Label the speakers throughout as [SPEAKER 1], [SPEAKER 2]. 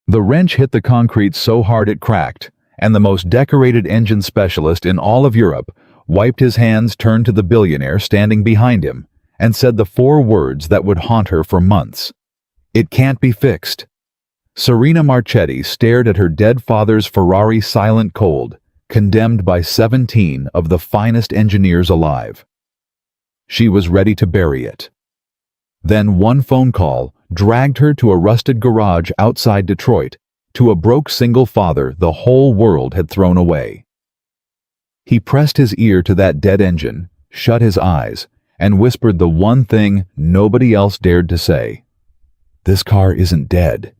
[SPEAKER 1] The wrench hit the concrete so hard it cracked, and the most decorated engine specialist in all of Europe wiped his hands, turned to the billionaire standing behind him, and said the 4 words that would haunt her for months. "It can't be fixed." Serena Marchetti stared at her dead father's Ferrari silent cold, condemned by 17 of the finest engineers alive. She was ready to bury it. Then one phone call dragged her to a rusted garage outside Detroit, to a broke single father the whole world had thrown away. He pressed his ear to that dead engine, shut his eyes, and whispered the one thing nobody else dared to say. "This car isn't dead.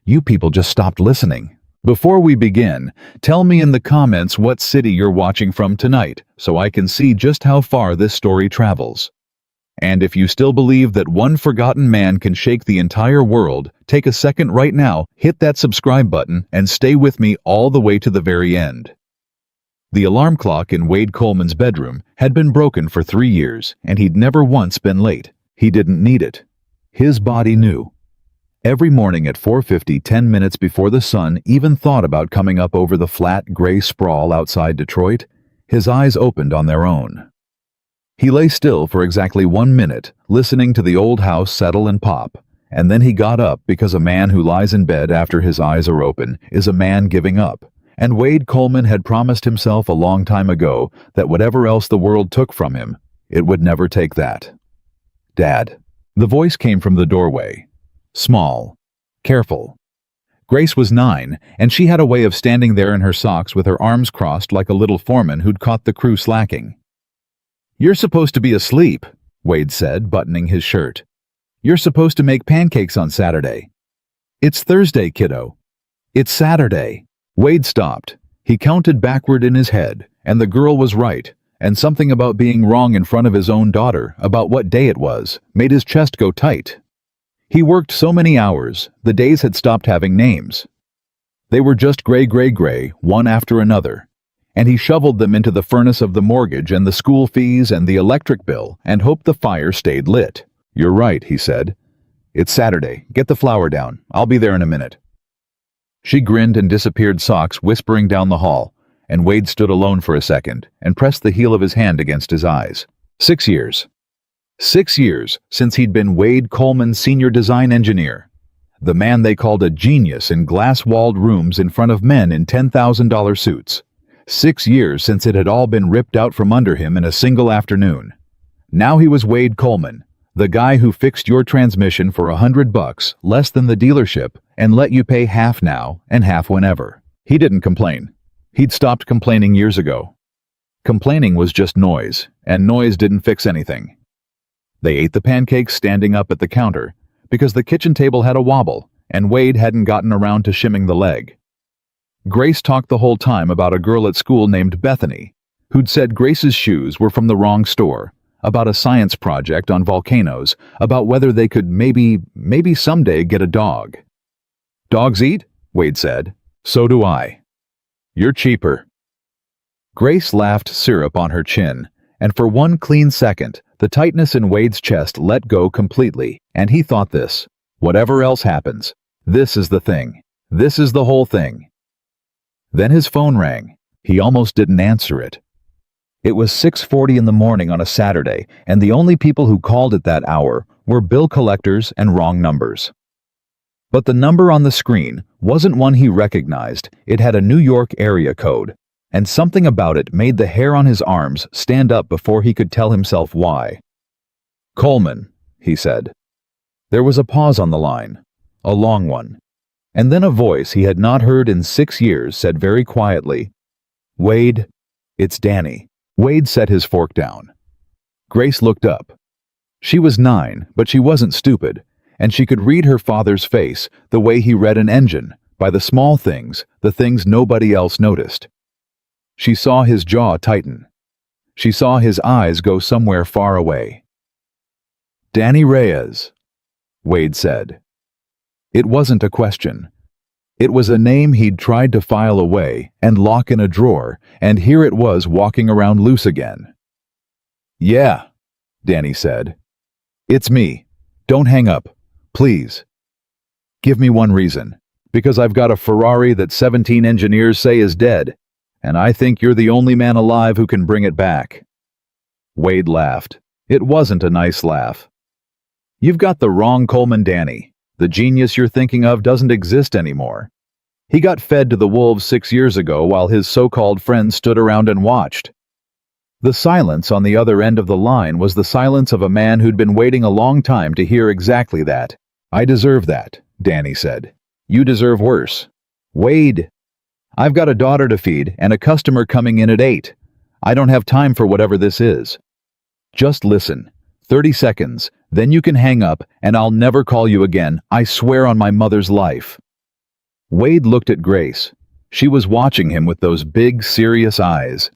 [SPEAKER 1] You people just stopped listening." Before we begin, tell me in the comments what city you're watching from tonight, so I can see just how far this story travels. And if you still believe that one forgotten man can shake the entire world, take a second right now, hit that subscribe button, and stay with me all the way to the very end. The alarm clock in Wade Coleman's bedroom had been broken for 3 years, and he'd never once been late. He didn't need it. His body knew. Every morning at 4:50, 10 minutes before the sun even thought about coming up over the flat, gray sprawl outside Detroit, his eyes opened on their own. He lay still for exactly 1 minute, listening to the old house settle and pop, and then he got up because a man who lies in bed after his eyes are open is a man giving up, and Wade Coleman had promised himself a long time ago that whatever else the world took from him, it would never take that. "Dad." The voice came from the doorway. Small, careful. Grace was 9, and she had a way of standing there in her socks with her arms crossed like a little foreman who'd caught the crew slacking. "You're supposed to be asleep," Wade said, buttoning his shirt. "You're supposed to make pancakes on Saturday." "It's Thursday, kiddo." "It's Saturday." Wade stopped. He counted backward in his head, and the girl was right, and something about being wrong in front of his own daughter, about what day it was, made his chest go tight. He worked so many hours, the days had stopped having names. They were just gray, gray, gray, one after another. And he shoveled them into the furnace of the mortgage and the school fees and the electric bill and hoped the fire stayed lit. "You're right," he said. "It's Saturday. Get the flour down. I'll be there in a minute." She grinned and disappeared, socks whispering down the hall, and Wade stood alone for a second and pressed the heel of his hand against his eyes. 6 years. 6 years since he'd been Wade Coleman's senior design engineer, the man they called a genius in glass-walled rooms in front of men in $10,000 suits. 6 years since it had all been ripped out from under him in a single afternoon. Now he was Wade Coleman, the guy who fixed your transmission for $100, less than the dealership, and let you pay half now and half whenever. He didn't complain. He'd stopped complaining years ago. Complaining was just noise, and noise didn't fix anything. They ate the pancakes standing up at the counter, because the kitchen table had a wobble, and Wade hadn't gotten around to shimming the leg. Grace talked the whole time about a girl at school named Bethany, who'd said Grace's shoes were from the wrong store, about a science project on volcanoes, about whether they could maybe someday get a dog. "Dogs eat?" Wade said. "So do I." "You're cheaper." Grace laughed, syrup on her chin, and for one clean second, the tightness in Wade's chest let go completely, and he thought this: whatever else happens, this is the thing. This is the whole thing. Then his phone rang. He almost didn't answer it. It was 6:40 in the morning on a Saturday, and the only people who called at that hour were bill collectors and wrong numbers. But the number on the screen wasn't one he recognized. It had a New York area code, and something about it made the hair on his arms stand up before he could tell himself why. "Coleman," he said. There was a pause on the line, a long one, and then a voice he had not heard in 6 years said very quietly, "Wade, it's Danny." Wade set his fork down. Grace looked up. She was 9, but she wasn't stupid, and she could read her father's face the way he read an engine, by the small things, the things nobody else noticed. She saw his jaw tighten. She saw his eyes go somewhere far away. "Danny Reyes," Wade said. It wasn't a question. It was a name he'd tried to file away and lock in a drawer, and here it was walking around loose again. "Yeah," Danny said. "It's me. Don't hang up, please." "Give me one reason." Because I've got a Ferrari that 17 engineers say is dead, and I think you're the only man alive who can bring it back." Wade laughed. It wasn't a nice laugh. "You've got the wrong Coleman, Danny. The genius you're thinking of doesn't exist anymore. He got fed to the wolves 6 years ago while his so-called friends stood around and watched." The silence on the other end of the line was the silence of a man who'd been waiting a long time to hear exactly that. "I deserve that," Danny said. "You deserve worse." "Wade, I've got a daughter to feed and a customer coming in at 8. I don't have time for whatever this is. Just listen. 30 seconds, then you can hang up and I'll never call you again, I swear on my mother's life." Wade looked at Grace. She was watching him with those big, serious eyes.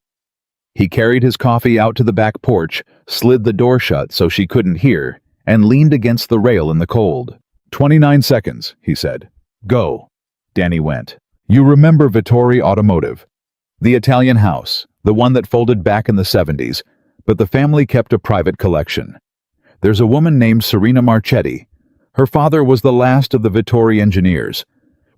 [SPEAKER 1] He carried his coffee out to the back porch, slid the door shut so she couldn't hear, and leaned against the rail in the cold. 29 seconds, he said. "Go." Danny went. "You remember Vittori Automotive? The Italian house, the one that folded back in the 70s, but the family kept a private collection. There's a woman named Serena Marchetti. Her father was the last of the Vittori engineers.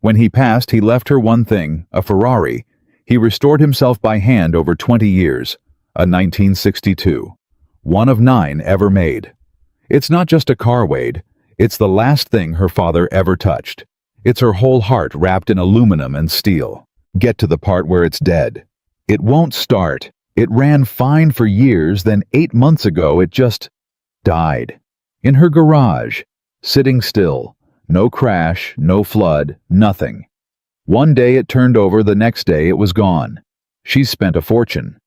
[SPEAKER 1] When he passed, he left her one thing, a Ferrari. He restored himself by hand over 20 years, a 1962. One of 9 ever made. It's not just a car, Wade. It's the last thing her father ever touched. It's her whole heart wrapped in aluminum and steel. Get to the part where it's dead. It won't start. It ran fine for years, then 8 months ago it just died. In her garage, sitting still. No crash, no flood, nothing. One day it turned over, the next day it was gone. She's spent a fortune.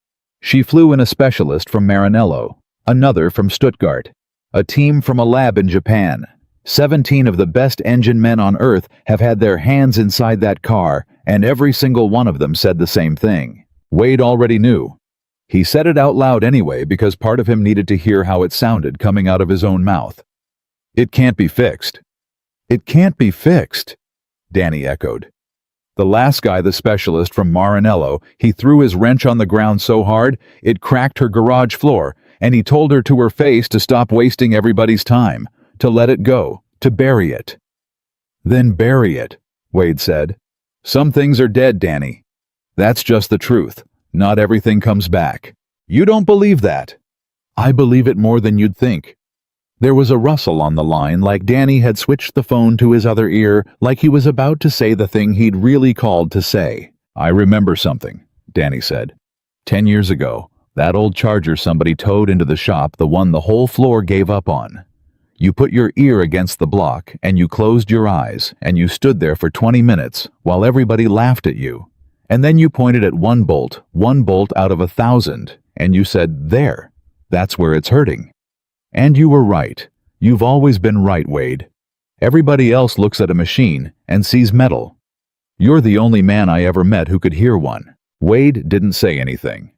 [SPEAKER 1] She flew in a specialist from Maranello, another from Stuttgart, a team from a lab in Japan. 17 of the best engine men on Earth have had their hands inside that car, and every single one of them said the same thing. Wade already knew. He said it out loud anyway because part of him needed to hear how it sounded coming out of his own mouth. "It can't be fixed." "It can't be fixed," Danny echoed. "The last guy, the specialist from Maranello, he threw his wrench on the ground so hard, it cracked her garage floor, and he told her to her face to stop wasting everybody's time, to let it go, to bury it." "Then bury it," Wade said. "Some things are dead, Danny. That's just the truth. Not everything comes back." "You don't believe that." "I believe it more than you'd think." There was a rustle on the line, like Danny had switched the phone to his other ear, like he was about to say the thing he'd really called to say. "I remember something," Danny said. 10 years ago, that old Charger somebody towed into the shop, the one the whole floor gave up on. You put your ear against the block, and you closed your eyes, and you stood there for 20 minutes while everybody laughed at you. And then you pointed at one bolt out of 1,000, and you said, "There, that's where it's hurting." And you were right. You've always been right, Wade. Everybody else looks at a machine and sees metal. You're the only man I ever met who could hear one. Wade didn't say anything.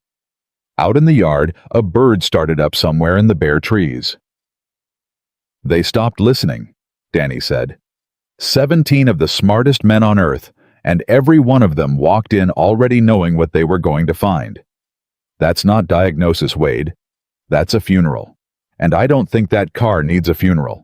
[SPEAKER 1] Out in the yard, a bird started up somewhere in the bare trees. "They stopped listening," Danny said. 17 of the smartest men on Earth, and every one of them walked in already knowing what they were going to find. That's not diagnosis, Wade. That's a funeral. And I don't think that car needs a funeral.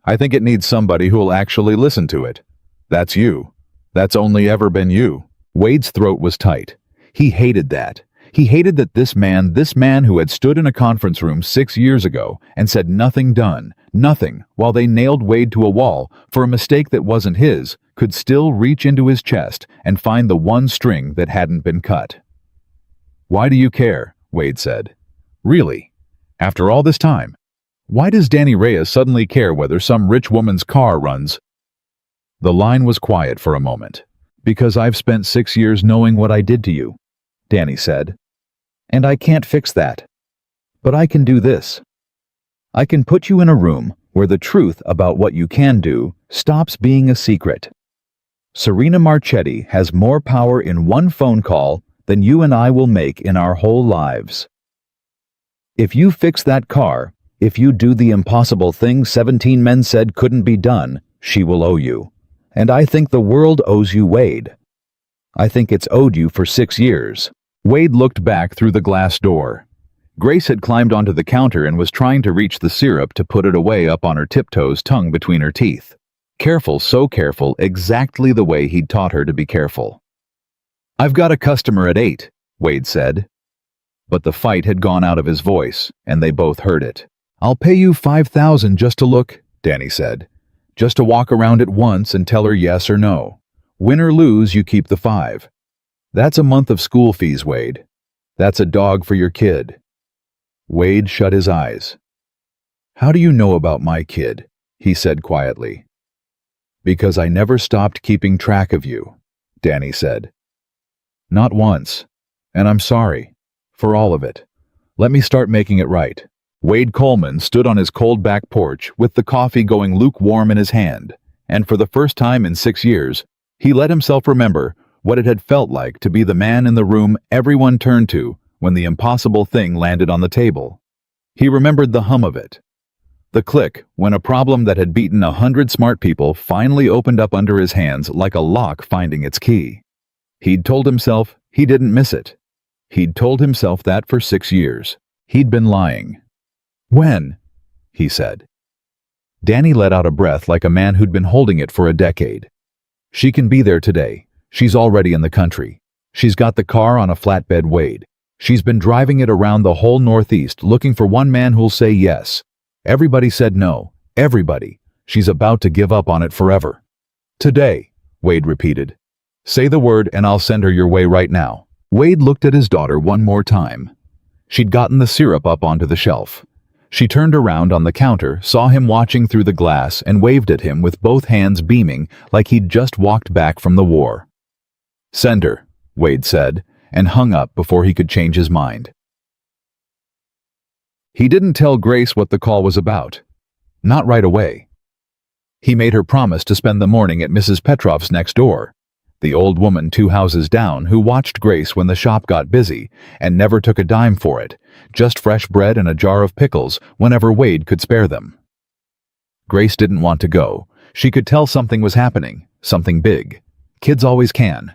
[SPEAKER 1] I think it needs somebody who'll actually listen to it. That's you. That's only ever been you." Wade's throat was tight. He hated that. He hated that this man who had stood in a conference room 6 years ago and said nothing done, nothing, while they nailed Wade to a wall for a mistake that wasn't his, could still reach into his chest and find the one string that hadn't been cut. "Why do you care?" Wade said. "Really? After all this time, why does Danny Reyes suddenly care whether some rich woman's car runs?" The line was quiet for a moment. "Because I've spent 6 years knowing what I did to you," Danny said. "And I can't fix that. But I can do this. I can put you in a room where the truth about what you can do stops being a secret. Serena Marchetti has more power in one phone call than you and I will make in our whole lives. If you fix that car, if you do the impossible thing 17 men said couldn't be done, she will owe you. And I think the world owes you, Wade. I think it's owed you for 6 years." Wade looked back through the glass door. Grace had climbed onto the counter and was trying to reach the syrup to put it away up on her tiptoes, tongue between her teeth. Careful, so careful, exactly the way he'd taught her to be careful. "I've got a customer at 8, Wade said. But the fight had gone out of his voice, and they both heard it. "I'll pay you 5,000 just to look," Danny said. "Just to walk around it once and tell her yes or no. Win or lose, you keep the 5. That's a month of school fees, Wade. That's a dog for your kid." Wade shut his eyes. "How do you know about my kid?" he said quietly. "Because I never stopped keeping track of you," Danny said. "Not once. And I'm sorry. For all of it. Let me start making it right." Wade Coleman stood on his cold back porch with the coffee going lukewarm in his hand, and for the first time in 6 years, he let himself remember what it had felt like to be the man in the room everyone turned to when the impossible thing landed on the table. He remembered the hum of it. The click when a problem that had beaten 100 smart people finally opened up under his hands like a lock finding its key. He'd told himself he didn't miss it. He'd told himself that for 6 years. He'd been lying. "When?" he said. Danny let out a breath like a man who'd been holding it for a decade. "She can be there today. She's already in the country. She's got the car on a flatbed, Wade. She's been driving it around the whole Northeast looking for one man who'll say yes. Everybody said no. Everybody. She's about to give up on it forever." "Today," Wade repeated. "Say the word and I'll send her your way right now." Wade looked at his daughter one more time. She'd gotten the syrup up onto the shelf. She turned around on the counter, saw him watching through the glass, and waved at him with both hands beaming like he'd just walked back from the war. "Send her," Wade said, and hung up before he could change his mind. He didn't tell Grace what the call was about. Not right away. He made her promise to spend the morning at Mrs. Petrov's next door, the old woman 2 houses down who watched Grace when the shop got busy and never took a dime for it, just fresh bread and a jar of pickles whenever Wade could spare them. Grace didn't want to go. She could tell something was happening, something big. Kids always can.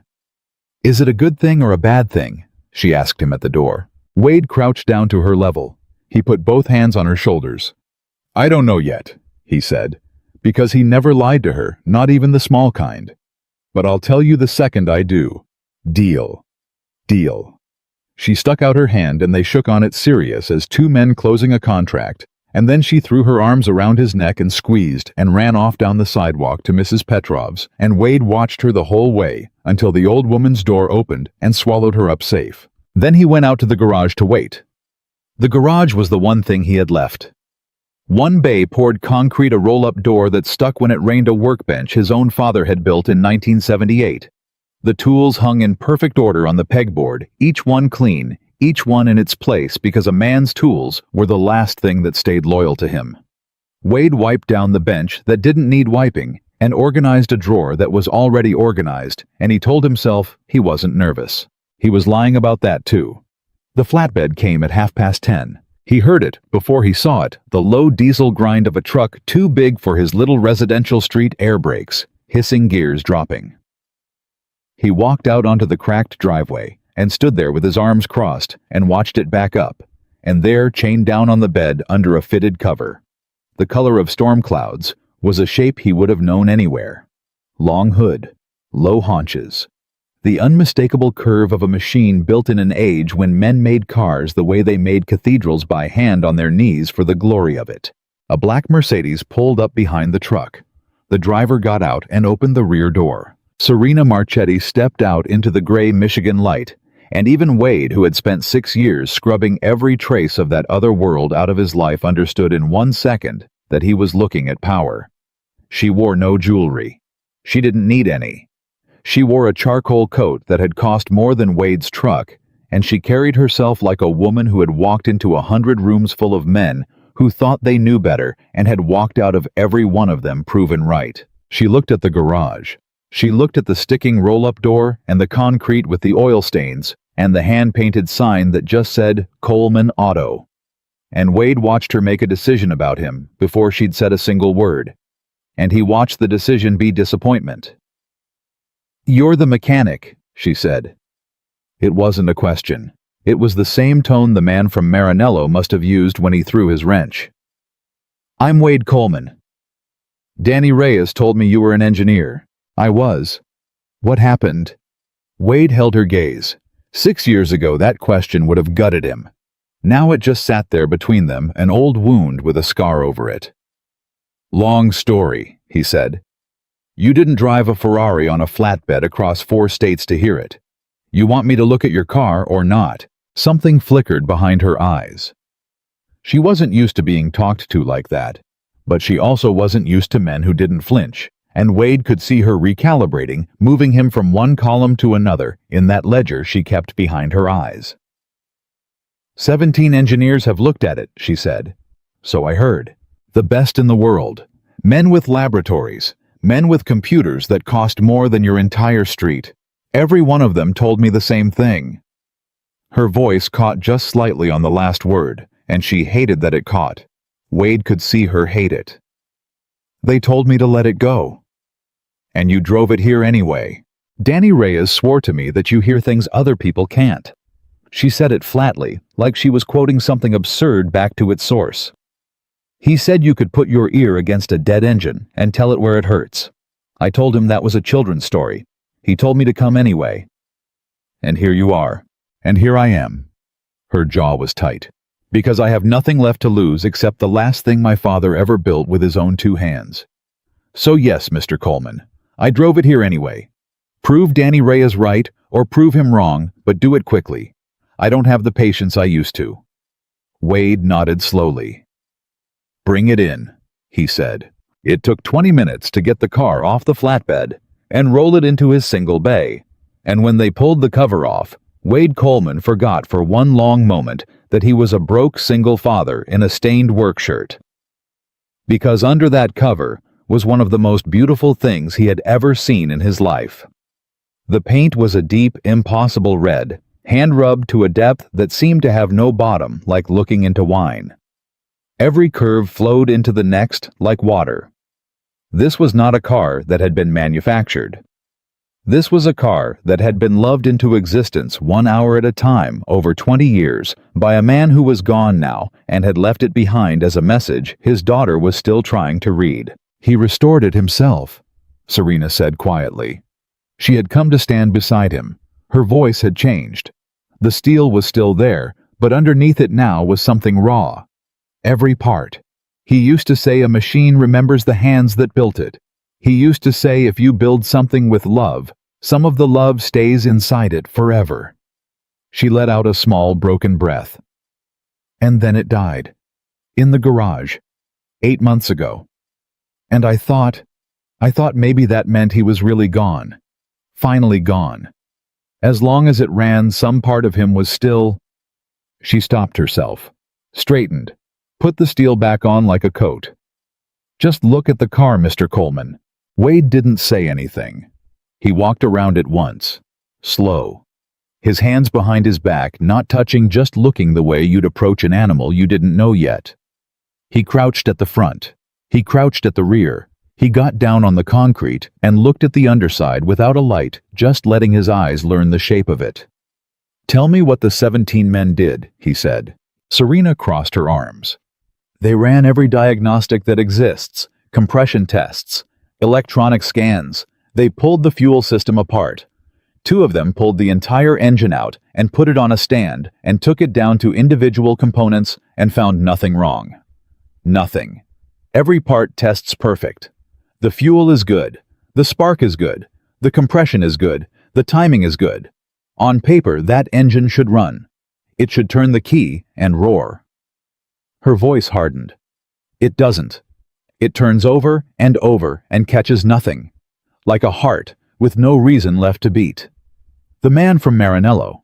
[SPEAKER 1] "Is it a good thing or a bad thing?" she asked him at the door. Wade crouched down to her level. He put both hands on her shoulders. "I don't know yet," he said, because he never lied to her, not even the small kind. "But I'll tell you the second I do. Deal. Deal." She stuck out her hand and they shook on it serious as 2 men closing a contract, and then she threw her arms around his neck and squeezed and ran off down the sidewalk to Mrs. Petrov's, and Wade watched her the whole way until the old woman's door opened and swallowed her up safe. Then he went out to the garage to wait. The garage was the one thing he had left. One bay poured concrete a roll-up door that stuck when it rained a workbench his own father had built in 1978. The tools hung in perfect order on the pegboard, each one clean, each one in its place because a man's tools were the last thing that stayed loyal to him. Wade wiped down the bench that didn't need wiping and organized a drawer that was already organized, and he told himself he wasn't nervous. He was lying about that too. The flatbed came at 10:30. He heard it before he saw it, the low diesel grind of a truck too big for his little residential street air brakes, hissing gears dropping. He walked out onto the cracked driveway and stood there with his arms crossed and watched it back up, and there, chained down on the bed under a fitted cover, the color of storm clouds, was a shape he would have known anywhere. Long hood, low haunches, the unmistakable curve of a machine built in an age when men made cars the way they made cathedrals by hand on their knees for the glory of it. A black Mercedes pulled up behind the truck. The driver got out and opened the rear door. Serena Marchetti stepped out into the gray Michigan light, and even Wade, who had spent 6 years scrubbing every trace of that other world out of his life, understood in 1 second that he was looking at power. She wore no jewelry. She didn't need any. She wore a charcoal coat that had cost more than Wade's truck, and she carried herself like a woman who had walked into 100 rooms full of men who thought they knew better and had walked out of every one of them proven right. She looked at the garage. She looked at the sticking roll-up door and the concrete with the oil stains and the hand-painted sign that just said Coleman Auto. And Wade watched her make a decision about him before she'd said a single word. And he watched the decision be disappointment. "You're the mechanic," she said. It wasn't a question. It was the same tone the man from Maranello must have used when he threw his wrench. "I'm Wade Coleman." Danny Reyes told me you were an engineer. I was. What happened? Wade held her gaze. 6 years ago, that question would have gutted him. Now it just sat there between them, an old wound with a scar over it. Long story, he said. You didn't drive a Ferrari on a flatbed across 4 states to hear it. You want me to look at your car or not? Something flickered behind her eyes. She wasn't used to being talked to like that, but she also wasn't used to men who didn't flinch, and Wade could see her recalibrating, moving him from one column to another in that ledger she kept behind her eyes. 17 engineers have looked at it, she said. So I heard. The best in the world. Men with laboratories. Men with computers that cost more than your entire street. Every one of them told me the same thing. Her voice caught just slightly on the last word, and she hated that it caught. Wade could see her hate it. They told me to let it go. And you drove it here anyway. Danny Reyes swore to me that you hear things other people can't. She said it flatly, like she was quoting something absurd back to its source. He said you could put your ear against a dead engine and tell it where it hurts. I told him that was a children's story. He told me to come anyway. And here you are. And here I am. Her jaw was tight. Because I have nothing left to lose except the last thing my father ever built with his own 2 hands. So yes, Mr. Coleman, I drove it here anyway. Prove Danny Reyes right or prove him wrong, but do it quickly. I don't have the patience I used to. Wade nodded slowly. Bring it in, he said. It took 20 minutes to get the car off the flatbed and roll it into his single bay. And when they pulled the cover off, Wade Coleman forgot for one long moment that he was a broke single father in a stained work shirt. Because under that cover was one of the most beautiful things he had ever seen in his life. The paint was a deep, impossible red, hand-rubbed to a depth that seemed to have no bottom, like looking into wine. Every curve flowed into the next like water. This was not a car that had been manufactured. This was a car that had been loved into existence 1 hour at a time over 20 years by a man who was gone now and had left it behind as a message his daughter was still trying to read. He restored it himself, Serena said quietly. She had come to stand beside him. Her voice had changed. The steel was still there, but underneath it now was something raw. Every part. He used to say a machine remembers the hands that built it. He used to say if you build something with love, some of the love stays inside it forever. She let out a small, broken breath. And then it died. In the garage. 8 months ago. And I thought maybe that meant he was really gone. Finally gone. As long as it ran, some part of him was still... She stopped herself. Straightened. Put the steel back on like a coat. Just look at the car, Mr. Coleman. Wade didn't say anything. He walked around it once. Slow. His hands behind his back, not touching, just looking the way you'd approach an animal you didn't know yet. He crouched at the front. He crouched at the rear. He got down on the concrete and looked at the underside without a light, just letting his eyes learn the shape of it. Tell me what the 17 men did, he said. Serena crossed her arms. They ran every diagnostic that exists, compression tests, electronic scans. They pulled the fuel system apart. 2 of them pulled the entire engine out and put it on a stand and took it down to individual components and found nothing wrong. Nothing. Every part tests perfect. The fuel is good. The spark is good. The compression is good. The timing is good. On paper, that engine should run. It should turn the key and roar. Her voice hardened. It doesn't. It turns over and catches nothing. Like a heart with no reason left to beat. The man from Maranello.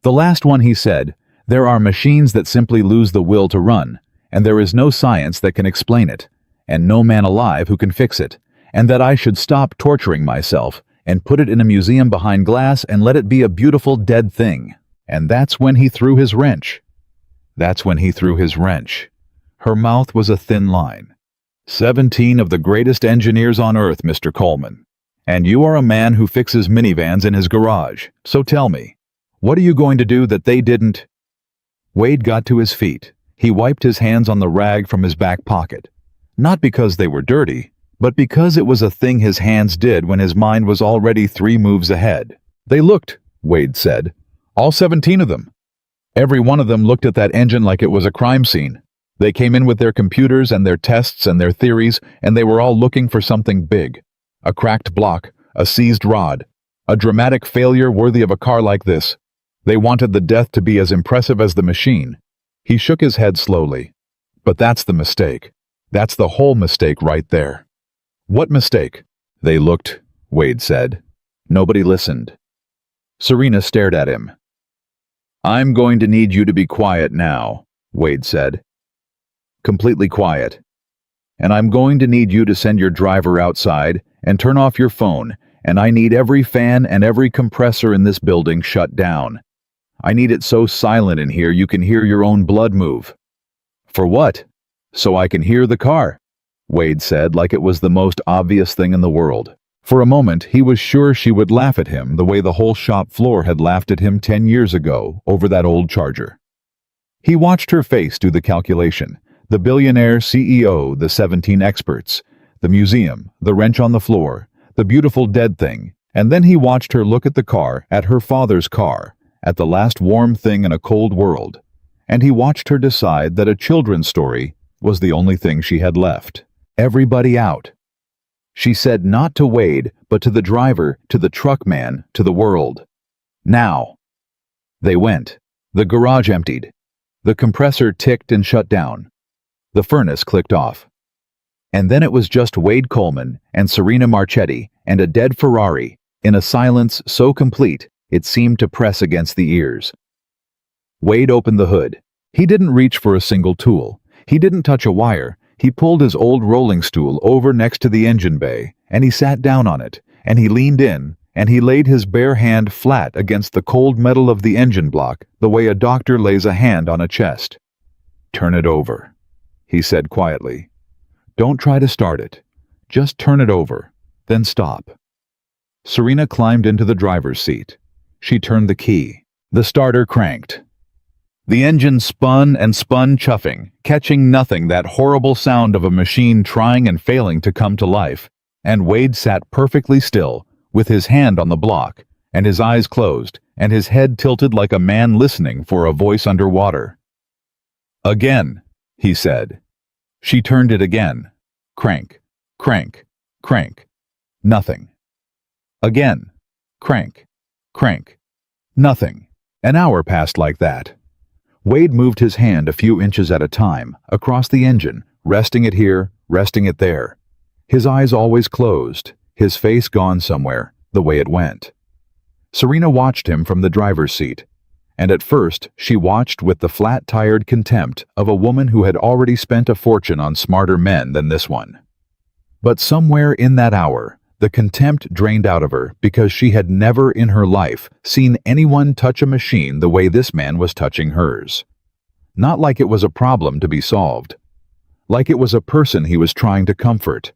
[SPEAKER 1] The last one, he said, there are machines that simply lose the will to run, and there is no science that can explain it, and no man alive who can fix it, and that I should stop torturing myself and put it in a museum behind glass and let it be a beautiful dead thing. And that's when he threw his wrench. That's when he threw his wrench. Her mouth was a thin line. 17 of the greatest engineers on earth, Mr. Coleman. And you are a man who fixes minivans in his garage. So tell me, what are you going to do that they didn't? Wade got to his feet. He wiped his hands on the rag from his back pocket. Not because they were dirty, but because it was a thing his hands did when his mind was already 3 moves ahead. "They looked," Wade said. "All 17 of them. Every one of them looked at that engine like it was a crime scene. They came in with their computers and their tests and their theories, and they were all looking for something big. A cracked block, a seized rod, a dramatic failure worthy of a car like this. They wanted the death to be as impressive as the machine." He shook his head slowly. "But that's the mistake. That's the whole mistake right there." "What mistake?" "They looked," Wade said. Nobody listened. Serena stared at him. "I'm going to need you to be quiet now," Wade said. "Completely quiet. And I'm going to need you to send your driver outside and turn off your phone, and I need every fan and every compressor in this building shut down. I need it so silent in here you can hear your own blood move." "For what?" "So I can hear the car," Wade said like it was the most obvious thing in the world. For a moment, he was sure she would laugh at him the way the whole shop floor had laughed at him 10 years ago over that old Charger. He watched her face do the calculation. The billionaire CEO, the 17 experts, the museum, the wrench on the floor, the beautiful dead thing, and then he watched her look at the car, at her father's car, at the last warm thing in a cold world, and he watched her decide that a children's story was the only thing she had left. Everybody out. She said not to Wade, but to the driver, to the truck man, to the world. Now. They went. The garage emptied. The compressor ticked and shut down. The furnace clicked off. And then it was just Wade Coleman and Serena Marchetti and a dead Ferrari, in a silence so complete it seemed to press against the ears. Wade opened the hood. He didn't reach for a single tool. He didn't touch a wire. He pulled his old rolling stool over next to the engine bay, and he sat down on it, and he leaned in, and he laid his bare hand flat against the cold metal of the engine block the way a doctor lays a hand on a chest. "Turn it over," he said quietly. "Don't try to start it. Just turn it over, then stop." Serena climbed into the driver's seat. She turned the key. The starter cranked. The engine spun and spun, chuffing, catching nothing, that horrible sound of a machine trying and failing to come to life, and Wade sat perfectly still, with his hand on the block, and his eyes closed, and his head tilted like a man listening for a voice underwater. "Again," he said. She turned it again. Crank, crank, crank. Nothing. Again. Crank, crank. Nothing. An hour passed like that. Wade moved his hand a few inches at a time, across the engine, resting it here, resting it there. His eyes always closed, his face gone somewhere, the way it went. Serena watched him from the driver's seat, and at first she watched with the flat-tired contempt of a woman who had already spent a fortune on smarter men than this one. But somewhere in that hour, the contempt drained out of her because she had never in her life seen anyone touch a machine the way this man was touching hers. Not like it was a problem to be solved. Like it was a person he was trying to comfort.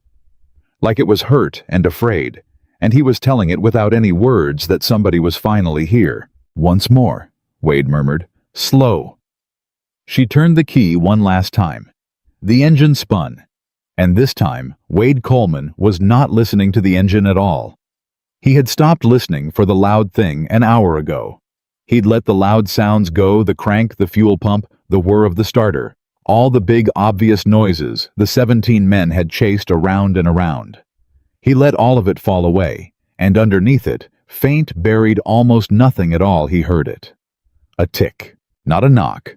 [SPEAKER 1] Like it was hurt and afraid, and he was telling it without any words that somebody was finally here. "Once more," Wade murmured. "Slow." She turned the key one last time. The engine spun. And this time, Wade Coleman was not listening to the engine at all. He had stopped listening for the loud thing an hour ago. He'd let the loud sounds go, the crank, the fuel pump, the whir of the starter, all the big obvious noises the 17 men had chased around and around. He let all of it fall away, and underneath it, faint, buried, almost nothing at all, he heard it. A tick, not a knock,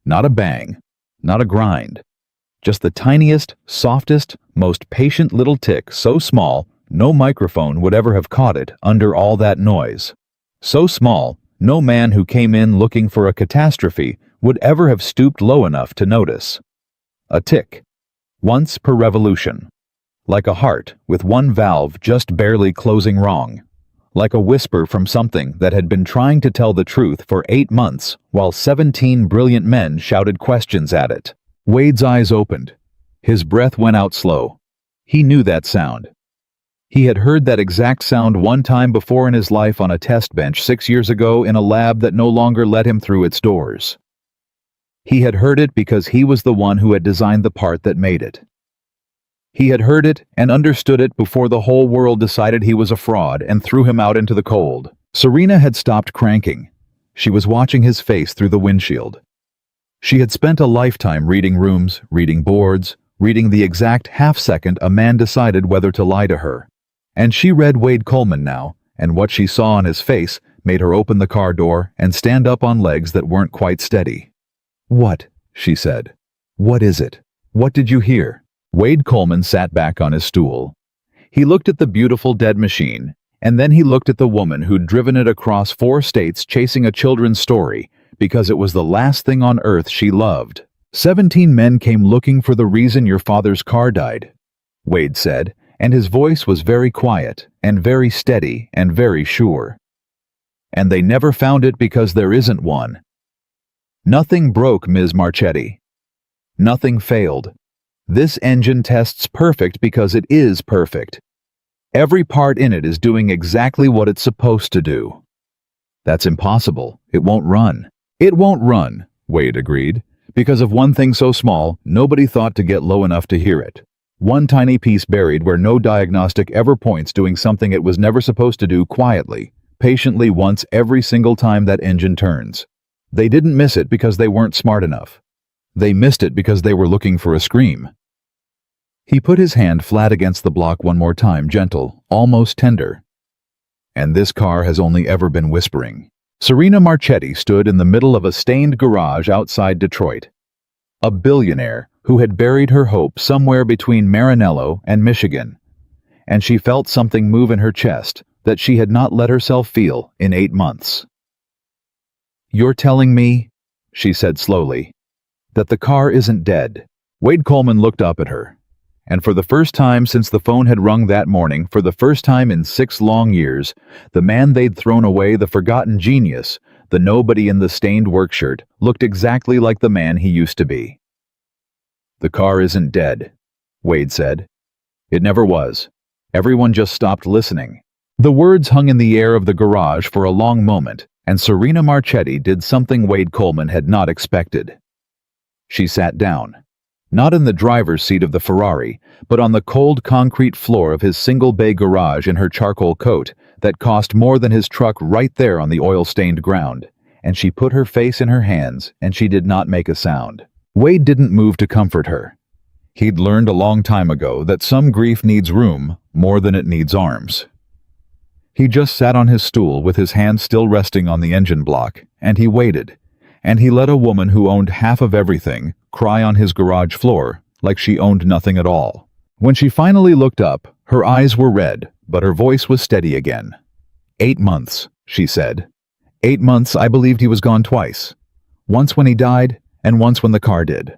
[SPEAKER 1] not a bang, not a grind. Just the tiniest, softest, most patient little tick, so small, no microphone would ever have caught it under all that noise. So small, no man who came in looking for a catastrophe would ever have stooped low enough to notice. A tick, once per revolution. Like a heart with one valve just barely closing wrong. Like a whisper from something that had been trying to tell the truth for 8 months while 17 brilliant men shouted questions at it. Wade's eyes opened. His breath went out slow. He knew that sound. He had heard that exact sound one time before in his life on a test bench 6 years ago in a lab that no longer let him through its doors. He had heard it because he was the one who had designed the part that made it. He had heard it and understood it before the whole world decided he was a fraud and threw him out into the cold. Serena had stopped cranking. She was watching his face through the windshield. She had spent a lifetime reading rooms, reading boards, reading the exact half-second a man decided whether to lie to her. And she read Wade Coleman now, and what she saw on his face made her open the car door and stand up on legs that weren't quite steady. "What?" she said. "What is it? What did you hear?" Wade Coleman sat back on his stool. He looked at the beautiful dead machine, and then he looked at the woman who'd driven it across 4 states chasing a children's story because it was the last thing on earth she loved. 17 men came looking for the reason your father's car died," Wade said, and his voice was very quiet and very steady and very sure. "And they never found it because there isn't one. Nothing broke, Ms. Marchetti. Nothing failed. This engine tests perfect because it is perfect. Every part in it is doing exactly what it's supposed to do." "That's impossible. It won't run." "It won't run," Wade agreed, "because of one thing so small, nobody thought to get low enough to hear it. One tiny piece buried where no diagnostic ever points doing something it was never supposed to do quietly, patiently once every single time that engine turns. They didn't miss it because they weren't smart enough. They missed it because they were looking for a scream." He put his hand flat against the block one more time, gentle, almost tender. "And this car has only ever been whispering." Serena Marchetti stood in the middle of a stained garage outside Detroit. A billionaire who had buried her hope somewhere between Maranello and Michigan. And she felt something move in her chest that she had not let herself feel in 8 months. "You're telling me," she said slowly, "that the car isn't dead." Wade Coleman looked up at her. And for the first time since the phone had rung that morning, for the first time in 6 long years, the man they'd thrown away, the forgotten genius, the nobody in the stained work shirt, looked exactly like the man he used to be. "The car isn't dead," Wade said. "It never was. Everyone just stopped listening." The words hung in the air of the garage for a long moment, and Serena Marchetti did something Wade Coleman had not expected. She sat down. Not in the driver's seat of the Ferrari, but on the cold concrete floor of his single-bay garage in her charcoal coat that cost more than his truck right there on the oil-stained ground, and she put her face in her hands and she did not make a sound. Wade didn't move to comfort her. He'd learned a long time ago that some grief needs room more than it needs arms. He just sat on his stool with his hand still resting on the engine block, and he waited. And he let a woman who owned half of everything cry on his garage floor like she owned nothing at all. When she finally looked up, her eyes were red, but her voice was steady again. 8 months, she said. 8 months I believed he was gone twice. Once when he died, and once when the car did.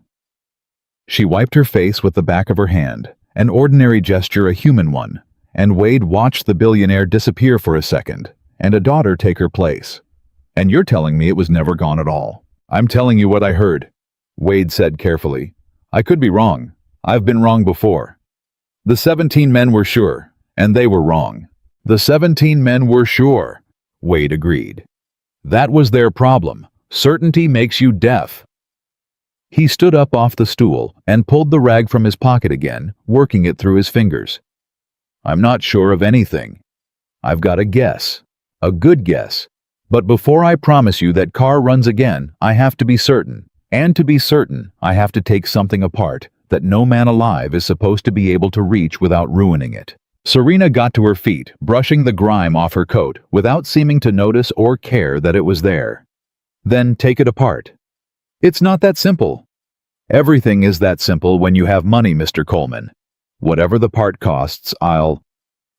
[SPEAKER 1] She wiped her face with the back of her hand, an ordinary gesture, a human one, and Wade watched the billionaire disappear for a second, and a daughter take her place. "And you're telling me it was never gone at all." "I'm telling you what I heard," Wade said carefully. "I could be wrong. I've been wrong before. The 17 men were sure, and they were wrong." "The 17 men were sure," Wade agreed. "That was their problem. Certainty makes you deaf." He stood up off the stool and pulled the rag from his pocket again, working it through his fingers. "I'm not sure of anything. I've got a guess. A good guess. But before I promise you that car runs again, I have to be certain. And to be certain, I have to take something apart that no man alive is supposed to be able to reach without ruining it." Serena got to her feet, brushing the grime off her coat, without seeming to notice or care that it was there. "Then take it apart." "It's not that simple." "Everything is that simple when you have money, Mr. Coleman. Whatever the part costs, I'll—"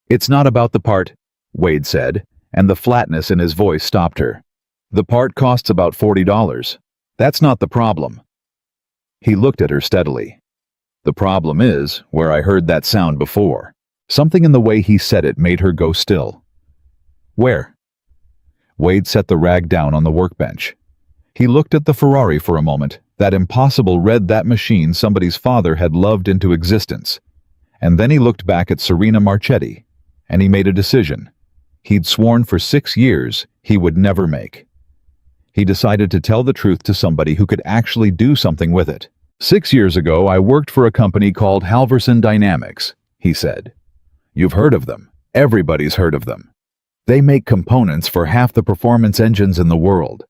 [SPEAKER 1] "It's not about the part," Wade said, and the flatness in his voice stopped her. "The part costs about $40. That's not the problem." He looked at her steadily. "The problem is where I heard that sound before." Something in the way he said it made her go still. "Where?" Wade set the rag down on the workbench. He looked at the Ferrari for a moment, that impossible red, that machine somebody's father had loved into existence. And then he looked back at Serena Marchetti, and he made a decision. He'd sworn for 6 years he would never make. He decided to tell the truth to somebody who could actually do something with it. 6 years ago, I worked for a company called Halverson Dynamics, he said. You've heard of them. Everybody's heard of them. They make components for half the performance engines in the world.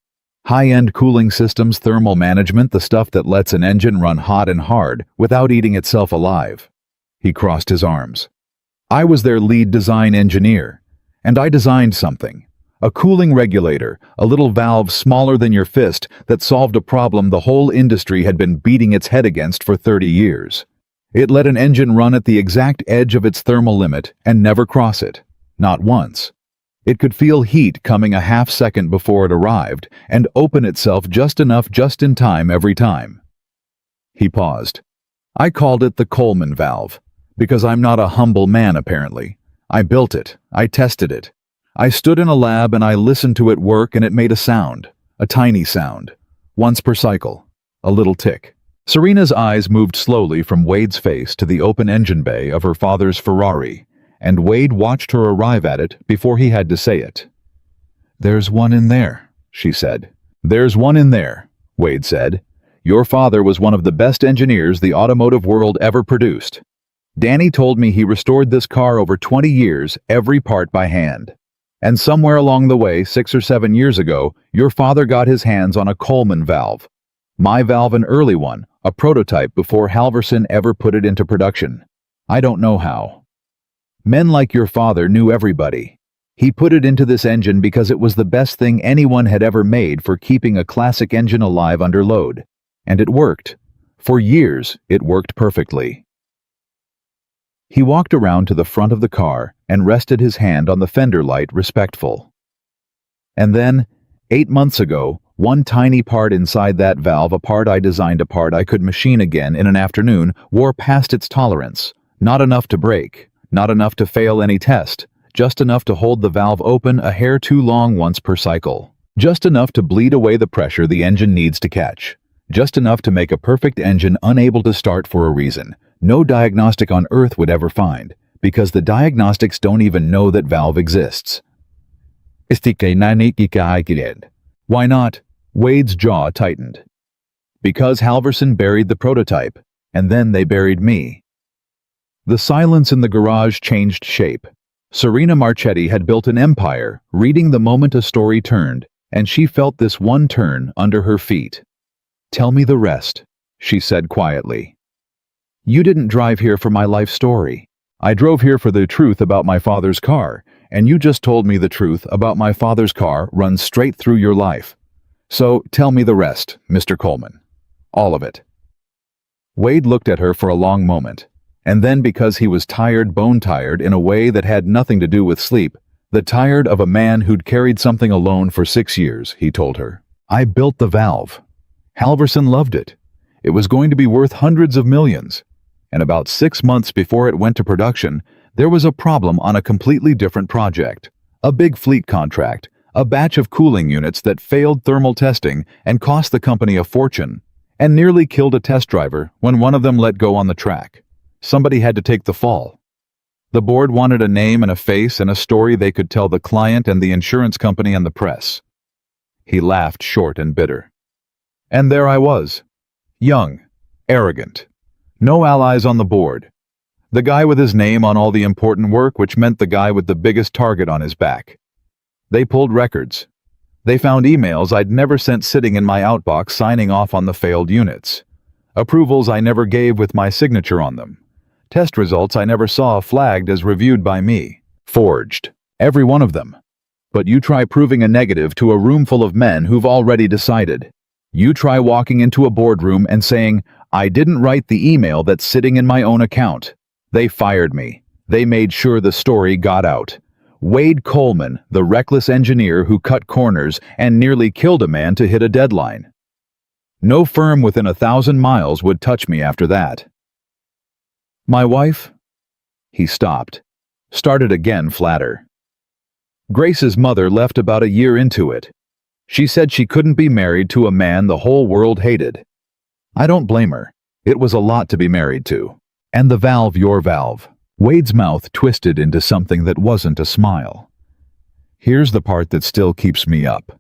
[SPEAKER 1] High-end cooling systems, thermal management, the stuff that lets an engine run hot and hard without eating itself alive. He crossed his arms. I was their lead design engineer, and I designed something. A cooling regulator, a little valve smaller than your fist that solved a problem the whole industry had been beating its head against for 30 years. It let an engine run at the exact edge of its thermal limit and never cross it. Not once. It could feel heat coming a half second before it arrived and open itself just enough just in time every time. He paused. I called it the Coleman valve, because I'm not a humble man apparently. I built it. I tested it. I stood in a lab and I listened to it work, and it made a sound, a tiny sound, once per cycle, a little tick. Serena's eyes moved slowly from Wade's face to the open engine bay of her father's Ferrari, and Wade watched her arrive at it before he had to say it. There's one in there, she said. There's one in there, Wade said. Your father was one of the best engineers the automotive world ever produced. Danny told me he restored this car over 20 years, every part by hand. And somewhere along the way, 6 or 7 years ago, your father got his hands on a Coleman valve. My valve, an early one, a prototype before Halverson ever put it into production. I don't know how. Men like your father knew everybody. He put it into this engine because it was the best thing anyone had ever made for keeping a classic engine alive under load. And it worked. For years, it worked perfectly. He walked around to the front of the car and rested his hand on the fender light, respectful. And then, 8 months ago, one tiny part inside that valve, a part I designed, a part I could machine again in an afternoon, wore past its tolerance. Not enough to break, not enough to fail any test, just enough to hold the valve open a hair too long once per cycle. Just enough to bleed away the pressure the engine needs to catch. Just enough to make a perfect engine unable to start for a reason no diagnostic on Earth would ever find, because the diagnostics don't even know that valve exists. Why not? Wade's jaw tightened. Because Halverson buried the prototype, and then they buried me. The silence in the garage changed shape. Serena Marchetti had built an empire, reading the moment a story turned, and she felt this one turn under her feet. Tell me the rest, she said quietly. You didn't drive here for my life story. I drove here for the truth about my father's car, and you just told me the truth about my father's car runs straight through your life. So tell me the rest, Mr. Coleman. All of it. Wade looked at her for a long moment, and then, because he was tired, bone-tired in a way that had nothing to do with sleep, the tired of a man who'd carried something alone for 6 years, he told her. I built the valve. Halverson loved it. It was going to be worth hundreds of millions. And about 6 months before it went to production, there was a problem on a completely different project. A big fleet contract, a batch of cooling units that failed thermal testing and cost the company a fortune, and nearly killed a test driver when one of them let go on the track. Somebody had to take the fall. The board wanted a name and a face and a story they could tell the client and the insurance company and the press. He laughed, short and bitter. And there I was. Young, arrogant. No allies on the board. The guy with his name on all the important work, which meant the guy with the biggest target on his back. They pulled records. They found emails I'd never sent sitting in my outbox signing off on the failed units. Approvals I never gave with my signature on them. Test results I never saw flagged as reviewed by me. Forged. Every one of them. But you try proving a negative to a room full of men who've already decided. You try walking into a boardroom and saying, I didn't write the email that's sitting in my own account. They fired me. They made sure the story got out. Wade Coleman, the reckless engineer who cut corners and nearly killed a man to hit a deadline. No firm within 1,000 miles would touch me after that. My wife? He stopped. Started again flatter. Grace's mother left about a year into it. She said she couldn't be married to a man the whole world hated. I don't blame her. It was a lot to be married to. And the valve, your valve. Wade's mouth twisted into something that wasn't a smile. Here's the part that still keeps me up.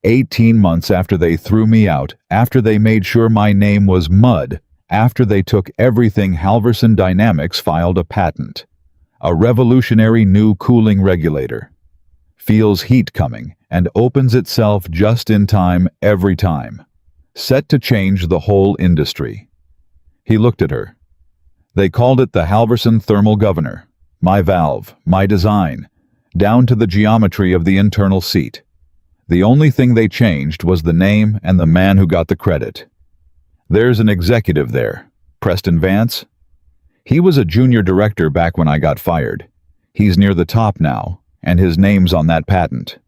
[SPEAKER 1] 18 months after they threw me out, after they made sure my name was mud, after they took everything, Halverson Dynamics filed a patent. A revolutionary new cooling regulator. Feels heat coming and opens itself just in time every time. Set to change the whole industry. He looked at her. They called it the Halverson Thermal Governor. My valve, my design, down to the geometry of the internal seat. The only thing they changed was the name and the man who got the credit. There's an executive there, Preston Vance. He was a junior director back when I got fired. He's near the top now, and his name's on that patent.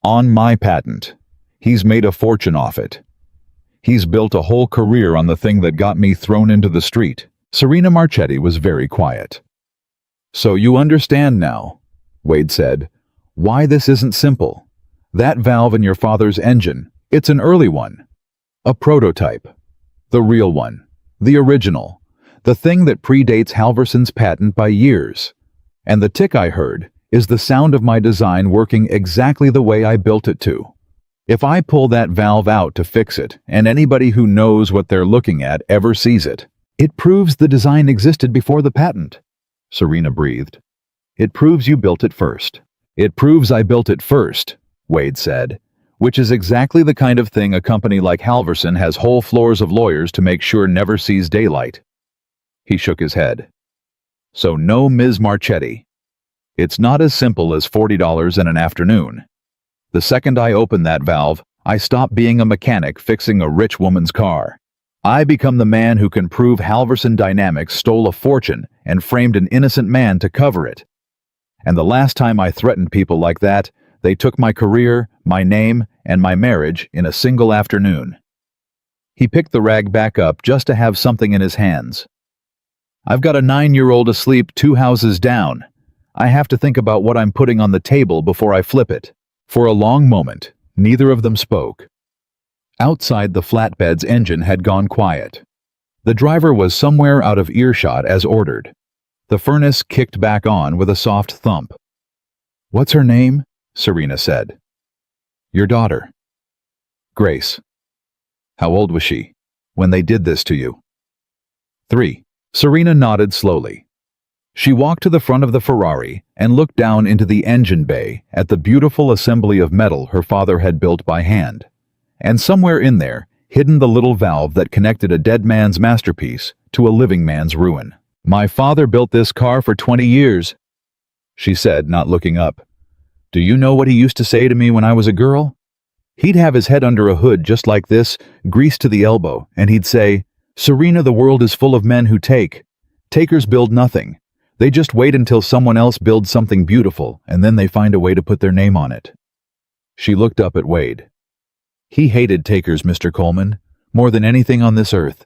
[SPEAKER 1] On my patent. He's made a fortune off it. He's built a whole career on the thing that got me thrown into the street. Serena Marchetti was very quiet. So you understand now, Wade said, why this isn't simple. That valve in your father's engine, it's an early one. A prototype. The real one. The original. The thing that predates Halverson's patent by years. And the tick I heard is the sound of my design working exactly the way I built it to. If I pull that valve out to fix it, and anybody who knows what they're looking at ever sees it, it proves the design existed before the patent. Serena breathed. It proves you built it first. It proves I built it first, Wade said, which is exactly the kind of thing a company like Halverson has whole floors of lawyers to make sure never sees daylight. He shook his head. So no, Ms. Marchetti. It's not as simple as $40 in an afternoon. The second I open that valve, I stop being a mechanic fixing a rich woman's car. I become the man who can prove Halverson Dynamics stole a fortune and framed an innocent man to cover it. And the last time I threatened people like that, they took my career, my name, and my marriage in a single afternoon. He picked the rag back up just to have something in his hands. I've got a 9-year-old asleep 2 houses down. I have to think about what I'm putting on the table before I flip it. For a long moment, neither of them spoke. Outside, the flatbed's engine had gone quiet. The driver was somewhere out of earshot as ordered. The furnace kicked back on with a soft thump. What's her name? Serena said. Your daughter. Grace. How old was she when they did this to you? 3. Serena nodded slowly. She walked to the front of the Ferrari and looked down into the engine bay at the beautiful assembly of metal her father had built by hand. And somewhere in there, hidden the little valve that connected a dead man's masterpiece to a living man's ruin. My father built this car for 20 years, she said, not looking up. Do you know what he used to say to me when I was a girl? He'd have his head under a hood just like this, greased to the elbow, and he'd say, Serena, the world is full of men who take. Takers build nothing. They just wait until someone else builds something beautiful, and then they find a way to put their name on it. She looked up at Wade. He hated takers, Mr. Coleman, more than anything on this earth.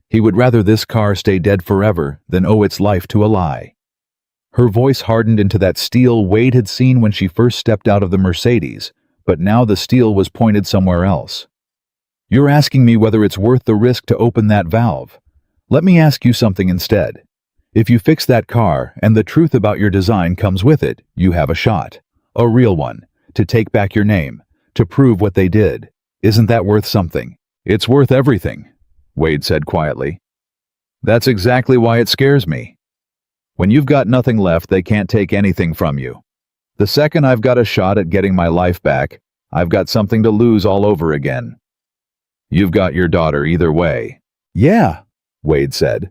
[SPEAKER 1] He would rather this car stay dead forever than owe its life to a lie. Her voice hardened into that steel Wade had seen when she first stepped out of the Mercedes, but now the steel was pointed somewhere else. You're asking me whether it's worth the risk to open that valve. Let me ask you something instead. If you fix that car and the truth about your design comes with it, you have a shot. A real one. To take back your name. To prove what they did. Isn't that worth something? It's worth everything, Wade said quietly. That's exactly why it scares me. When you've got nothing left, they can't take anything from you. The second I've got a shot at getting my life back, I've got something to lose all over again. You've got your daughter either way. Yeah, Wade said.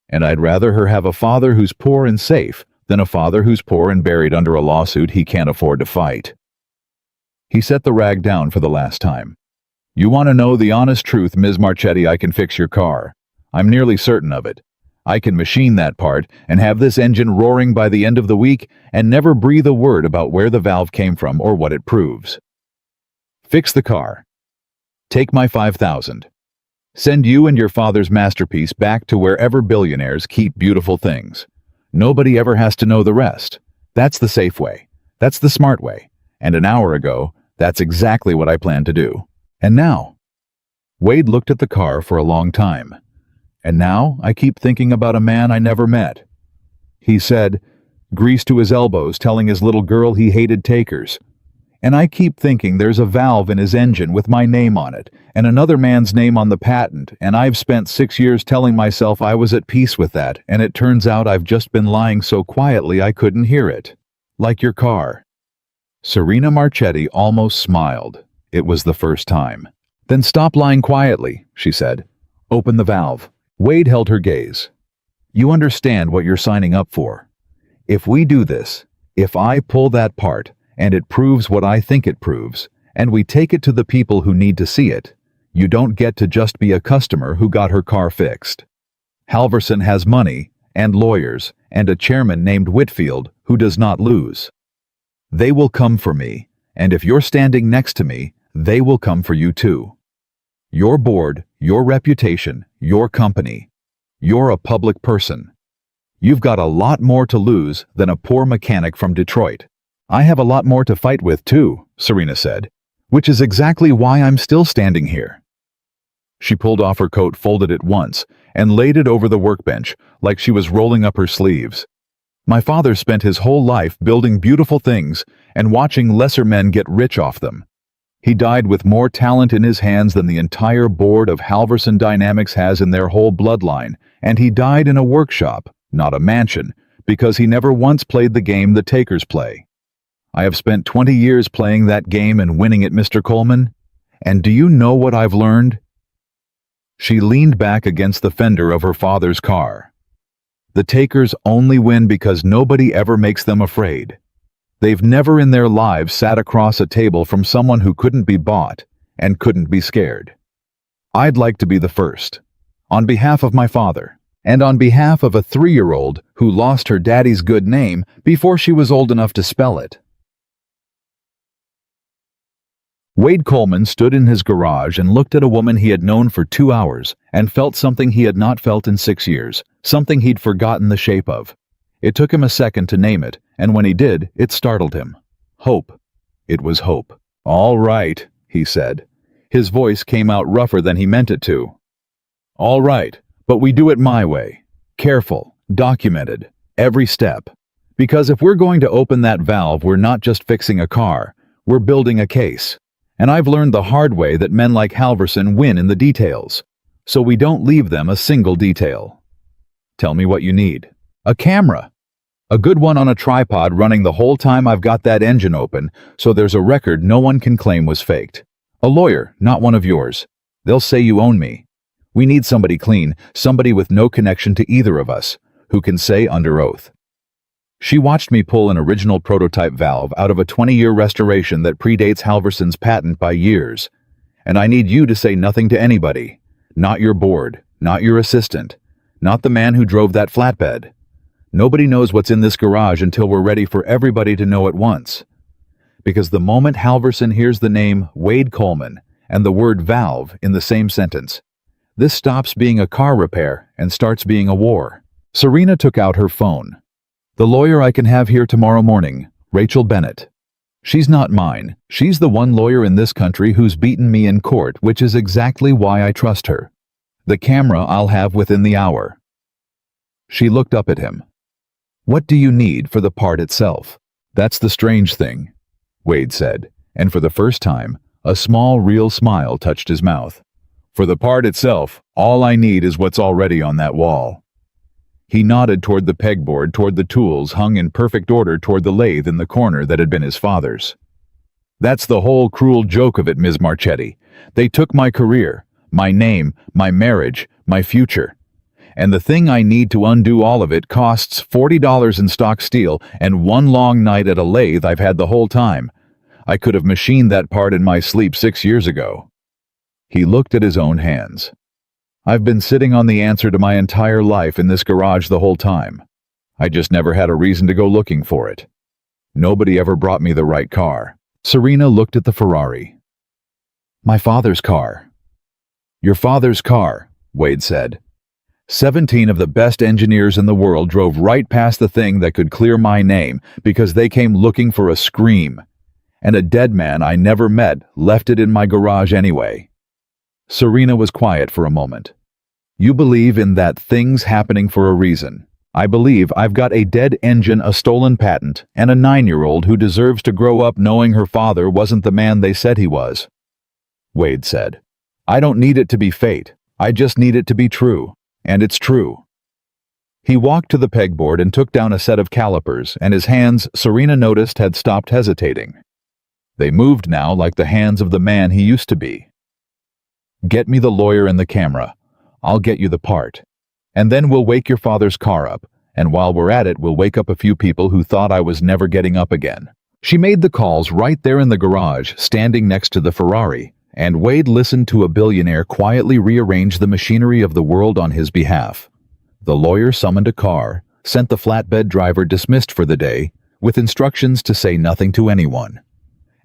[SPEAKER 1] And I'd rather her have a father who's poor and safe than a father who's poor and buried under a lawsuit he can't afford to fight. He set the rag down for the last time. You want to know the honest truth, Ms. Marchetti, I can fix your car. I'm nearly certain of it. I can machine that part and have this engine roaring by the end of the week and never breathe a word about where the valve came from or what it proves. Fix the car. Take my $5,000. Send you and your father's masterpiece back to wherever billionaires keep beautiful things. Nobody ever has to know the rest. That's the safe way. That's the smart way. And an hour ago, that's exactly what I plan to do. And now? Wade looked at the car for a long time. And now I keep thinking about a man I never met. He said, greased to his elbows, telling his little girl he hated takers. And I keep thinking there's a valve in his engine with my name on it, and another man's name on the patent, and I've spent 6 years telling myself I was at peace with that, and it turns out I've just been lying so quietly I couldn't hear it. Like your car." Serena Marchetti almost smiled. It was the first time. "Then stop lying quietly," she said. "Open the valve." Wade held her gaze. "You understand what you're signing up for. If we do this, if I pull that part, and it proves what I think it proves, and we take it to the people who need to see it, you don't get to just be a customer who got her car fixed. Halverson has money, and lawyers, and a chairman named Whitfield who does not lose. They will come for me, and if you're standing next to me, they will come for you too. Your board, your reputation, your company. You're a public person. You've got a lot more to lose than a poor mechanic from Detroit." "I have a lot more to fight with too," Serena said, "which is exactly why I'm still standing here." She pulled off her coat, folded it once, and laid it over the workbench like she was rolling up her sleeves. "My father spent his whole life building beautiful things and watching lesser men get rich off them. He died with more talent in his hands than the entire board of Halverson Dynamics has in their whole bloodline, and he died in a workshop, not a mansion, because he never once played the game the takers play. I have spent 20 years playing that game and winning it, Mr. Coleman. And do you know what I've learned?" She leaned back against the fender of her father's car. "The takers only win because nobody ever makes them afraid. They've never in their lives sat across a table from someone who couldn't be bought and couldn't be scared. I'd like to be the first. On behalf of my father, and on behalf of a 3-year-old who lost her daddy's good name before she was old enough to spell it." Wade Coleman stood in his garage and looked at a woman he had known for 2 hours and felt something he had not felt in 6 years, something he'd forgotten the shape of. It took him a second to name it, and when he did, it startled him. Hope. It was hope. "All right," he said. His voice came out rougher than he meant it to. "All right, but we do it my way. Careful, documented, every step. Because if we're going to open that valve, we're not just fixing a car, we're building a case. And I've learned the hard way that men like Halverson win in the details. So we don't leave them a single detail. Tell me what you need." "A camera. A good one on a tripod running the whole time I've got that engine open, so there's a record no one can claim was faked. A lawyer, not one of yours. They'll say you own me. We need somebody clean, somebody with no connection to either of us, who can say under oath." She watched me pull an original prototype valve out of a 20-year restoration that predates Halverson's patent by years. "And I need you to say nothing to anybody. Not your board, not your assistant, not the man who drove that flatbed. Nobody knows what's in this garage until we're ready for everybody to know at once. Because the moment Halverson hears the name Wade Coleman and the word valve in the same sentence, this stops being a car repair and starts being a war." Serena took out her phone. "The lawyer I can have here tomorrow morning, Rachel Bennett. She's not mine. She's the one lawyer in this country who's beaten me in court, which is exactly why I trust her. The camera I'll have within the hour." She looked up at him. "What do you need for the part itself?" "That's the strange thing," Wade said, and for the first time, a small, real smile touched his mouth. "For the part itself, all I need is what's already on that wall." He nodded toward the pegboard, toward the tools hung in perfect order toward the lathe in the corner that had been his father's. "That's the whole cruel joke of it, Ms. Marchetti. They took my career, my name, my marriage, my future. And the thing I need to undo all of it costs $40 in stock steel and one long night at a lathe I've had the whole time. I could have machined that part in my sleep 6 years ago." He looked at his own hands. "I've been sitting on the answer to my entire life in this garage the whole time. I just never had a reason to go looking for it. Nobody ever brought me the right car." Serena looked at the Ferrari. "My father's car." "Your father's car," Wade said. 17 of the best engineers in the world drove right past the thing that could clear my name because they came looking for a scream. And a dead man I never met left it in my garage anyway." Serena was quiet for a moment. "You believe in that things happening for a reason. I believe I've got a dead engine, a stolen patent, and a 9-year-old who deserves to grow up knowing her father wasn't the man they said he was. Wade said, I don't need it to be fate. I just need it to be true. And it's true. He walked to the pegboard and took down a set of calipers, and his hands, Serena noticed, had stopped hesitating. They moved now like the hands of the man he used to be. Get me the lawyer and the camera. I'll get you the part. And then we'll wake your father's car up, and while we're at it, we'll wake up a few people who thought I was never getting up again. She made the calls right there in the garage, standing next to the Ferrari, and Wade listened to a billionaire quietly rearrange the machinery of the world on his behalf. The lawyer summoned a car, sent the flatbed driver dismissed for the day, with instructions to say nothing to anyone.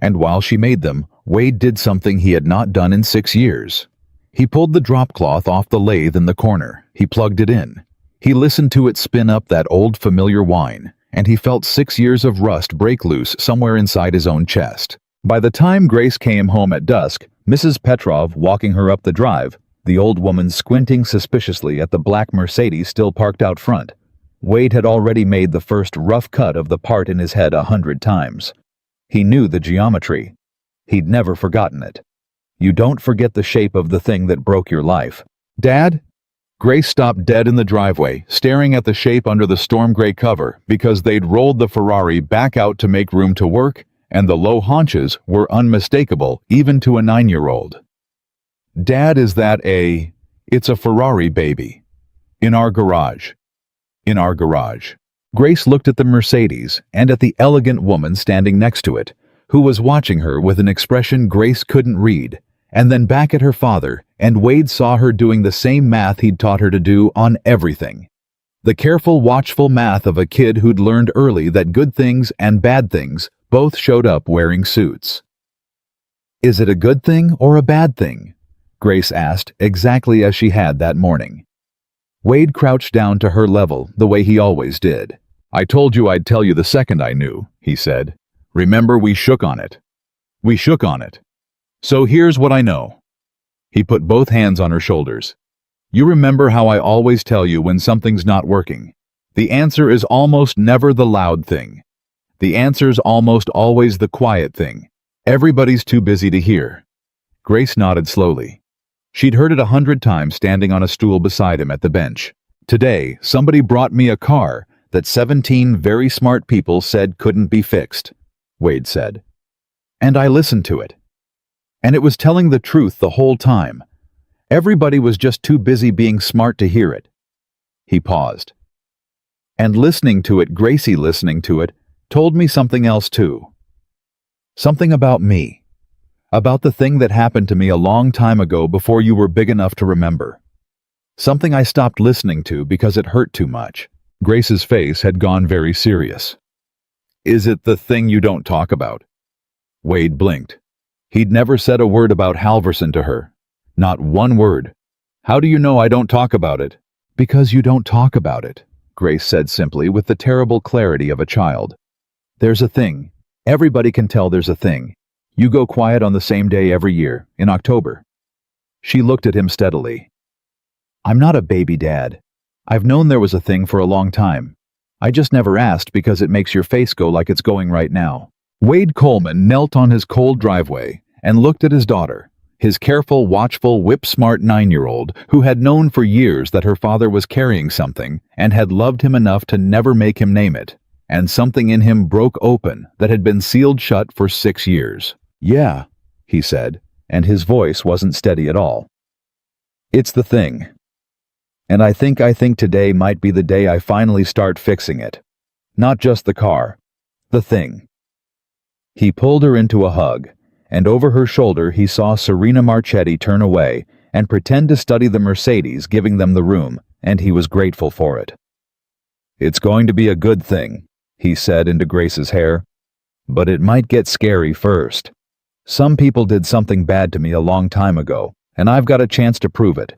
[SPEAKER 1] And while she made them, Wade did something he had not done in 6 years. He pulled the drop cloth off the lathe in the corner. He plugged it in. He listened to it spin up that old familiar whine, and he felt 6 years of rust break loose somewhere inside his own chest. By the time Grace came home at dusk, Mrs. Petrov walking her up the drive, the old woman squinting suspiciously at the black Mercedes still parked out front. Wade had already made the first rough cut of the part in his head 100 times. He knew the geometry. He'd never forgotten it. You don't forget the shape of the thing that broke your life. Dad? Grace stopped dead in the driveway, staring at the shape under the storm gray cover because they'd rolled the Ferrari back out to make room to work, and the low haunches were unmistakable even to a 9-year-old. Dad, is that a... It's a Ferrari, baby. In our garage. In our garage. Grace looked at the Mercedes and at the elegant woman standing next to it, who was watching her with an expression Grace couldn't read, and then back at her father, and Wade saw her doing the same math he'd taught her to do on everything. The careful, watchful math of a kid who'd learned early that good things and bad things both showed up wearing suits. Is it a good thing or a bad thing? Grace asked, exactly as she had that morning. Wade crouched down to her level the way he always did. I told you I'd tell you the second I knew, he said. Remember, we shook on it. We shook on it. So here's what I know. He put both hands on her shoulders. You remember how I always tell you when something's not working. The answer is almost never the loud thing. The answer's almost always the quiet thing. Everybody's too busy to hear. Grace nodded slowly. She'd heard it 100 times standing on a stool beside him at the bench. Today, somebody brought me a car that 17 very smart people said couldn't be fixed, Wade said. And I listened to it. And it was telling the truth the whole time. Everybody was just too busy being smart to hear it. He paused. And listening to it, Gracie listening to it, told me something else too. Something about me. About the thing that happened to me a long time ago before you were big enough to remember. Something I stopped listening to because it hurt too much. Grace's face had gone very serious. Is it the thing you don't talk about? Wade blinked. He'd never said a word about Halverson to her. Not one word. How do you know I don't talk about it? Because you don't talk about it, Grace said simply with the terrible clarity of a child. There's a thing. Everybody can tell there's a thing. You go quiet on the same day every year, in October. She looked at him steadily. I'm not a baby dad. I've known there was a thing for a long time. I just never asked because it makes your face go like it's going right now. Wade Coleman knelt on his cold driveway and looked at his daughter, his careful, watchful, whip-smart 9-year-old who had known for years that her father was carrying something and had loved him enough to never make him name it, and something in him broke open that had been sealed shut for 6 years. Yeah, he said, and his voice wasn't steady at all. It's the thing. And I think today might be the day I finally start fixing it. Not just the car. The thing. He pulled her into a hug, and over her shoulder he saw Serena Marchetti turn away and pretend to study the Mercedes giving them the room, and he was grateful for it. It's going to be a good thing, he said into Grace's hair. But it might get scary first. Some people did something bad to me a long time ago, and I've got a chance to prove it.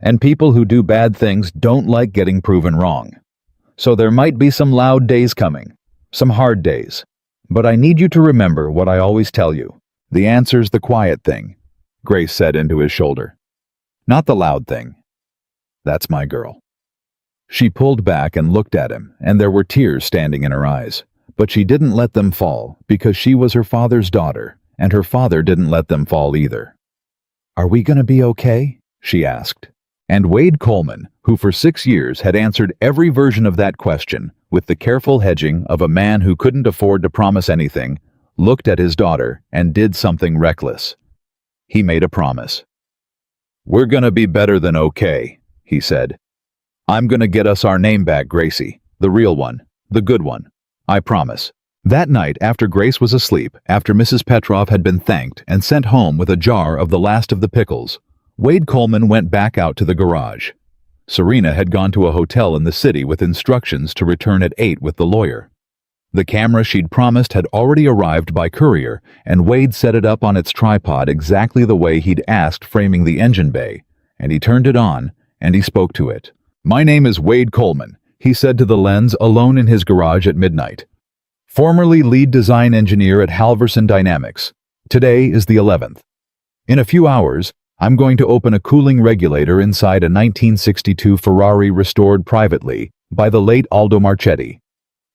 [SPEAKER 1] And people who do bad things don't like getting proven wrong. So there might be some loud days coming, some hard days. But I need you to remember what I always tell you. The answer's the quiet thing, Grace said into his shoulder. Not the loud thing. That's my girl. She pulled back and looked at him, and there were tears standing in her eyes. But she didn't let them fall, because she was her father's daughter, and her father didn't let them fall either. "Are we going to be okay?" she asked. And Wade Coleman, who for 6 years had answered every version of that question with the careful hedging of a man who couldn't afford to promise anything, looked at his daughter and did something reckless. He made a promise. "We're going to be better than okay," he said. "I'm going to get us our name back, Gracie. The real one. The good one. I promise." That night, after Grace was asleep, after Mrs. Petrov had been thanked and sent home with a jar of the last of the pickles, Wade Coleman went back out to the garage. Serena had gone to a hotel in the city with instructions to return at 8 with the lawyer. The camera she'd promised had already arrived by courier, and Wade set it up on its tripod exactly the way he'd asked, framing the engine bay, and he turned it on, and he spoke to it. "My name is Wade Coleman," he said to the lens alone in his garage at midnight. "Formerly lead design engineer at Halverson Dynamics. Today is the 11th. In a few hours, I'm going to open a cooling regulator inside a 1962 Ferrari restored privately by the late Aldo Marchetti.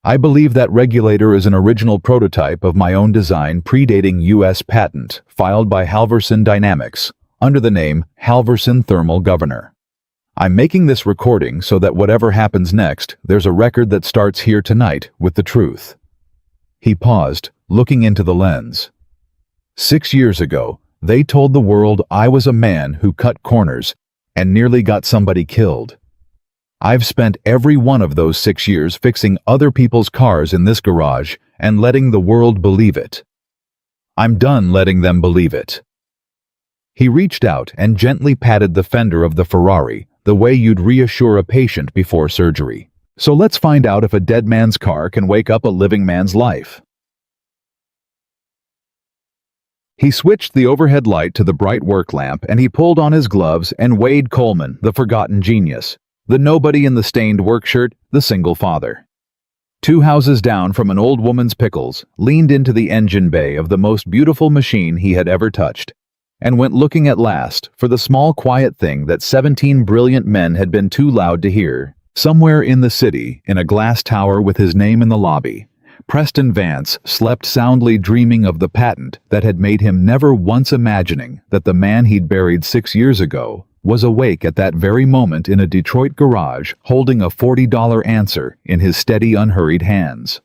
[SPEAKER 1] I believe that regulator is an original prototype of my own design predating U.S. patent filed by Halverson Dynamics under the name Halverson Thermal Governor. I'm making this recording so that whatever happens next, there's a record that starts here tonight with the truth." He paused, looking into the lens. 6 years ago, they told the world I was a man who cut corners and nearly got somebody killed. I've spent every one of those 6 years fixing other people's cars in this garage and letting the world believe it. I'm done letting them believe it. He reached out and gently patted the fender of the Ferrari, the way you'd reassure a patient before surgery. "So let's find out if a dead man's car can wake up a living man's life." He switched the overhead light to the bright work lamp, and he pulled on his gloves, and Wade Coleman, the forgotten genius, the nobody in the stained work shirt, the single father. 2 houses down from an old woman's pickles, leaned into the engine bay of the most beautiful machine he had ever touched, and went looking at last for the small quiet thing that 17 brilliant men had been too loud to hear. Somewhere in the city, in a glass tower with his name in the lobby, Preston Vance slept soundly, dreaming of the patent that had made him never once imagining that the man he'd buried 6 years ago was awake at that very moment in a Detroit garage, holding a $40 answer in his steady, unhurried hands.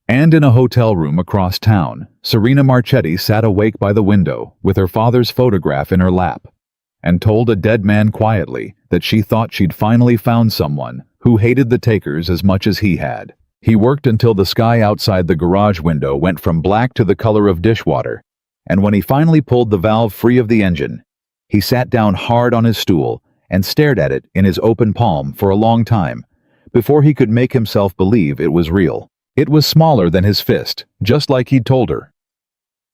[SPEAKER 1] And in a hotel room across town, Serena Marchetti sat awake by the window with her father's photograph in her lap, and told a dead man quietly that she thought she'd finally found someone who hated the takers as much as he had. He worked until the sky outside the garage window went from black to the color of dishwater, and when he finally pulled the valve free of the engine, he sat down hard on his stool and stared at it in his open palm for a long time before he could make himself believe it was real. It was smaller than his fist, just like he'd told her.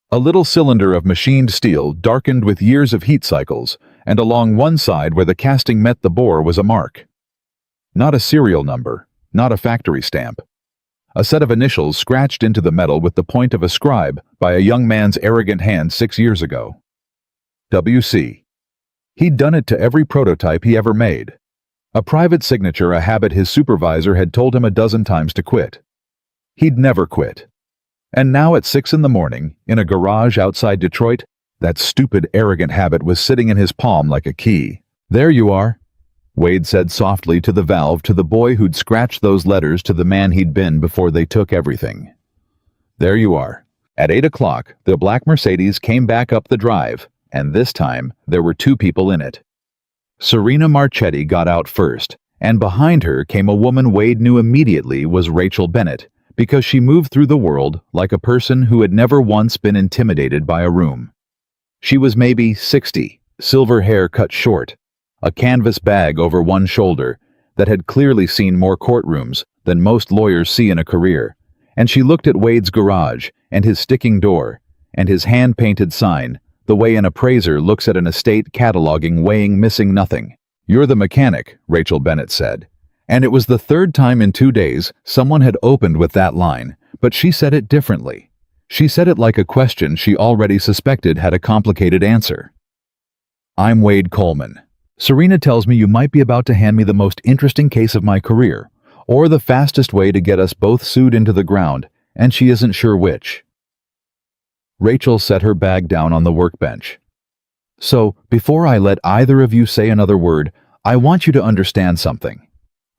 [SPEAKER 1] A little cylinder of machined steel darkened with years of heat cycles, and along one side where the casting met the bore was a mark. Not a serial number, not a factory stamp. A set of initials scratched into the metal with the point of a scribe by a young man's arrogant hand 6 years ago. W.C. He'd done it to every prototype he ever made. A private signature, a habit his supervisor had told him a dozen times to quit. He'd never quit. And now at 6 in the morning, in a garage outside Detroit, that stupid, arrogant habit was sitting in his palm like a key. "There you are," Wade said softly to the valve, to the boy who'd scratched those letters to the man he'd been before they took everything. "There you are." At 8 o'clock, the black Mercedes came back up the drive, and this time there were 2 people in it. Serena Marchetti got out first, and behind her came a woman Wade knew immediately was Rachel Bennett, because she moved through the world like a person who had never once been intimidated by a room. She was maybe 60, silver hair cut short, a canvas bag over one shoulder that had clearly seen more courtrooms than most lawyers see in a career, and she looked at Wade's garage and his sticking door and his hand-painted sign the way an appraiser looks at an estate cataloging weighing missing nothing. "You're the mechanic," Rachel Bennett said. And it was the 3rd time in 2 days someone had opened with that line, but she said it differently. She said it like a question she already suspected had a complicated answer. "I'm Wade Coleman. Serena tells me you might be about to hand me the most interesting case of my career, or the fastest way to get us both sued into the ground, and she isn't sure which. Rachel set her bag down on the workbench. So, before I let either of you say another word, I want you to understand something.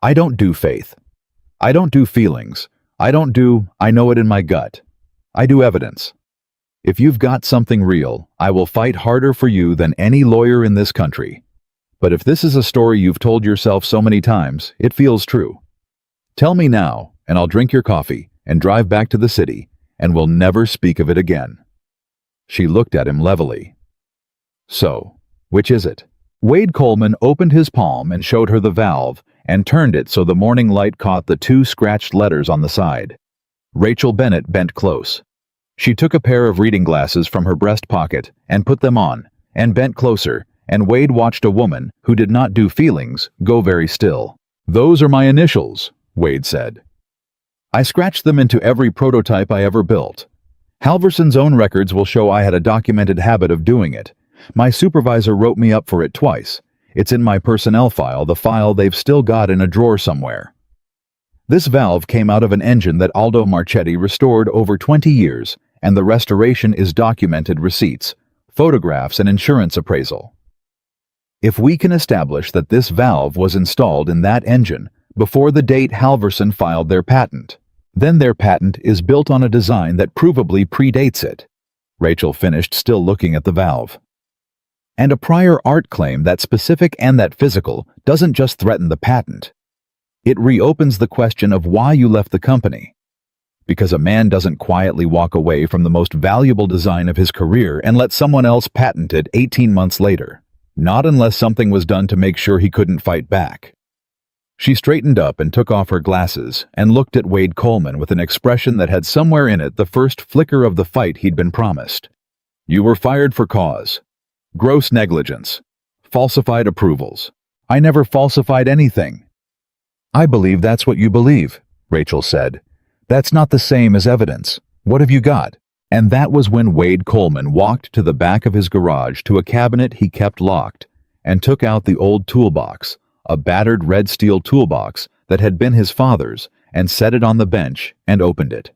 [SPEAKER 1] I don't do faith. I don't do feelings. I know it in my gut. I do evidence. If you've got something real, I will fight harder for you than any lawyer in this country. But if this is a story you've told yourself so many times, it feels true. Tell me now, and I'll drink your coffee and drive back to the city, and we'll never speak of it again. She looked at him levelly. So, which is it? Wade Coleman opened his palm and showed her the valve and turned it so the morning light caught the 2 scratched letters on the side. Rachel Bennett bent close. She took a pair of reading glasses from her breast pocket and put them on, and bent closer, and Wade watched a woman, who did not do feelings, go very still. "Those are my initials," Wade said. "I scratched them into every prototype I ever built. Halverson's own records will show I had a documented habit of doing it. My supervisor wrote me up for it twice. It's in my personnel file, the file they've still got in a drawer somewhere. This valve came out of an engine that Aldo Marchetti restored over 20 years, and the restoration is documented receipts, photographs, and insurance appraisal. If we can establish that this valve was installed in that engine before the date Halverson filed their patent, then their patent is built on a design that provably predates it." Rachel finished, still looking at the valve. "And a prior art claim, that specific and that physical, doesn't just threaten the patent. It reopens the question of why you left the company. Because a man doesn't quietly walk away from the most valuable design of his career and let someone else patent it 18 months later. Not unless something was done to make sure he couldn't fight back." She straightened up and took off her glasses and looked at Wade Coleman with an expression that had somewhere in it the first flicker of the fight he'd been promised. "You were fired for cause. Gross negligence. Falsified approvals. I never falsified anything." "I believe that's what you believe," Rachel said. "That's not the same as evidence. What have you got?" And that was when Wade Coleman walked to the back of his garage to a cabinet he kept locked and took out the old toolbox, a battered red steel toolbox that had been his father's, and set it on the bench and opened it.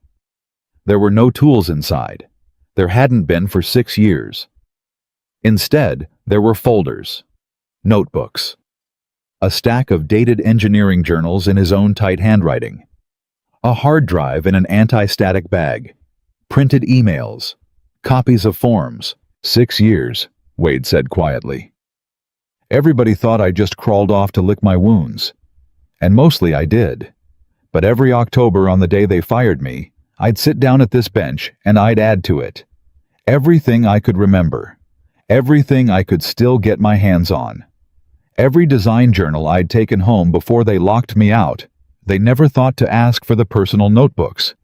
[SPEAKER 1] There were no tools inside. There hadn't been for 6 years. Instead, there were folders, notebooks, a stack of dated engineering journals in his own tight handwriting, a hard drive in an anti-static bag, printed emails, copies of forms. 6 years, Wade said quietly. Everybody thought I just crawled off to lick my wounds. And mostly I did. But every October, on the day they fired me, I'd sit down at this bench and I'd add to it. Everything I could remember. Everything I could still get my hands on. Every design journal I'd taken home before they locked me out. They never thought to ask for the personal notebooks.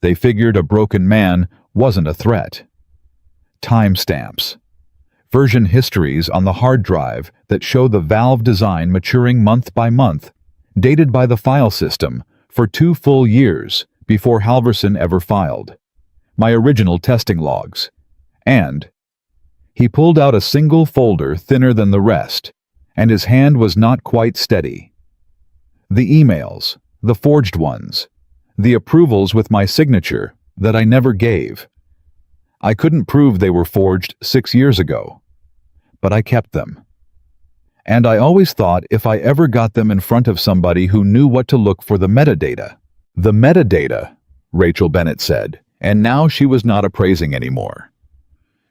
[SPEAKER 1] They figured a broken man wasn't a threat. Timestamps. Version histories on the hard drive that show the valve design maturing month by month, dated by the file system for 2 full years before Halverson ever filed. My original testing logs. And he pulled out a single folder thinner than the rest, and his hand was not quite steady. The emails, the forged ones, the approvals with my signature that I never gave. I couldn't prove they were forged 6 years ago, but I kept them. And I always thought if I ever got them in front of somebody who knew what to look for the metadata. The metadata, Rachel Bennett said, and now she was not appraising anymore.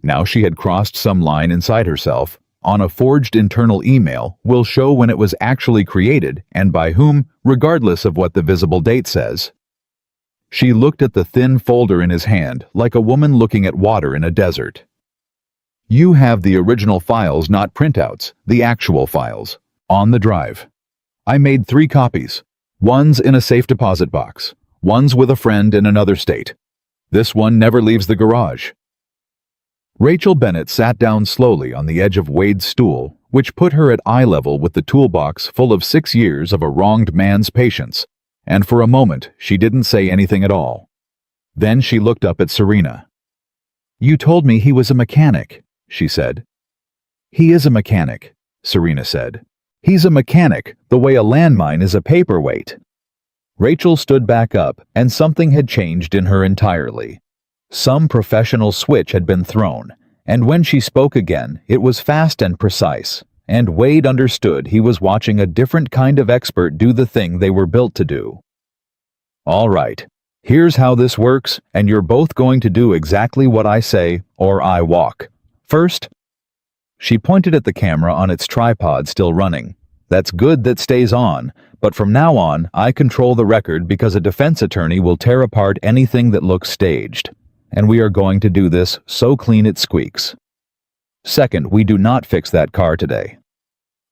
[SPEAKER 1] Now she had crossed some line inside herself. On a forged internal email will show when it was actually created and by whom, regardless of what the visible date says. She looked at the thin folder in his hand like a woman looking at water in a desert. You have the original files, not printouts, the actual files, on the drive. I made 3 copies. One's in a safe deposit box. One's with a friend in another state. This one never leaves the garage. Rachel Bennett sat down slowly on the edge of Wade's stool, which put her at eye level with the toolbox full of 6 years of a wronged man's patience, and for a moment she didn't say anything at all. Then she looked up at Serena. You told me he was a mechanic, she said. He is a mechanic, Serena said. "He's a mechanic, the way a landmine is a paperweight." Rachel stood back up, and something had changed in her entirely. Some professional switch had been thrown, and when she spoke again, it was fast and precise, and Wade understood he was watching a different kind of expert do the thing they were built to do. "All right, here's how this works, and you're both going to do exactly what I say, or I walk. First," she pointed at the camera on its tripod still running. "That's good that stays on, but from now on, I control the record because a defense attorney will tear apart anything that looks staged. And we are going to do this so clean it squeaks. Second, we do not fix that car today.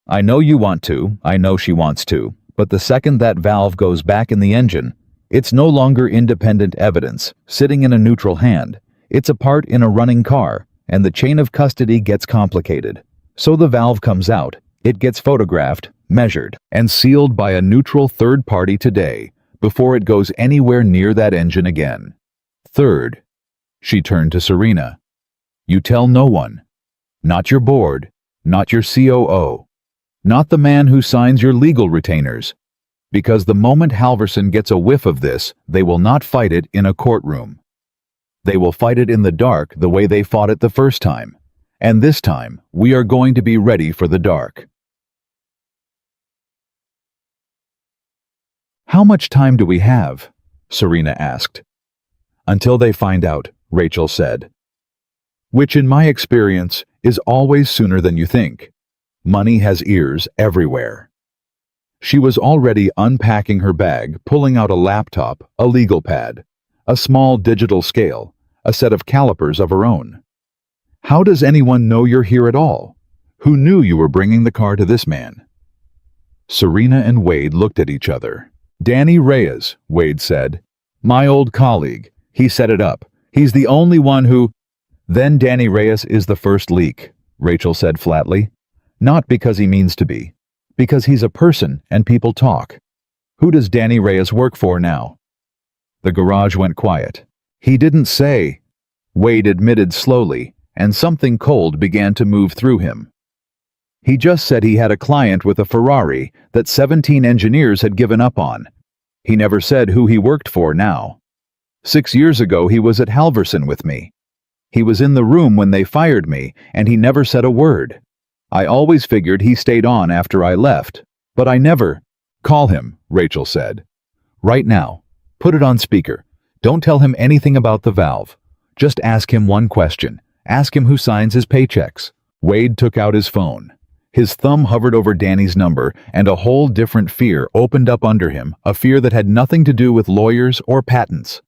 [SPEAKER 1] I know you want to, I know she wants to, but the second that valve goes back in the engine, it's no longer independent evidence, sitting in a neutral hand. It's a part in a running car, and the chain of custody gets complicated. So the valve comes out, it gets photographed, measured, and sealed by a neutral third party today, before it goes anywhere near that engine again. Third," she turned to Serena, "you tell no one. Not your board, not your COO, not the man who signs your legal retainers. Because the moment Halverson gets a whiff of this, they will not fight it in a courtroom. They will fight it in the dark the way they fought it the first time. And this time, we are going to be ready for the dark." "How much time do we have?" Serena asked. "Until they find out," Rachel said. "Which in my experience is always sooner than you think. Money has ears everywhere." She was already unpacking her bag, pulling out a laptop, a legal pad, a small digital scale, a set of calipers of her own. "How does anyone know you're here at all? Who knew you were bringing the car to this man?" Serena and Wade looked at each other. "Danny Reyes," Wade said. "My old colleague. He set it up. He's the only one who—" "Then Danny Reyes is the first leak," Rachel said flatly. "Not because he means to be. Because he's a person and people talk. Who does Danny Reyes work for now?" The garage went quiet. "He didn't say," Wade admitted slowly, and something cold began to move through him. "He just said he had a client with a Ferrari that 17 engineers had given up on. He never said who he worked for now. 6 years ago he was at Halverson with me. He was in the room when they fired me, and he never said a word. I always figured he stayed on after I left, but I never—" "Call him," Rachel said. "Right now. Put it on speaker. Don't tell him anything about the valve. Just ask him one question. Ask him who signs his paychecks." Wade took out his phone. His thumb hovered over Danny's number, and a whole different fear opened up under him, a fear that had nothing to do with lawyers or patents.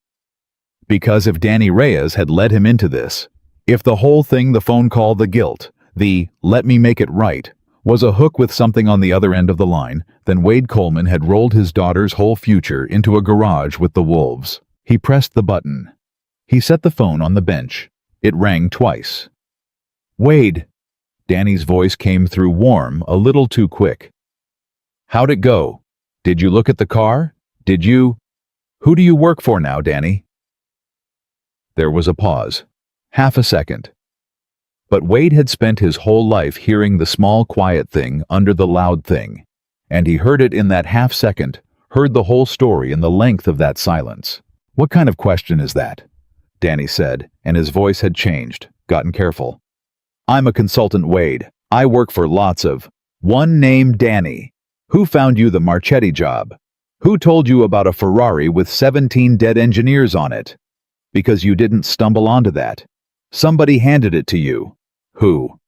[SPEAKER 1] Because if Danny Reyes had led him into this, if the whole thing, the phone call, the guilt, the "let me make it right," was a hook with something on the other end of the line, then Wade Coleman had rolled his daughter's whole future into a garage with the wolves. He pressed the button. He set the phone on the bench. It rang twice. "Wade." Danny's voice came through warm, a little too quick. "How'd it go? Did you look at the car? Did you— Who do you work for now, Danny?" There was a pause. Half a second. But Wade had spent his whole life hearing the small quiet thing under the loud thing, and he heard it in that half second, heard the whole story in the length of that silence. "What kind of question is that?" Danny said, and his voice had changed, gotten careful. "I'm a consultant, Wade. I work for lots of— One named Danny. Who found you the Marchetti job? Who told you about a Ferrari with 17 dead engineers on it? Because you didn't stumble onto that. Somebody handed it to you. Who?"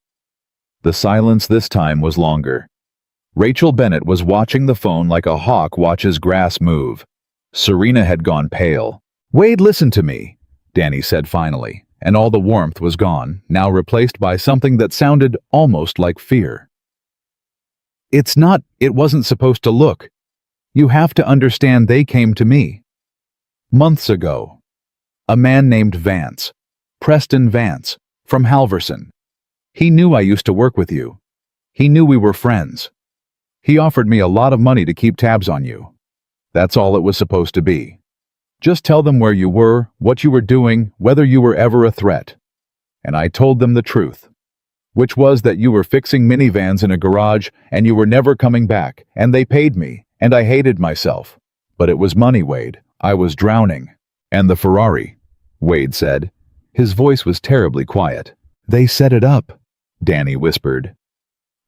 [SPEAKER 1] The silence this time was longer. Rachel Bennett was watching the phone like a hawk watches grass move. Serena had gone pale. "Wade, listen to me," Danny said finally, and all the warmth was gone, now replaced by something that sounded almost like fear. It wasn't supposed to look. You have to understand they came to me. Months ago. A man named Vance. Preston Vance. From Halverson. He knew I used to work with you. He knew we were friends. He offered me a lot of money to keep tabs on you. That's all it was supposed to be. Just tell them where you were, what you were doing, whether you were ever a threat. And I told them the truth. which was that you were fixing minivans in a garage and you were never coming back, and they paid me, and I hated myself. But it was money, Wade. I was drowning. And the Ferrari, Wade said. His voice was terribly quiet. They set it up, Danny whispered.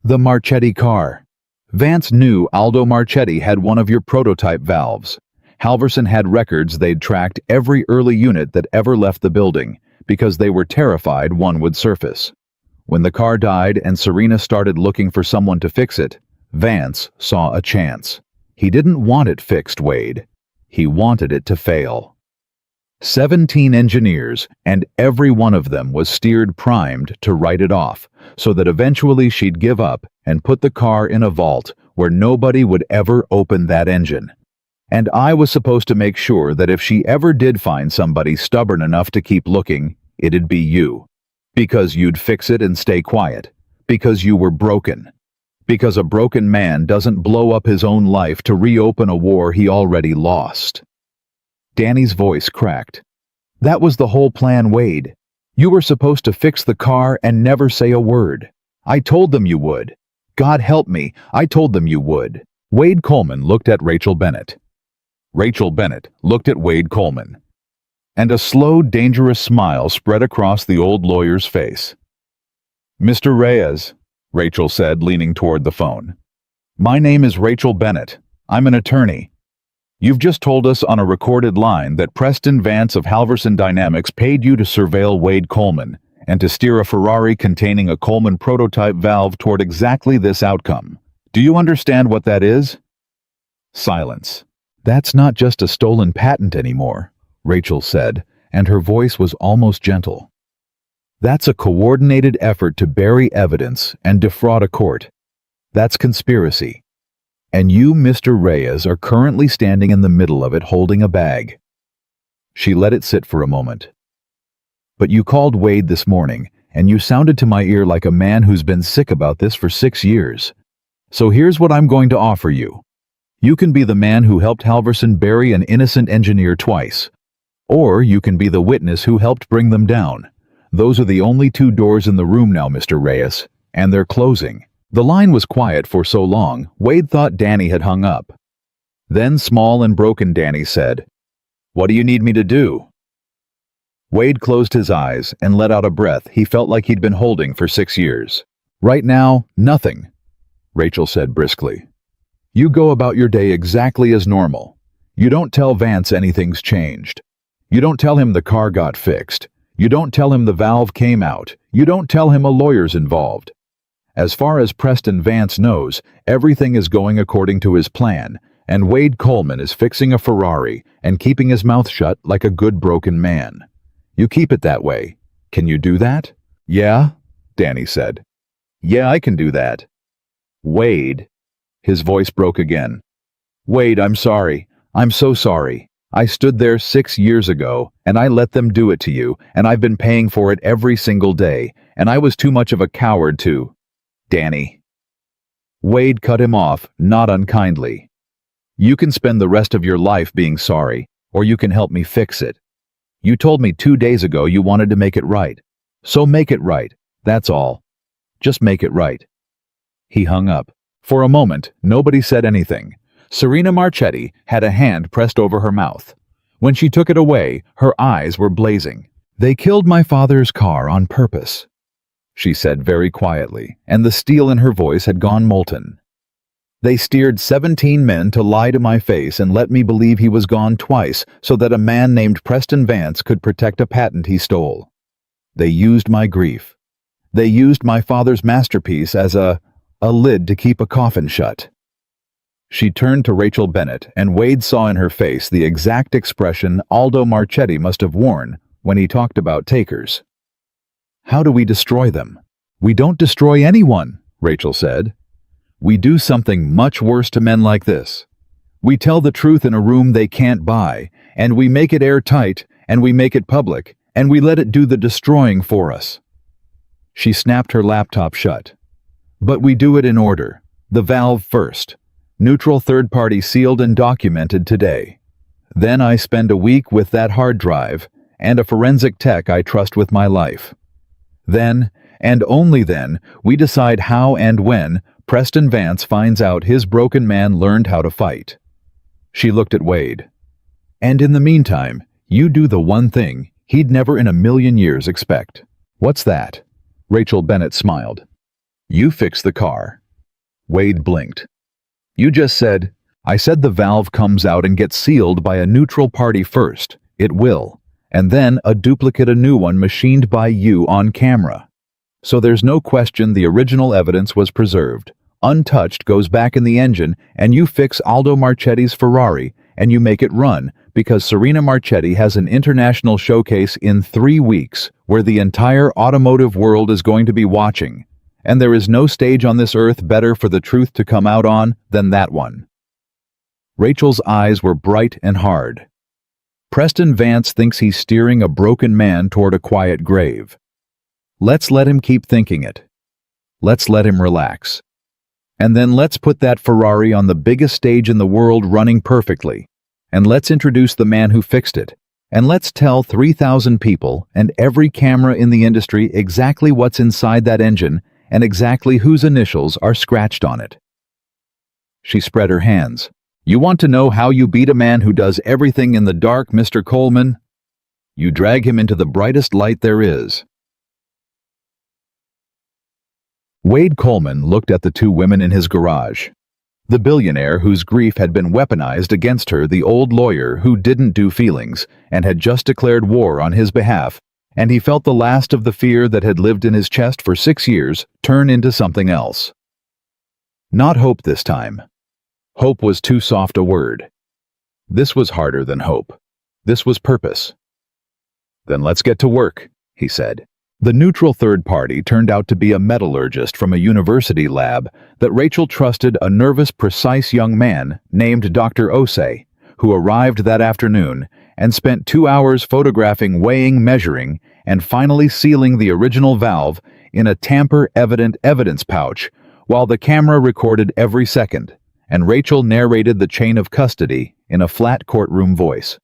[SPEAKER 1] The Marchetti car. Vance knew Aldo Marchetti had one of your prototype valves. Halverson had records they'd tracked every early unit that ever left the building, because they were terrified one would surface. When the car died and Serena started looking for someone to fix it, Vance saw a chance. He didn't want it fixed, Wade. He wanted it to fail. 17 engineers, and every one of them was steered primed to write it off, so that eventually she'd give up and put the car in a vault where nobody would ever open that engine. And I was supposed to make sure that if she ever did find somebody stubborn enough to keep looking, it'd be you. Because you'd fix it and stay quiet. Because you were broken. Because a broken man doesn't blow up his own life to reopen a war he already lost. Danny's voice cracked. That was the whole plan, Wade. You were supposed to fix the car and never say a word. I told them you would. God help me, I told them you would. Wade Coleman looked at Rachel Bennett. Rachel Bennett looked at Wade Coleman. And a slow, dangerous smile spread across the old lawyer's face. Mr. Reyes, Rachel said, leaning toward the phone. My name is Rachel Bennett. I'm an attorney. You've just told us on a recorded line that Preston Vance of Halverson Dynamics paid you to surveil Wade Coleman and to steer a Ferrari containing a Coleman prototype valve toward exactly this outcome. Do you understand what that is? Silence. That's not just a stolen patent anymore, Rachel said, and her voice was almost gentle. That's a coordinated effort to bury evidence and defraud a court. That's conspiracy. And you, Mr. Reyes, are currently standing in the middle of it holding a bag. She let it sit for a moment. But you called Wade this morning, and you sounded to my ear like a man who's been sick about this for 6 years. So here's what I'm going to offer you. You can be the man who helped Halverson bury an innocent engineer twice. Or you can be the witness who helped bring them down. Those are the only 2 doors in the room now, Mr. Reyes, and they're closing. The line was quiet for so long, Wade thought Danny had hung up. Then small and broken Danny said, What do you need me to do? Wade closed his eyes and let out a breath he felt like he'd been holding for 6 years. Right now, nothing, Rachel said briskly. You go about your day exactly as normal. You don't tell Vance anything's changed. You don't tell him the car got fixed. You don't tell him the valve came out. You don't tell him a lawyer's involved. As far as Preston Vance knows, everything is going according to his plan, and Wade Coleman is fixing a Ferrari and keeping his mouth shut like a good broken man. You keep it that way. Can you do that? Yeah, Danny said. Yeah, I can do that. Wade. His voice broke again. Wade, I'm sorry. I'm so sorry. I stood there 6 years ago, and I let them do it to you, and I've been paying for it every single day, and I was too much of a coward to... Danny. Wade cut him off, not unkindly. You can spend the rest of your life being sorry, or you can help me fix it. You told me 2 days ago you wanted to make it right. So make it right, that's all. Just make it right. He hung up. For a moment, nobody said anything. Serena Marchetti had a hand pressed over her mouth. When she took it away, her eyes were blazing. They killed my father's car on purpose, she said very quietly, and the steel in her voice had gone molten. They steered 17 men to lie to my face and let me believe he was gone twice so that a man named Preston Vance could protect a patent he stole. They used my grief. They used my father's masterpiece as a lid to keep a coffin shut. She turned to Rachel Bennett, and Wade saw in her face the exact expression Aldo Marchetti must have worn when he talked about takers. How do we destroy them? We don't destroy anyone, Rachel said. We do something much worse to men like this. We tell the truth in a room they can't buy, and we make it airtight, and we make it public, and we let it do the destroying for us. She snapped her laptop shut. But we do it in order. The valve first. Neutral third party sealed and documented today. Then I spend a week with that hard drive and a forensic tech I trust with my life. Then, and only then, we decide how and when Preston Vance finds out his broken man learned how to fight. She looked at Wade. And in the meantime, you do the one thing he'd never in a million years expect. What's that? Rachel Bennett smiled. You fix the car. Wade blinked. You just said, I said the valve comes out and gets sealed by a neutral party first. It will. And then a duplicate, a new one machined by you on camera. So there's no question the original evidence was preserved. Untouched goes back in the engine, and you fix Aldo Marchetti's Ferrari, and you make it run, because Serena Marchetti has an international showcase in 3 weeks where the entire automotive world is going to be watching. And there is no stage on this earth better for the truth to come out on than that one. Rachel's eyes were bright and hard. Preston Vance thinks he's steering a broken man toward a quiet grave. Let's let him keep thinking it. Let's let him relax. And then let's put that Ferrari on the biggest stage in the world running perfectly. And let's introduce the man who fixed it. And let's tell 3,000 people and every camera in the industry exactly what's inside that engine and exactly whose initials are scratched on it. She spread her hands. You want to know how you beat a man who does everything in the dark, Mr. Coleman? You drag him into the brightest light there is. Wade Coleman looked at the two women in his garage. The billionaire whose grief had been weaponized against her, the old lawyer who didn't do feelings and had just declared war on his behalf, and he felt the last of the fear that had lived in his chest for 6 years turn into something else. Not hope this time. Hope was too soft a word. This was harder than hope. This was purpose. Then let's get to work, he said. The neutral third party turned out to be a metallurgist from a university lab that Rachel trusted, a nervous, precise young man named Dr. Osei, who arrived that afternoon and spent 2 hours photographing, weighing, measuring, and finally sealing the original valve in a tamper-evident evidence pouch while the camera recorded every second, and Rachel narrated the chain of custody in a flat courtroom voice.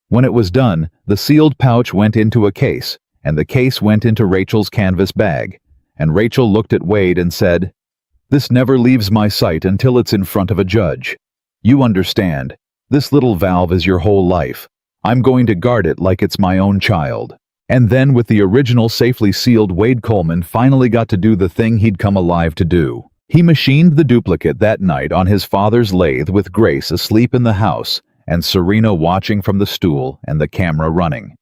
[SPEAKER 1] When it was done, the sealed pouch went into a case, and the case went into Rachel's canvas bag, and Rachel looked at Wade and said, This never leaves my sight until it's in front of a judge. You understand, this little valve is your whole life. I'm going to guard it like it's my own child. And then with the original safely sealed, Wade Coleman finally got to do the thing he'd come alive to do. He machined the duplicate that night on his father's lathe with Grace asleep in the house and Serena watching from the stool and the camera running.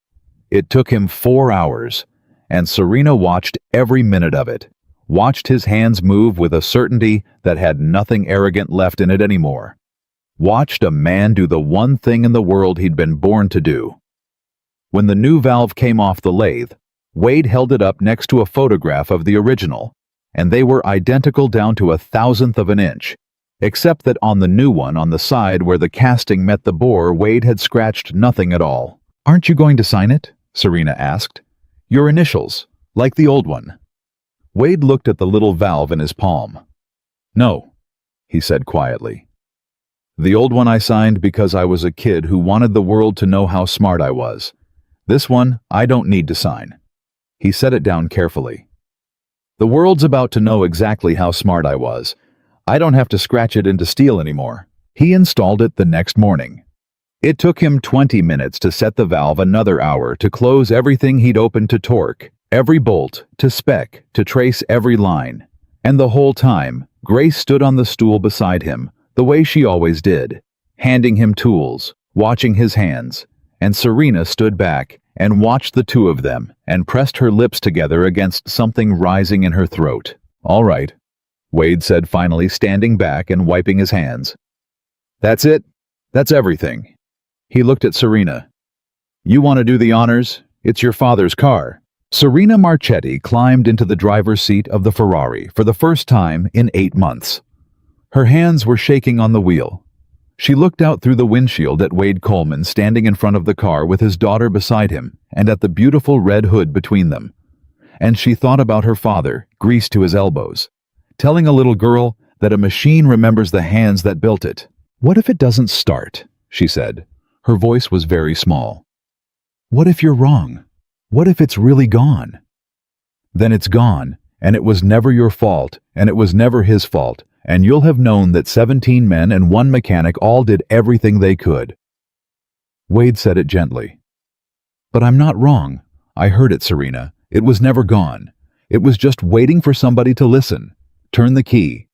[SPEAKER 1] It took him 4 hours, and Serena watched every minute of it, watched his hands move with a certainty that had nothing arrogant left in it anymore, watched a man do the one thing in the world he'd been born to do. When the new valve came off the lathe, Wade held it up next to a photograph of the original, and they were identical down to 1/1000th of an inch, except that on the new one on the side where the casting met the bore, Wade had scratched nothing at all. Aren't you going to sign it? Serena asked. Your initials, like the old one. Wade looked at the little valve in his palm. No, he said quietly. The old one I signed because I was a kid who wanted the world to know how smart I was. This one I don't need to sign. He set it down carefully. The world's about to know exactly how smart I was. I don't have to scratch it into steel anymore. He installed it the next morning. It took him 20 minutes to set the valve, another hour to close everything he'd opened, to torque every bolt, to spec, to trace every line. And the whole time, Grace stood on the stool beside him, the way she always did, handing him tools, watching his hands, and Serena stood back and watched the two of them and pressed her lips together against something rising in her throat. All right, Wade said finally, standing back and wiping his hands. That's it. That's everything. He looked at Serena. You want to do the honors? It's your father's car. Serena Marchetti climbed into the driver's seat of the Ferrari for the first time in 8 months. Her hands were shaking on the wheel. She looked out through the windshield at Wade Coleman standing in front of the car with his daughter beside him and at the beautiful red hood between them. And she thought about her father, greased to his elbows, telling a little girl that a machine remembers the hands that built it. What if it doesn't start? She said. Her voice was very small. What if you're wrong? What if it's really gone? Then it's gone, and it was never your fault, and it was never his fault, and you'll have known that 17 men and one mechanic all did everything they could. Wade said it gently. But I'm not wrong. I heard it, Serena. It was never gone. It was just waiting for somebody to listen. Turn the key.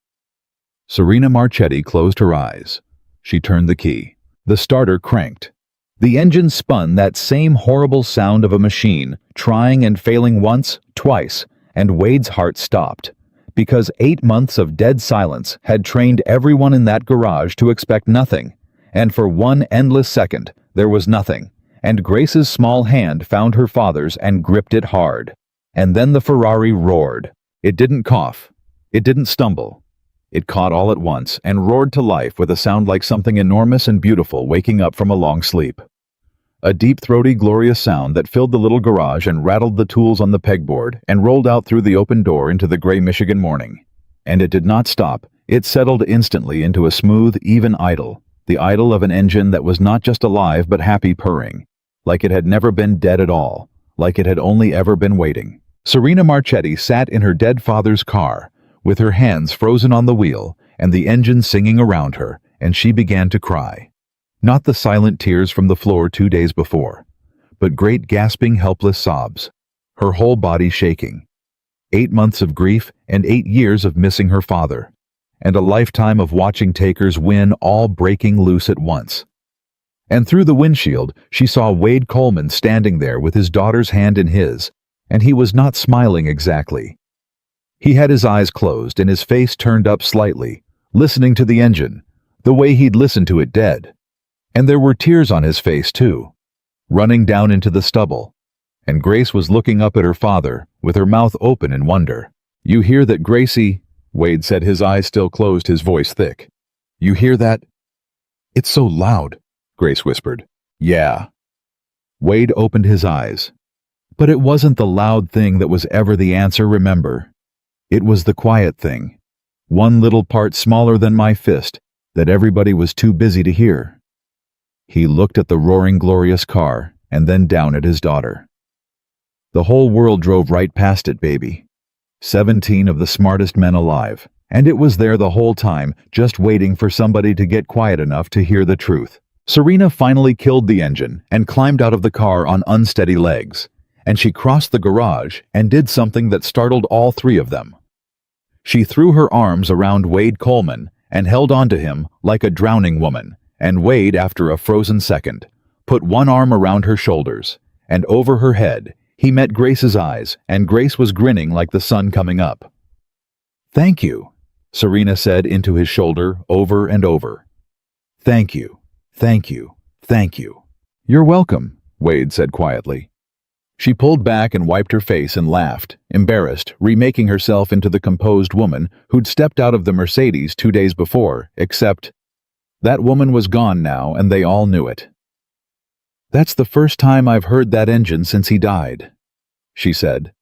[SPEAKER 1] Serena Marchetti closed her eyes. She turned the key. The starter cranked. The engine spun that same horrible sound of a machine, trying and failing once, twice, and Wade's heart stopped. Because 8 months of dead silence had trained everyone in that garage to expect nothing. And for one endless second, there was nothing. And Grace's small hand found her father's and gripped it hard. And then the Ferrari roared. It didn't cough. It didn't stumble. It caught all at once and roared to life with a sound like something enormous and beautiful waking up from a long sleep. A deep, throaty, glorious sound that filled the little garage and rattled the tools on the pegboard and rolled out through the open door into the gray Michigan morning. And it did not stop. It settled instantly into a smooth, even idle, the idle of an engine that was not just alive but happy purring, like it had never been dead at all, like it had only ever been waiting. Serena Marchetti sat in her dead father's car, with her hands frozen on the wheel and the engine singing around her, and she began to cry. Not the silent tears from the floor 2 days before, but great gasping, helpless sobs, her whole body shaking. 8 months of grief and 8 years of missing her father, and a lifetime of watching takers win, all breaking loose at once. And through the windshield, she saw Wade Coleman standing there with his daughter's hand in his, and he was not smiling exactly. He had his eyes closed and his face turned up slightly, listening to the engine, the way he'd listened to it dead. And there were tears on his face, too, running down into the stubble. And Grace was looking up at her father, with her mouth open in wonder. "You hear that, Gracie?" Wade said, his eyes still closed, his voice thick. "You hear that?" "It's so loud," Grace whispered. "Yeah." Wade opened his eyes. But it wasn't the loud thing that was ever the answer, remember. It was the quiet thing, one little part smaller than my fist, that everybody was too busy to hear. He looked at the roaring, glorious car, and then down at his daughter. The whole world drove right past it, baby. 17 of the smartest men alive, and it was there the whole time, just waiting for somebody to get quiet enough to hear the truth. Serena finally killed the engine and climbed out of the car on unsteady legs, and she crossed the garage and did something that startled all three of them. She threw her arms around Wade Coleman and held onto him like a drowning woman, and Wade, after a frozen second, put one arm around her shoulders, and over her head, he met Grace's eyes, and Grace was grinning like the sun coming up. "Thank you," Serena said into his shoulder over and over. "Thank you, thank you, thank you." "You're welcome," Wade said quietly. She pulled back and wiped her face and laughed, embarrassed, remaking herself into the composed woman who'd stepped out of the Mercedes 2 days before, except that woman was gone now, and they all knew it. "That's the first time I've heard that engine since he died," she said.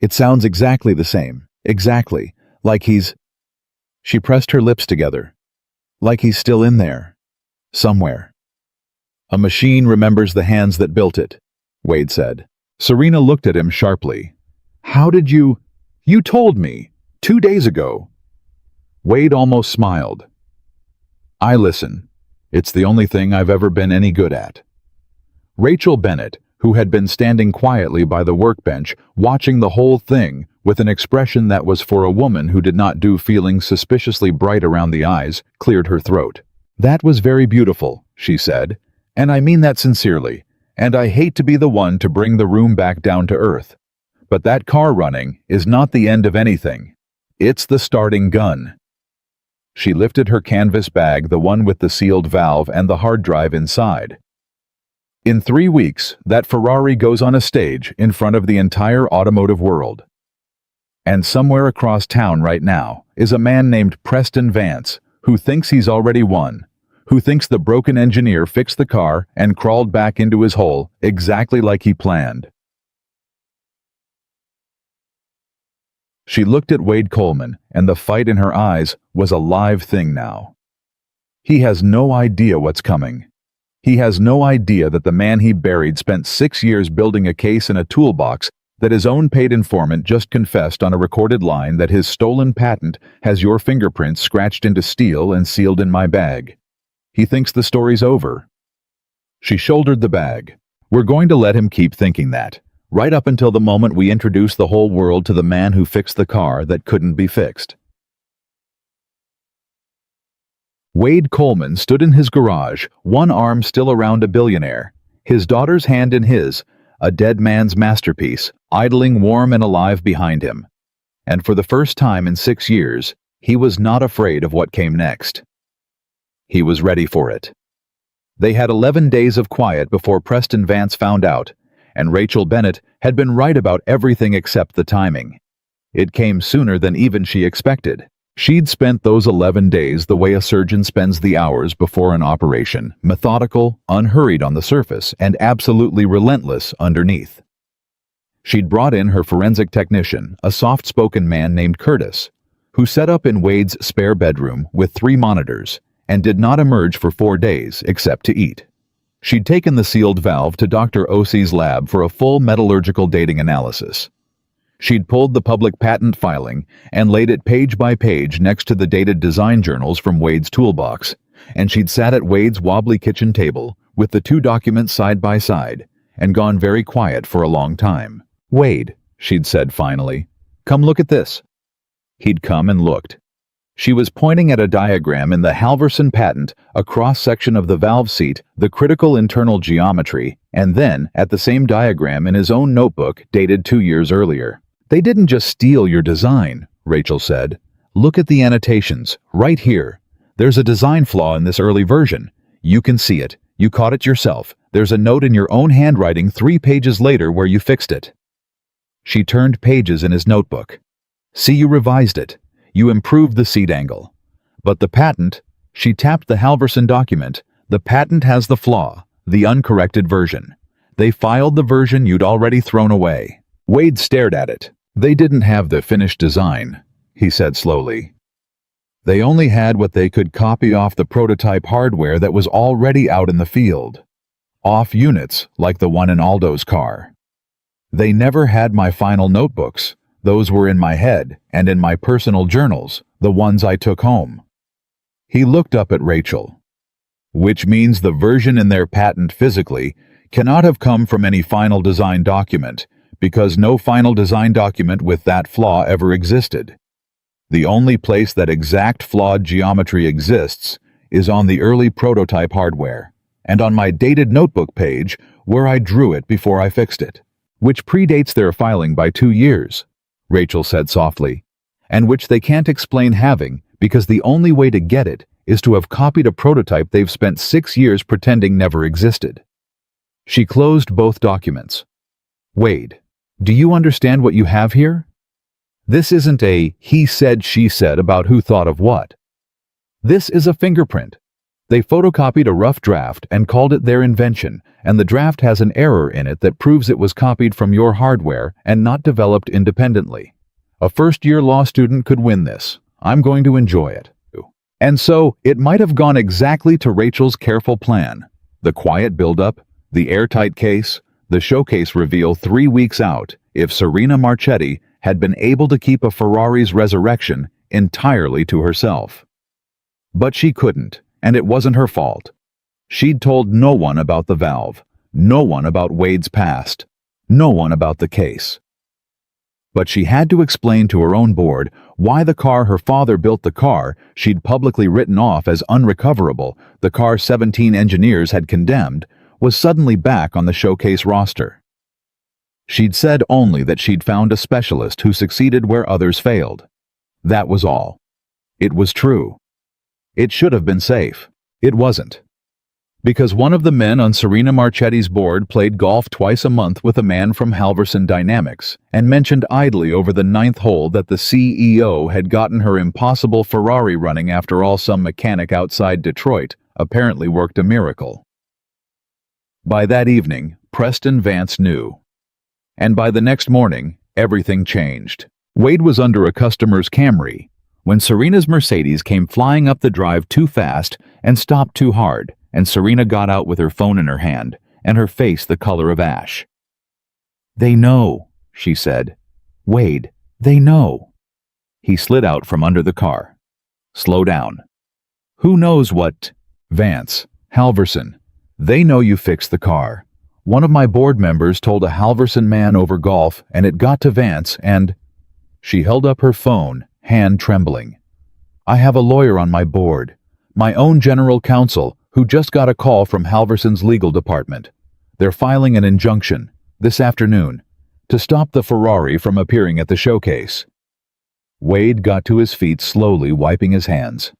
[SPEAKER 1] "It sounds exactly the same, exactly, like he's—" She pressed her lips together. "Like he's still in there. Somewhere." "A machine remembers the hands that built it," Wade said. Serena looked at him sharply. "How did you— You told me 2 days ago." Wade almost smiled. "I listen. It's the only thing I've ever been any good at." Rachel Bennett, who had been standing quietly by the workbench, watching the whole thing with an expression that was for a woman who did not do feeling suspiciously bright around the eyes, cleared her throat. "That was very beautiful," she said, "and I mean that sincerely. And I hate to be the one to bring the room back down to earth. But that car running is not the end of anything. It's the starting gun." She lifted her canvas bag, the one with the sealed valve and the hard drive inside. "In 3 weeks, that Ferrari goes on a stage in front of the entire automotive world. And somewhere across town right now is a man named Preston Vance who thinks he's already won, who thinks the broken engineer fixed the car and crawled back into his hole exactly like he planned." She looked at Wade Coleman, and the fight in her eyes was a live thing now. He has no idea what's coming. He has no idea that the man he buried spent 6 years building a case in a toolbox that his own paid informant just confessed on a recorded line that his stolen patent has your fingerprints scratched into steel and sealed in my bag. He thinks the story's over. She shouldered the bag. We're going to let him keep thinking that, right up until the moment we introduce the whole world to the man who fixed the car that couldn't be fixed. Wade Coleman stood in his garage, one arm still around a billionaire, his daughter's hand in his, a dead man's masterpiece, idling warm and alive behind him. And for the first time in 6 years, he was not afraid of what came next. He was ready for it. They had 11 days of quiet before Preston Vance found out, and Rachel Bennett had been right about everything except the timing. It came sooner than even she expected. She'd spent those 11 days the way a surgeon spends the hours before an operation, methodical, unhurried on the surface, and absolutely relentless underneath. She'd brought in her forensic technician, a soft-spoken man named Curtis, who set up in Wade's spare bedroom with 3 monitors, and did not emerge for 4 days except to eat. She'd taken the sealed valve to Dr. Osie's lab for a full metallurgical dating analysis. She'd pulled the public patent filing and laid it page by page next to the dated design journals from Wade's toolbox, and she'd sat at Wade's wobbly kitchen table with the 2 documents side by side and gone very quiet for a long time. "Wade," she'd said finally, "come look at this." He'd come and looked. She was pointing at a diagram in the Halverson patent, a cross-section of the valve seat, the critical internal geometry, and then at the same diagram in his own notebook dated 2 years earlier. "They didn't just steal your design," Rachel said. "Look at the annotations, right here. There's a design flaw in this early version. You can see it. You caught it yourself. There's a note in your own handwriting 3 pages later where you fixed it." She turned pages in his notebook. "See, you revised it. You improved the seat angle. But the patent," she tapped the Halverson document, "the patent has the flaw, the uncorrected version. They filed the version you'd already thrown away." Wade stared at it. "They didn't have the finished design," he said slowly. "They only had what they could copy off the prototype hardware that was already out in the field. Off units, like the one in Aldo's car. They never had my final notebooks. Those were in my head and in my personal journals, the ones I took home." He looked up at Rachel. "Which means the version in their patent physically cannot have come from any final design document, because no final design document with that flaw ever existed. The only place that exact flawed geometry exists is on the early prototype hardware, and on my dated notebook page where I drew it before I fixed it, which predates their filing by 2 years, Rachel said softly, "and which they can't explain having because the only way to get it is to have copied a prototype they've spent 6 years pretending never existed." She closed both documents. "Wade, do you understand what you have here? This isn't a he said, she said about who thought of what. This is a fingerprint. They photocopied a rough draft and called it their invention, and the draft has an error in it that proves it was copied from your hardware and not developed independently. A first-year law student could win this. I'm going to enjoy it." And so, it might have gone exactly to Rachel's careful plan. The quiet build-up, the airtight case, the showcase reveal 3 weeks out if Serena Marchetti had been able to keep a Ferrari's resurrection entirely to herself. But she couldn't, and it wasn't her fault. She'd told no one about the valve, no one about Wade's past, no one about the case. But she had to explain to her own board why the car her father built, the car she'd publicly written off as unrecoverable, the car 17 engineers had condemned, was suddenly back on the showcase roster. She'd said only that she'd found a specialist who succeeded where others failed. That was all. It was true. It should have been safe. It wasn't. Because one of the men on Serena Marchetti's board played golf twice a month with a man from Halverson Dynamics and mentioned idly over the 9th hole that the CEO had gotten her impossible Ferrari running after all some mechanic outside Detroit apparently worked a miracle. By that evening, Preston Vance knew. And by the next morning, everything changed. Wade was under a customer's Camry when Serena's Mercedes came flying up the drive too fast and stopped too hard, and Serena got out with her phone in her hand and her face the color of ash. "They know," she said. "Wade, they know." He slid out from under the car. "Slow down. Who knows what?" "Vance, Halverson. They know you fixed the car. One of my board members told a Halverson man over golf, and it got to Vance, and—" She held up her phone, hand trembling. "I have a lawyer on my board, my own general counsel, who just got a call from Halverson's legal department. They're filing an injunction, this afternoon, to stop the Ferrari from appearing at the showcase." Wade got to his feet slowly, wiping his hands.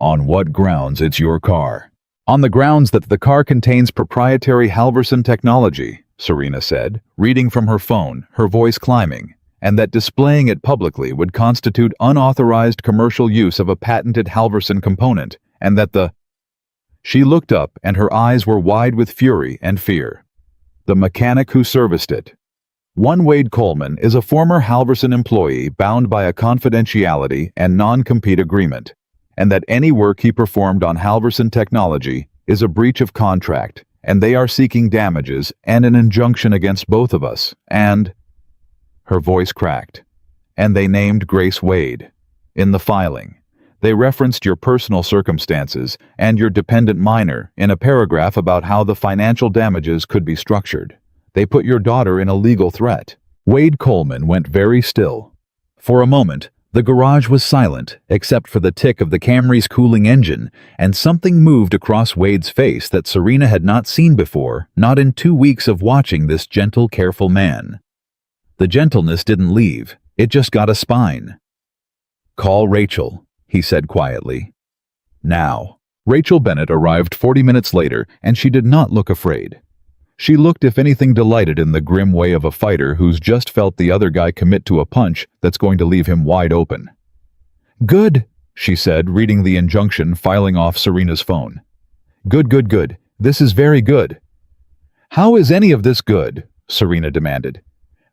[SPEAKER 1] "On what grounds it's your car?" "On the grounds that the car contains proprietary Halverson technology," Serena said, reading from her phone, her voice climbing, "and that displaying it publicly would constitute unauthorized commercial use of a patented Halverson component, and that the—" She looked up, and her eyes were wide with fury and fear. "The mechanic who serviced it. One Wade Coleman is a former Halverson employee bound by a confidentiality and non-compete agreement, and that any work he performed on Halverson technology is a breach of contract, and they are seeking damages and an injunction against both of us, and—" Her voice cracked. "And they named Grace Wade. In the filing, they referenced your personal circumstances and your dependent minor in a paragraph about how the financial damages could be structured. They put your daughter in a legal threat." Wade Coleman went very still. For a moment, the garage was silent, except for the tick of the Camry's cooling engine, and something moved across Wade's face that Serena had not seen before, not in 2 weeks of watching this gentle, careful man. The gentleness didn't leave, it just got a spine. "Call Rachel," he said quietly. "Now." Rachel Bennett arrived 40 minutes later, and she did not look afraid. She looked, if anything, delighted in the grim way of a fighter who's just felt the other guy commit to a punch that's going to leave him wide open. "Good," she said, reading the injunction filing off Serena's phone. "Good, good, good. This is very good." "How is any of this good?" Serena demanded.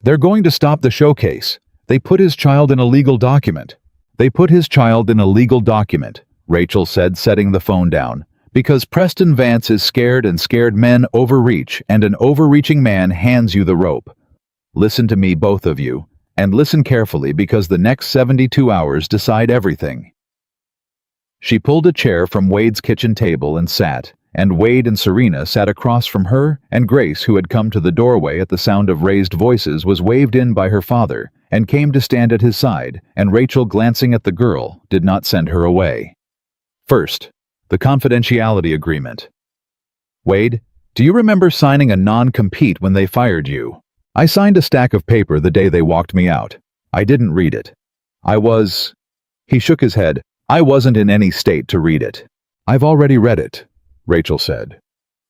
[SPEAKER 1] "They're going to stop the showcase. They put his child in a legal document." "They put his child in a legal document," Rachel said, setting the phone down, "because Preston Vance is scared, and scared men overreach, and an overreaching man hands you the rope. Listen to me, both of you, and listen carefully, because the next 72 hours decide everything." She pulled a chair from Wade's kitchen table and sat, and Wade and Serena sat across from her, and Grace, who had come to the doorway at the sound of raised voices, was waved in by her father, and came to stand at his side, and Rachel, glancing at the girl, did not send her away. First, the confidentiality agreement. "Wade, do you remember signing a non-compete when they fired you?" "I signed a stack of paper the day they walked me out. I didn't read it. He shook his head. "I wasn't in any state to read it." "I've already read it," Rachel said.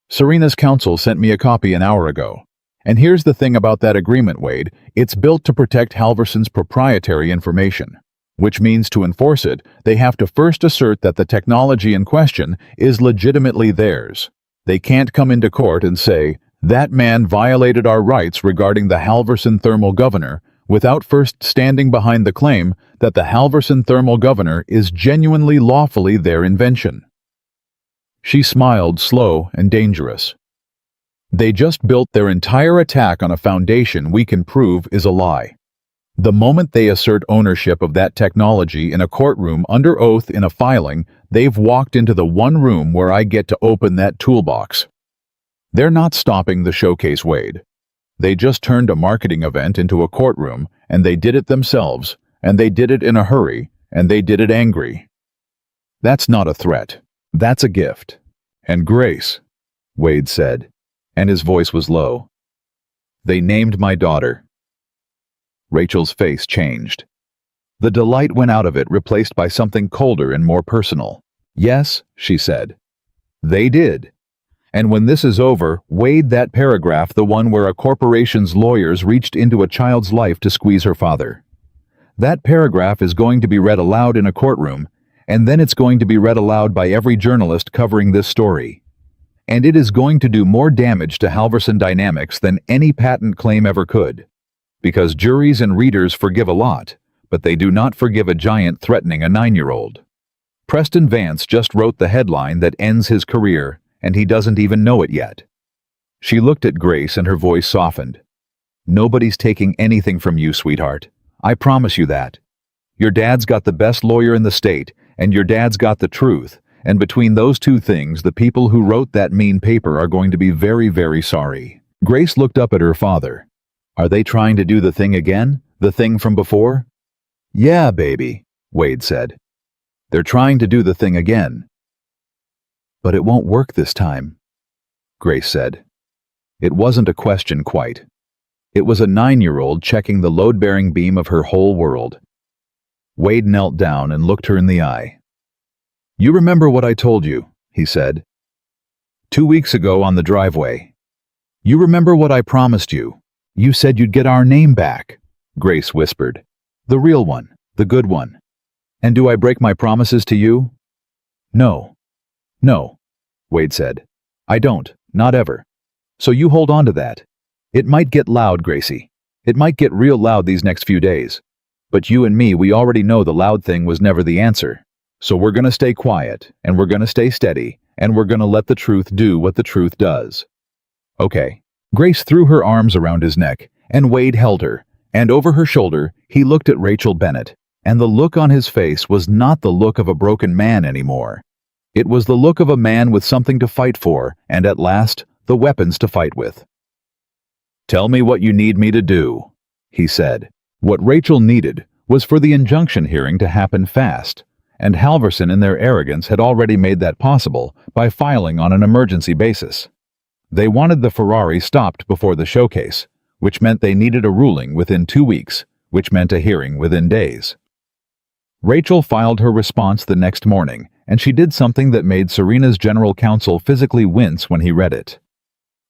[SPEAKER 1] "Serena's counsel sent me a copy an hour ago. And here's the thing about that agreement, Wade. It's built to protect Halverson's proprietary information, which means to enforce it, they have to first assert that the technology in question is legitimately theirs. They can't come into court and say, 'That man violated our rights regarding the Halverson thermal governor,' without first standing behind the claim that the Halverson thermal governor is genuinely lawfully their invention." She smiled, slow and dangerous. "They just built their entire attack on a foundation we can prove is a lie. The moment they assert ownership of that technology in a courtroom under oath in a filing, they've walked into the one room where I get to open that toolbox. They're not stopping the showcase, Wade. They just turned a marketing event into a courtroom, and they did it themselves, and they did it in a hurry, and they did it angry. That's not a threat. That's a gift." "And Grace," Wade said, and his voice was low. "They named my daughter." Rachel's face changed. The delight went out of it, replaced by something colder and more personal. "Yes," she said. "They did. And when this is over, Wade, that paragraph, the one where a corporation's lawyers reached into a child's life to squeeze her father. That paragraph is going to be read aloud in a courtroom, and then it's going to be read aloud by every journalist covering this story. And it is going to do more damage to Halverson Dynamics than any patent claim ever could. Because juries and readers forgive a lot, but they do not forgive a giant threatening a 9-year-old. Preston Vance just wrote the headline that ends his career, and he doesn't even know it yet." She looked at Grace, and her voice softened. Nobody's taking anything from you, sweetheart. I promise you that. Your dad's got the best lawyer in the state, and your dad's got the truth, and between those two things, the people who wrote that mean paper are going to be very, very sorry. Grace looked up at her father. Are they trying to do the thing again? The thing from before? Yeah, baby, Wade said. They're trying to do the thing again. But it won't work this time, Grace said. It wasn't a question quite. It was a 9-year-old checking the load-bearing beam of her whole world. Wade knelt down and looked her in the eye. You remember what I told you, he said. 2 weeks ago on the driveway. You remember what I promised you. You said you'd get our name back, Grace whispered. The real one, the good one. And do I break my promises to you? No. No, Wade said. I don't, not ever. So you hold on to that. It might get loud, Gracie. It might get real loud these next few days. But you and me, we already know the loud thing was never the answer. So we're gonna stay quiet, and we're gonna stay steady, and we're gonna let the truth do what the truth does. Okay. Grace threw her arms around his neck, and Wade held her, and over her shoulder, he looked at Rachel Bennett, and the look on his face was not the look of a broken man anymore. It was the look of a man with something to fight for, and at last, the weapons to fight with. Tell me what you need me to do, he said. What Rachel needed was for the injunction hearing to happen fast, and Halverson in their arrogance had already made that possible by filing on an emergency basis. They wanted the Ferrari stopped before the showcase, which meant they needed a ruling within 2 weeks, which meant a hearing within days. Rachel filed her response the next morning, and she did something that made Serena's general counsel physically wince when he read it.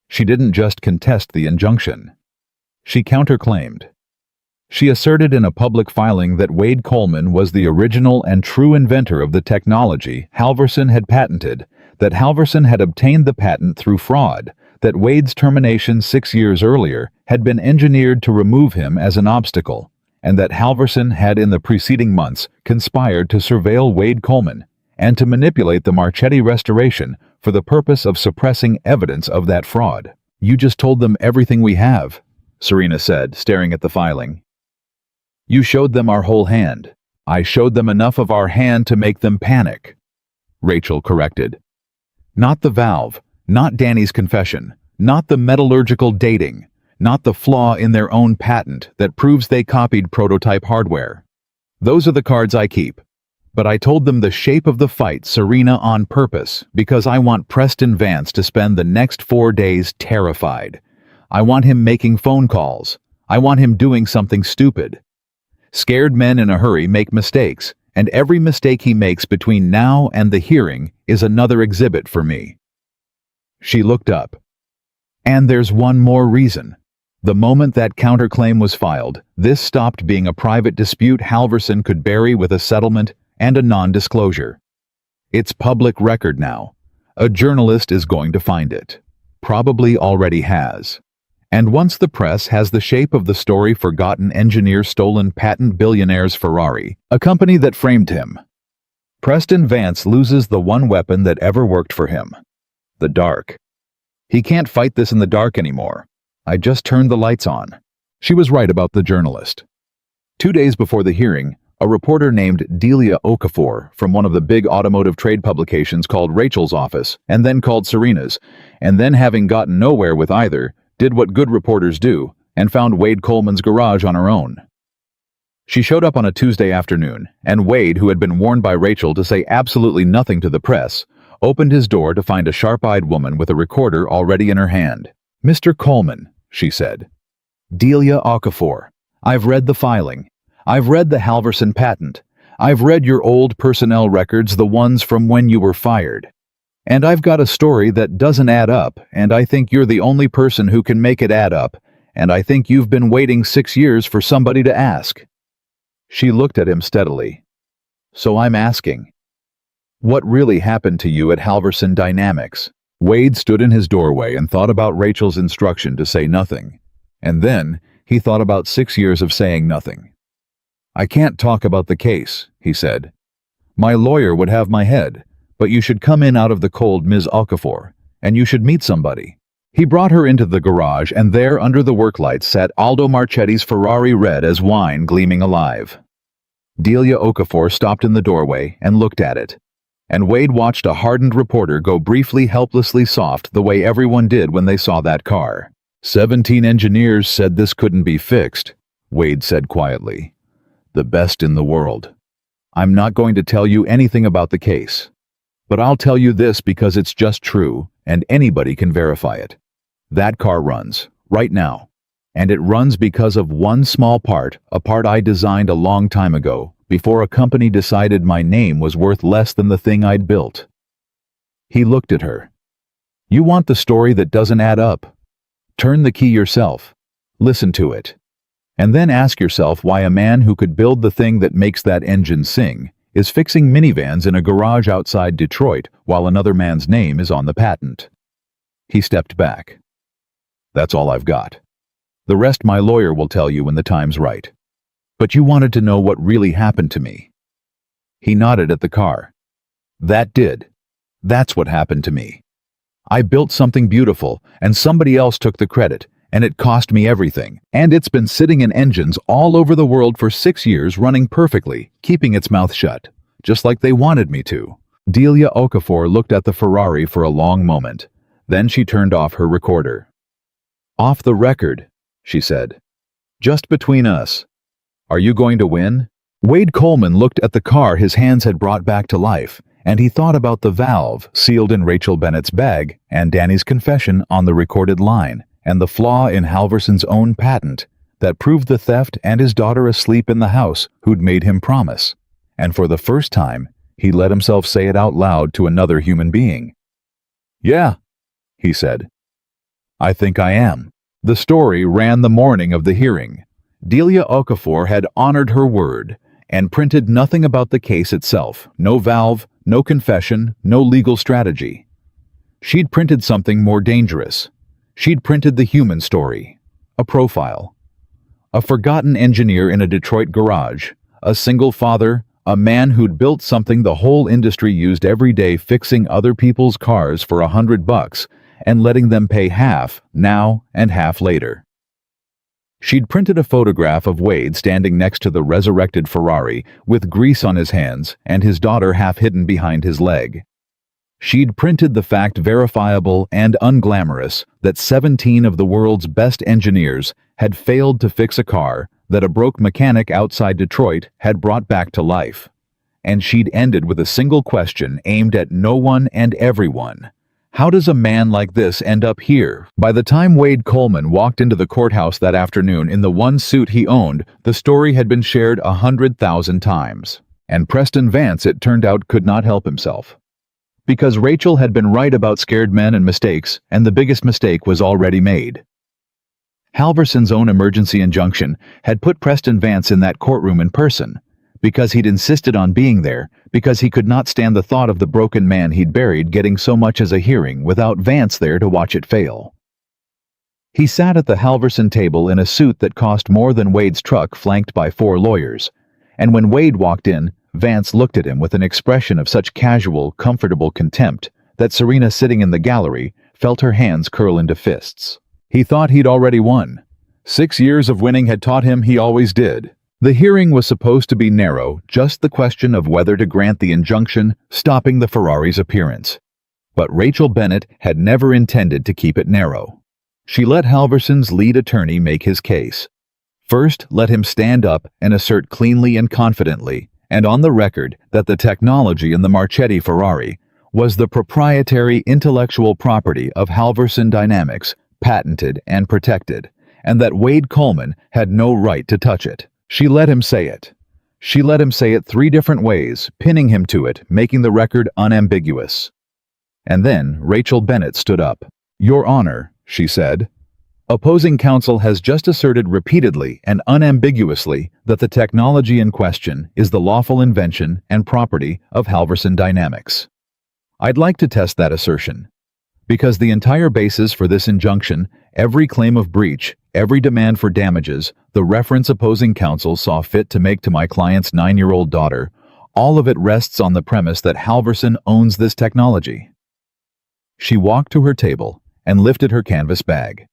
[SPEAKER 1] She didn't just contest the injunction. She counterclaimed. She asserted in a public filing that Wade Coleman was the original and true inventor of the technology Halverson had patented, that Halverson had obtained the patent through fraud, that Wade's termination 6 years earlier had been engineered to remove him as an obstacle, and that Halverson had in the preceding months conspired to surveil Wade Coleman and to manipulate the Marchetti restoration for the purpose of suppressing evidence of that fraud. You just told them everything we have, Serena said, staring at the filing. You showed them our whole hand. I showed them enough of our hand to make them panic, Rachel corrected. Not the valve, not Danny's confession, not the metallurgical dating, not the flaw in their own patent that proves they copied prototype hardware. Those are the cards I keep. But I told them the shape of the fight, Serena, on purpose, because I want Preston Vance to spend the next 4 days terrified. I want him making phone calls. I want him doing something stupid. Scared men in a hurry make mistakes, and every mistake he makes between now and the hearing is another exhibit for me. She looked up. And there's one more reason. The moment that counterclaim was filed, this stopped being a private dispute Halverson could bury with a settlement and a non-disclosure. It's public record now. A journalist is going to find it. Probably already has. And once the press has the shape of the story forgotten engineer stolen patent billionaire's Ferrari, a company that framed him, Preston Vance loses the one weapon that ever worked for him. The dark. He can't fight this in the dark anymore. I just turned the lights on. She was right about the journalist. 2 days before the hearing, a reporter named Delia Okafor from one of the big automotive trade publications called Rachel's office, and then called Serena's, and then having gotten nowhere with either, did what good reporters do, and found Wade Coleman's garage on her own. She showed up on a Tuesday afternoon, and Wade, who had been warned by Rachel to say absolutely nothing to the press, opened his door to find a sharp-eyed woman with a recorder already in her hand. Mr. Coleman, she said. Delia Okafor, I've read the filing. I've read the Halverson patent. I've read your old personnel records, the ones from when you were fired. And I've got a story that doesn't add up, and I think you're the only person who can make it add up, and I think you've been waiting 6 years for somebody to ask. She looked at him steadily. So I'm asking, what really happened to you at Halverson Dynamics? Wade stood in his doorway and thought about Rachel's instruction to say nothing. And then he thought about 6 years of saying nothing. I can't talk about the case, he said. My lawyer would have my head. But you should come in out of the cold, Ms. Okafor, and you should meet somebody. He brought her into the garage, and there, under the work lights, sat Aldo Marchetti's Ferrari, red as wine, gleaming alive. Delia Okafor stopped in the doorway and looked at it, and Wade watched a hardened reporter go briefly, helplessly soft, the way everyone did when they saw that car. 17 engineers said this couldn't be fixed, Wade said quietly. The best in the world. I'm not going to tell you anything about the case, but I'll tell you this because it's just true, and anybody can verify it. That car runs, right now. And it runs because of one small part, a part I designed a long time ago, before a company decided my name was worth less than the thing I'd built. He looked at her. You want the story that doesn't add up? Turn the key yourself. Listen to it. And then ask yourself why a man who could build the thing that makes that engine sing is fixing minivans in a garage outside Detroit while another man's name is on the patent. He stepped back. That's all I've got. The rest my lawyer will tell you when the time's right. But you wanted to know what really happened to me. He nodded at the car. That did. That's what happened to me. I built something beautiful, and somebody else took the credit, and it cost me everything. And it's been sitting in engines all over the world for 6 years, running perfectly, keeping its mouth shut, just like they wanted me to. Delia Okafor looked at the Ferrari for a long moment. Then she turned off her recorder. Off the record, she said. Just between us. Are you going to win? Wade Coleman looked at the car his hands had brought back to life, and he thought about the valve sealed in Rachel Bennett's bag, and Danny's confession on the recorded line, and the flaw in Halverson's own patent that proved the theft, and his daughter asleep in the house who'd made him promise. And for the first time, he let himself say it out loud to another human being. Yeah, he said. I think I am. The story ran the morning of the hearing. Delia Okafor had honored her word and printed nothing about the case itself. No valve, no confession, no legal strategy. She'd printed something more dangerous. She'd printed the human story. A profile. A forgotten engineer in a Detroit garage. A single father. A man who'd built something the whole industry used every day, fixing other people's cars for $100 and letting them pay half now and half later. She'd printed a photograph of Wade standing next to the resurrected Ferrari with grease on his hands and his daughter half hidden behind his leg. She'd printed the fact, verifiable and unglamorous, that 17 of the world's best engineers had failed to fix a car that a broke mechanic outside Detroit had brought back to life. And she'd ended with a single question aimed at no one and everyone. How does a man like this end up here? By the time Wade Coleman walked into the courthouse that afternoon in the one suit he owned, the story had been shared 100,000 times. And Preston Vance, it turned out, could not help himself. Because Rachel had been right about scared men and mistakes, and the biggest mistake was already made. Halverson's own emergency injunction had put Preston Vance in that courtroom in person, because he'd insisted on being there, because he could not stand the thought of the broken man he'd buried getting so much as a hearing without Vance there to watch it fail. He sat at the Halverson table in a suit that cost more than Wade's truck, flanked by 4 lawyers, and when Wade walked in, Vance looked at him with an expression of such casual, comfortable contempt that Serena, sitting in the gallery, felt her hands curl into fists. He thought he'd already won. 6 years of winning had taught him he always did. The hearing was supposed to be narrow, just the question of whether to grant the injunction stopping the Ferrari's appearance. But Rachel Bennett had never intended to keep it narrow. She let Halverson's lead attorney make his case. First, let him stand up and assert cleanly and confidently, and on the record, that the technology in the Marchetti Ferrari was the proprietary intellectual property of Halverson Dynamics, patented and protected, and that Wade Coleman had no right to touch it. She let him say it. She let him say it 3 different ways, pinning him to it, making the record unambiguous. And then Rachel Bennett stood up. Your Honor, she said, opposing counsel has just asserted repeatedly and unambiguously that the technology in question is the lawful invention and property of Halverson Dynamics. I'd like to test that assertion, because the entire basis for this injunction, every claim of breach, every demand for damages, the reference opposing counsel saw fit to make to my client's 9-year-old daughter, all of it rests on the premise that Halverson owns this technology. She walked to her table and lifted her canvas bag.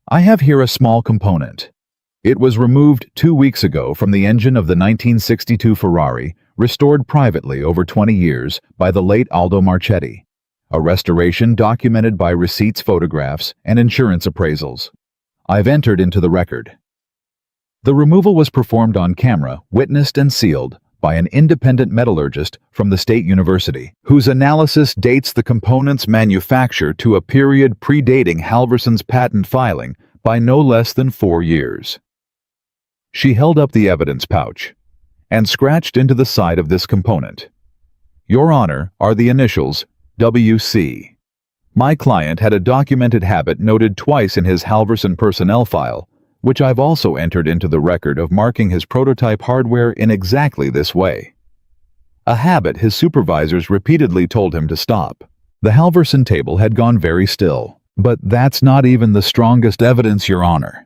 [SPEAKER 1] "I have here a small component. It was removed 2 weeks ago from the engine of the 1962 Ferrari, restored privately over 20 years by the late Aldo Marchetti. A restoration documented by receipts, photographs, and insurance appraisals. I've entered into the record." The removal was performed on camera, witnessed and sealed by an independent metallurgist from the State University, whose analysis dates the component's manufacture to a period predating Halverson's patent filing by no less than 4 years. She held up the evidence pouch and scratched into the side of this component. "Your Honor, are the initials WC. My client had a documented habit noted twice in his Halverson personnel file, which I've also entered into the record, of marking his prototype hardware in exactly this way. A habit his supervisors repeatedly told him to stop." The Halverson table had gone very still. "But that's not even the strongest evidence, Your Honor,"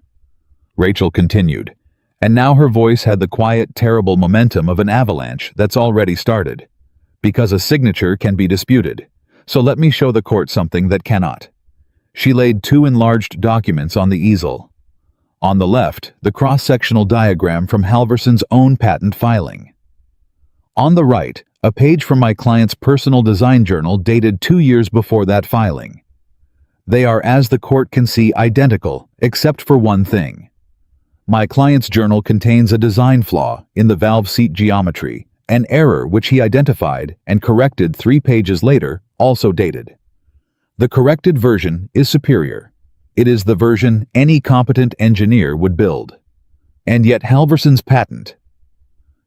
[SPEAKER 1] Rachel continued, and now her voice had the quiet, terrible momentum of an avalanche that's already started. "Because a signature can be disputed. So let me show the court something that cannot." She laid 2 enlarged documents on the easel. On the left, the cross-sectional diagram from Halverson's own patent filing. On the right, a page from my client's personal design journal dated 2 years before that filing. They are, as the court can see, identical, except for one thing. My client's journal contains a design flaw in the valve seat geometry, an error which he identified and corrected 3 pages later, also dated. The corrected version is superior. It is the version any competent engineer would build. And yet Halverson's patent,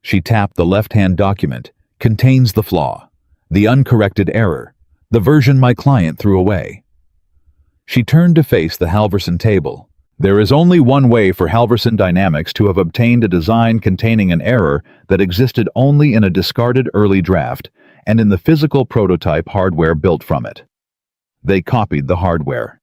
[SPEAKER 1] she tapped the left-hand document, contains the flaw, the uncorrected error, the version my client threw away. She turned to face the Halverson table. There is only one way for Halverson Dynamics to have obtained a design containing an error that existed only in a discarded early draft and in the physical prototype hardware built from it. They copied the hardware.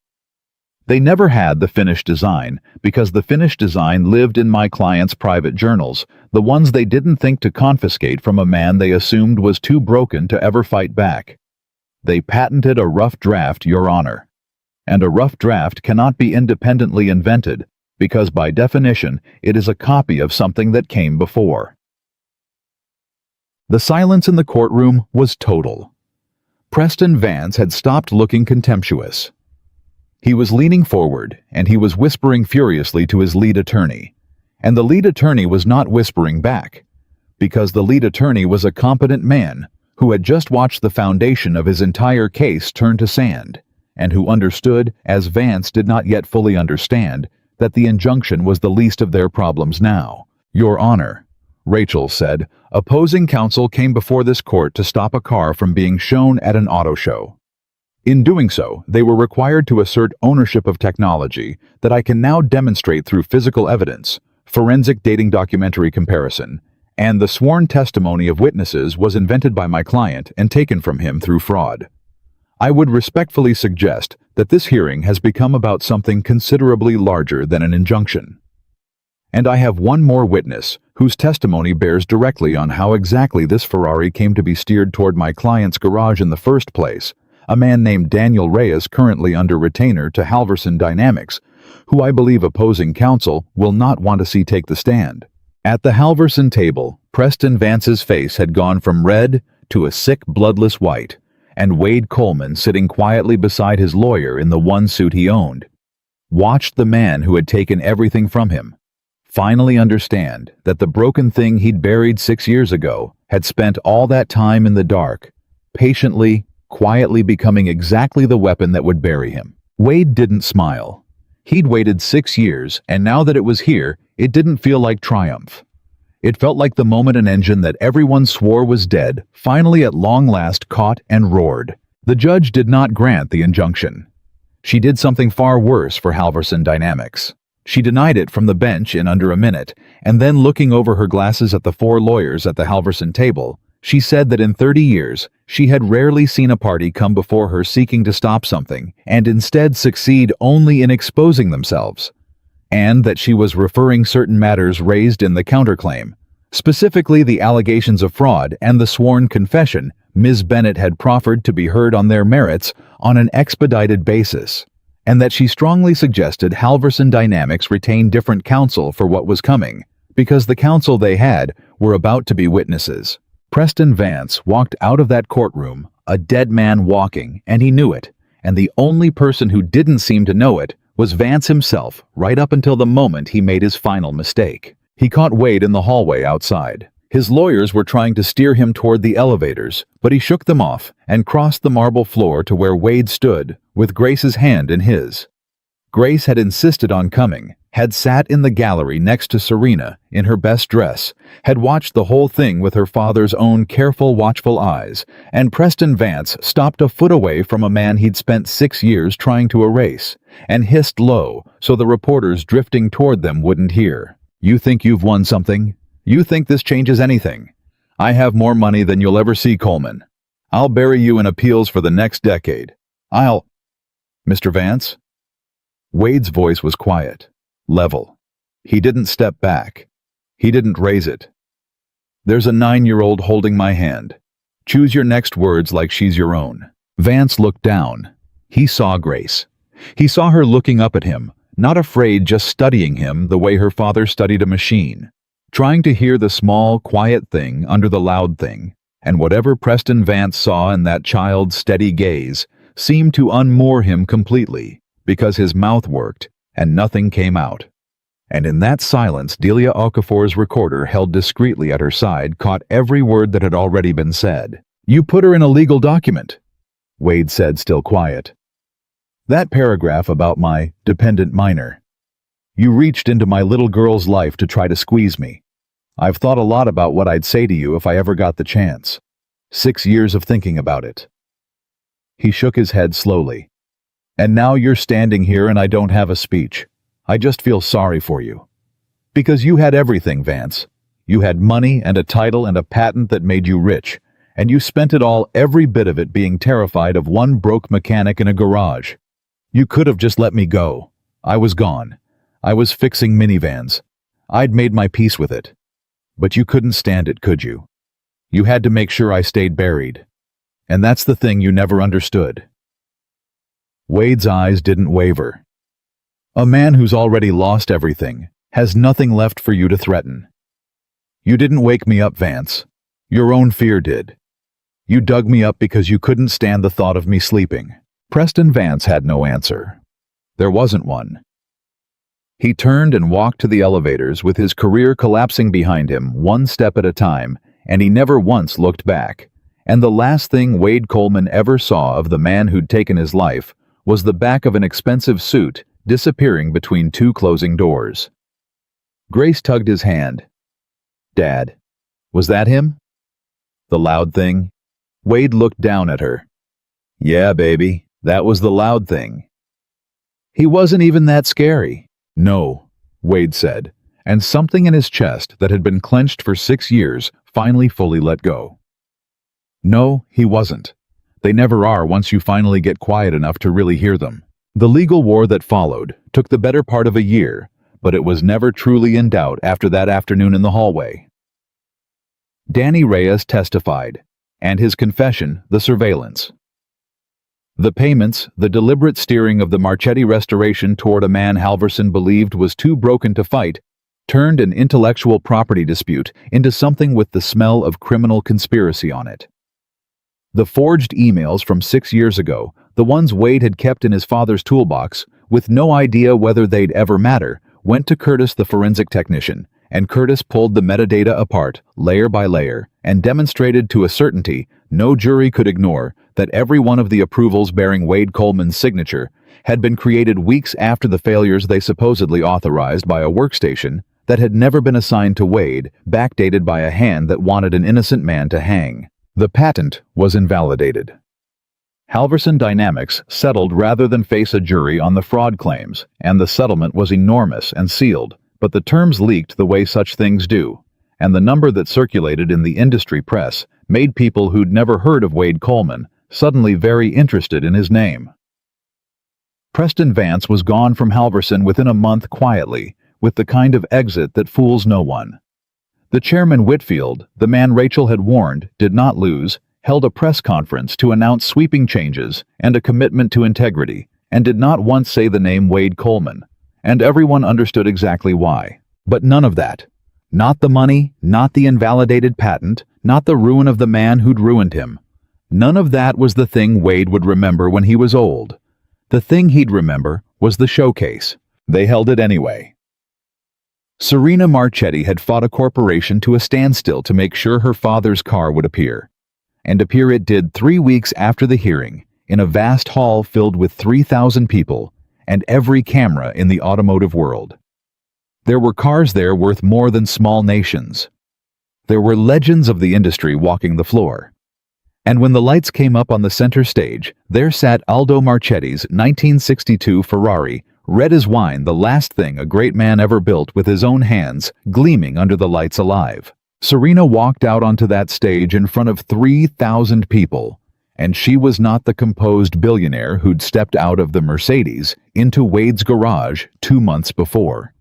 [SPEAKER 1] They never had the finished design, because the finished design lived in my client's private journals, the ones they didn't think to confiscate from a man they assumed was too broken to ever fight back. They patented a rough draft, Your Honor. And a rough draft cannot be independently invented, because by definition it is a copy of something that came before. The silence in the courtroom was total. Preston Vance had stopped looking contemptuous. He was leaning forward, and he was whispering furiously to his lead attorney. And the lead attorney was not whispering back, because the lead attorney was a competent man who had just watched the foundation of his entire case turn to sand, and who understood, as Vance did not yet fully understand, that the injunction was the least of their problems now. "Your Honor," Rachel said, "opposing counsel came before this court to stop a car from being shown at an auto show. In doing so, they were required to assert ownership of technology that I can now demonstrate through physical evidence, forensic dating documentary comparison, and the sworn testimony of witnesses was invented by my client and taken from him through fraud. I would respectfully suggest that this hearing has become about something considerably larger than an injunction. And I have one more witness whose testimony bears directly on how exactly this Ferrari came to be steered toward my client's garage in the first place, a man named Daniel Reyes, currently under retainer to Halverson Dynamics, who I believe opposing counsel will not want to see take the stand." At the Halverson table, Preston Vance's face had gone from red to a sick, bloodless white, and Wade Coleman, sitting quietly beside his lawyer in the one suit he owned, watched the man who had taken everything from him finally understand that the broken thing he'd buried 6 years ago had spent all that time in the dark, patiently, quietly becoming exactly the weapon that would bury him. Wade didn't smile. He'd waited 6 years, and now that it was here, it didn't feel like triumph. It felt like the moment an engine that everyone swore was dead finally at long last caught and roared. The judge did not grant the injunction. She did something far worse for Halverson Dynamics. She denied it from the bench in under a minute, and then, looking over her glasses at the 4 lawyers at the Halverson table, she said that in 30 years, she had rarely seen a party come before her seeking to stop something and instead succeed only in exposing themselves, and that she was referring certain matters raised in the counterclaim, specifically the allegations of fraud and the sworn confession Ms. Bennett had proffered to be heard on their merits on an expedited basis, and that she strongly suggested Halverson Dynamics retain different counsel for what was coming, because the counsel they had were about to be witnesses. Preston Vance walked out of that courtroom, a dead man walking, and he knew it, and the only person who didn't seem to know it was Vance himself, right up until the moment he made his final mistake. He caught Wade in the hallway outside. His lawyers were trying to steer him toward the elevators, but he shook them off and crossed the marble floor to where Wade stood, with Grace's hand in his. Grace had insisted on coming, had sat in the gallery next to Serena in her best dress, had watched the whole thing with her father's own careful, watchful eyes, and Preston Vance stopped a foot away from a man he'd spent 6 years trying to erase, and hissed low so the reporters drifting toward them wouldn't hear. "You think you've won something? You think this changes anything? I have more money than you'll ever see, Coleman. I'll bury you in appeals for the next decade. Mr. Vance?" Wade's voice was quiet, level. He didn't step back. He didn't raise it. "There's a 9-year-old holding my hand. Choose your next words like she's your own." Vance looked down. He saw Grace. He saw her looking up at him, not afraid, just studying him the way her father studied a machine, trying to hear the small, quiet thing under the loud thing, and whatever Preston Vance saw in that child's steady gaze seemed to unmoor him completely, because his mouth worked and nothing came out. And in that silence, Delia Okafor's recorder, held discreetly at her side, caught every word that had already been said. "You put her in a legal document," Wade said, still quiet. "That paragraph about my dependent minor. You reached into my little girl's life to try to squeeze me. I've thought a lot about what I'd say to you if I ever got the chance. 6 years of thinking about it." He shook his head slowly. "And now you're standing here and I don't have a speech. I just feel sorry for you. Because you had everything, Vance. You had money and a title and a patent that made you rich, and you spent it all, every bit of it, being terrified of one broke mechanic in a garage. You could have just let me go. I was gone. I was fixing minivans. I'd made my peace with it. But you couldn't stand it, could you? You had to make sure I stayed buried. And that's the thing you never understood." Wade's eyes didn't waver. "A man who's already lost everything has nothing left for you to threaten. You didn't wake me up, Vance. Your own fear did. You dug me up because you couldn't stand the thought of me sleeping." Preston Vance had no answer. There wasn't one. He turned and walked to the elevators, with his career collapsing behind him, one step at a time, and he never once looked back. And the last thing Wade Coleman ever saw of the man who'd taken his life was the back of an expensive suit disappearing between 2 closing doors. Grace tugged his hand. "Dad, was that him? The loud thing?" Wade looked down at her. "Yeah, baby, that was the loud thing. He wasn't even that scary." "No," Wade said, and something in his chest that had been clenched for 6 years finally fully let go. "No, he wasn't. They never are once you finally get quiet enough to really hear them." The legal war that followed took the better part of a year, but it was never truly in doubt after that afternoon in the hallway. Danny Reyes testified, and his confession, the surveillance. The payments, the deliberate steering of the Marchetti restoration toward a man Halverson believed was too broken to fight, turned an intellectual property dispute into something with the smell of criminal conspiracy on it. The forged emails from 6 years ago, the ones Wade had kept in his father's toolbox, with no idea whether they'd ever matter, went to Curtis, the forensic technician, and Curtis pulled the metadata apart, layer by layer, and demonstrated to a certainty no jury could ignore that every one of the approvals bearing Wade Coleman's signature had been created weeks after the failures they supposedly authorized by a workstation that had never been assigned to Wade, backdated by a hand that wanted an innocent man to hang. The patent was invalidated. Halverson Dynamics settled rather than face a jury on the fraud claims, and the settlement was enormous and sealed, but the terms leaked the way such things do, and the number that circulated in the industry press made people who'd never heard of Wade Coleman suddenly very interested in his name. Preston Vance was gone from Halverson within a month quietly, with the kind of exit that fools no one. The chairman Whitfield, the man Rachel had warned did not lose, held a press conference to announce sweeping changes and a commitment to integrity, and did not once say the name Wade Coleman, and everyone understood exactly why. But none of that. Not the money, not the invalidated patent, not the ruin of the man who'd ruined him. None of that was the thing Wade would remember when he was old. The thing he'd remember was the showcase. They held it anyway. Serena Marchetti had fought a corporation to a standstill to make sure her father's car would appear. And appear it did 3 weeks after the hearing, in a vast hall filled with 3,000 people, and every camera in the automotive world. There were cars there worth more than small nations. There were legends of the industry walking the floor. And when the lights came up on the center stage, there sat Aldo Marchetti's 1962 Ferrari, red as wine, the last thing a great man ever built with his own hands, gleaming under the lights alive. Serena walked out onto that stage in front of 3,000 people, and she was not the composed billionaire who'd stepped out of the Mercedes into Wade's garage 2 months before.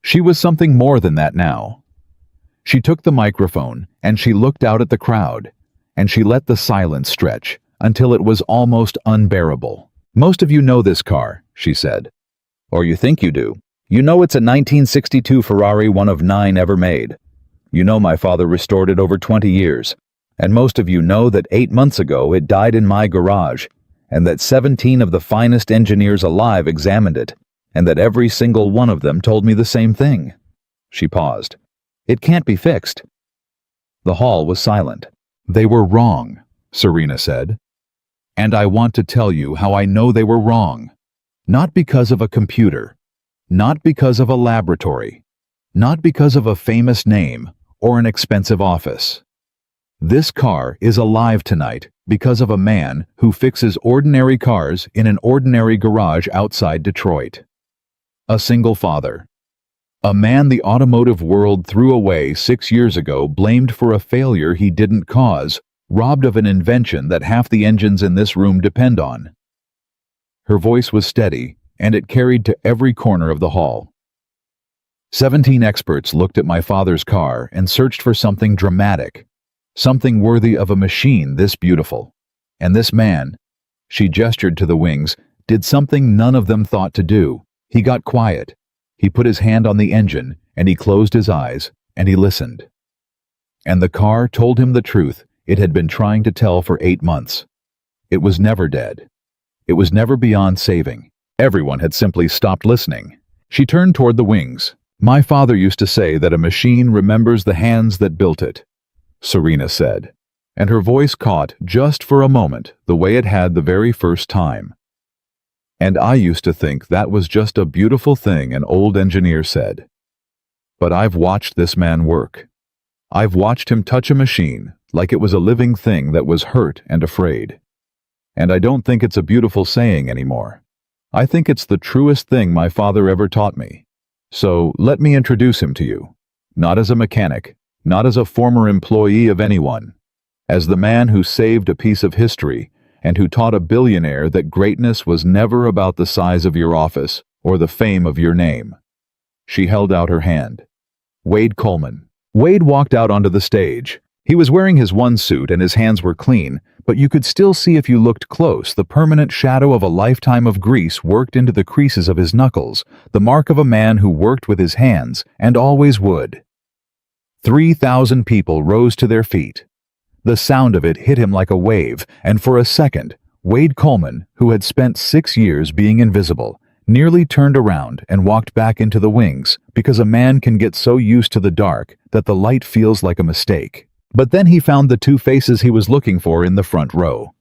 [SPEAKER 1] She was something more than that now. She took the microphone, and she looked out at the crowd, and she let the silence stretch until it was almost unbearable. "Most of you know this car," she said. "Or you think you do. You know it's a 1962 Ferrari, one of 9 ever made. You know my father restored it over 20 years. And most of you know that 8 months ago it died in my garage, and that 17 of the finest engineers alive examined it, and that every single one of them told me the same thing." She paused. "It can't be fixed." The hall was silent. "They were wrong," Serena said. "And I want to tell you how I know they were wrong. Not because of a computer, not because of a laboratory, not because of a famous name or an expensive office. This car is alive tonight because of a man who fixes ordinary cars in an ordinary garage outside Detroit. A single father. A man the automotive world threw away 6 years ago, blamed for a failure he didn't cause, robbed of an invention that half the engines in this room depend on." Her voice was steady, and it carried to every corner of the hall. 17 experts looked at my father's car and searched for something dramatic, something worthy of a machine this beautiful. And this man, she gestured to the wings, did something none of them thought to do. He got quiet. He put his hand on the engine, and he closed his eyes, and he listened. And the car told him the truth it had been trying to tell for 8 months. It was never dead. It was never beyond saving. Everyone had simply stopped listening. She turned toward the wings. "My father used to say that a machine remembers the hands that built it," Serena said, and her voice caught, just for a moment, the way it had the very first time. "And I used to think that was just a beautiful thing an old engineer said. But I've watched this man work. I've watched him touch a machine like it was a living thing that was hurt and afraid. And I don't think it's a beautiful saying anymore. I think it's the truest thing my father ever taught me. So let me introduce him to you, not as a mechanic, not as a former employee of anyone, as the man who saved a piece of history and who taught a billionaire that greatness was never about the size of your office or the fame of your name." She held out her hand. "Wade Coleman." Wade walked out onto the stage. He was wearing his one suit and his hands were clean, but you could still see if you looked close the permanent shadow of a lifetime of grease worked into the creases of his knuckles, the mark of a man who worked with his hands and always would. 3,000 people rose to their feet. The sound of it hit him like a wave, and for a second, Wade Coleman, who had spent 6 years being invisible, nearly turned around and walked back into the wings, because a man can get so used to the dark that the light feels like a mistake. But then he found the 2 faces he was looking for in the front row.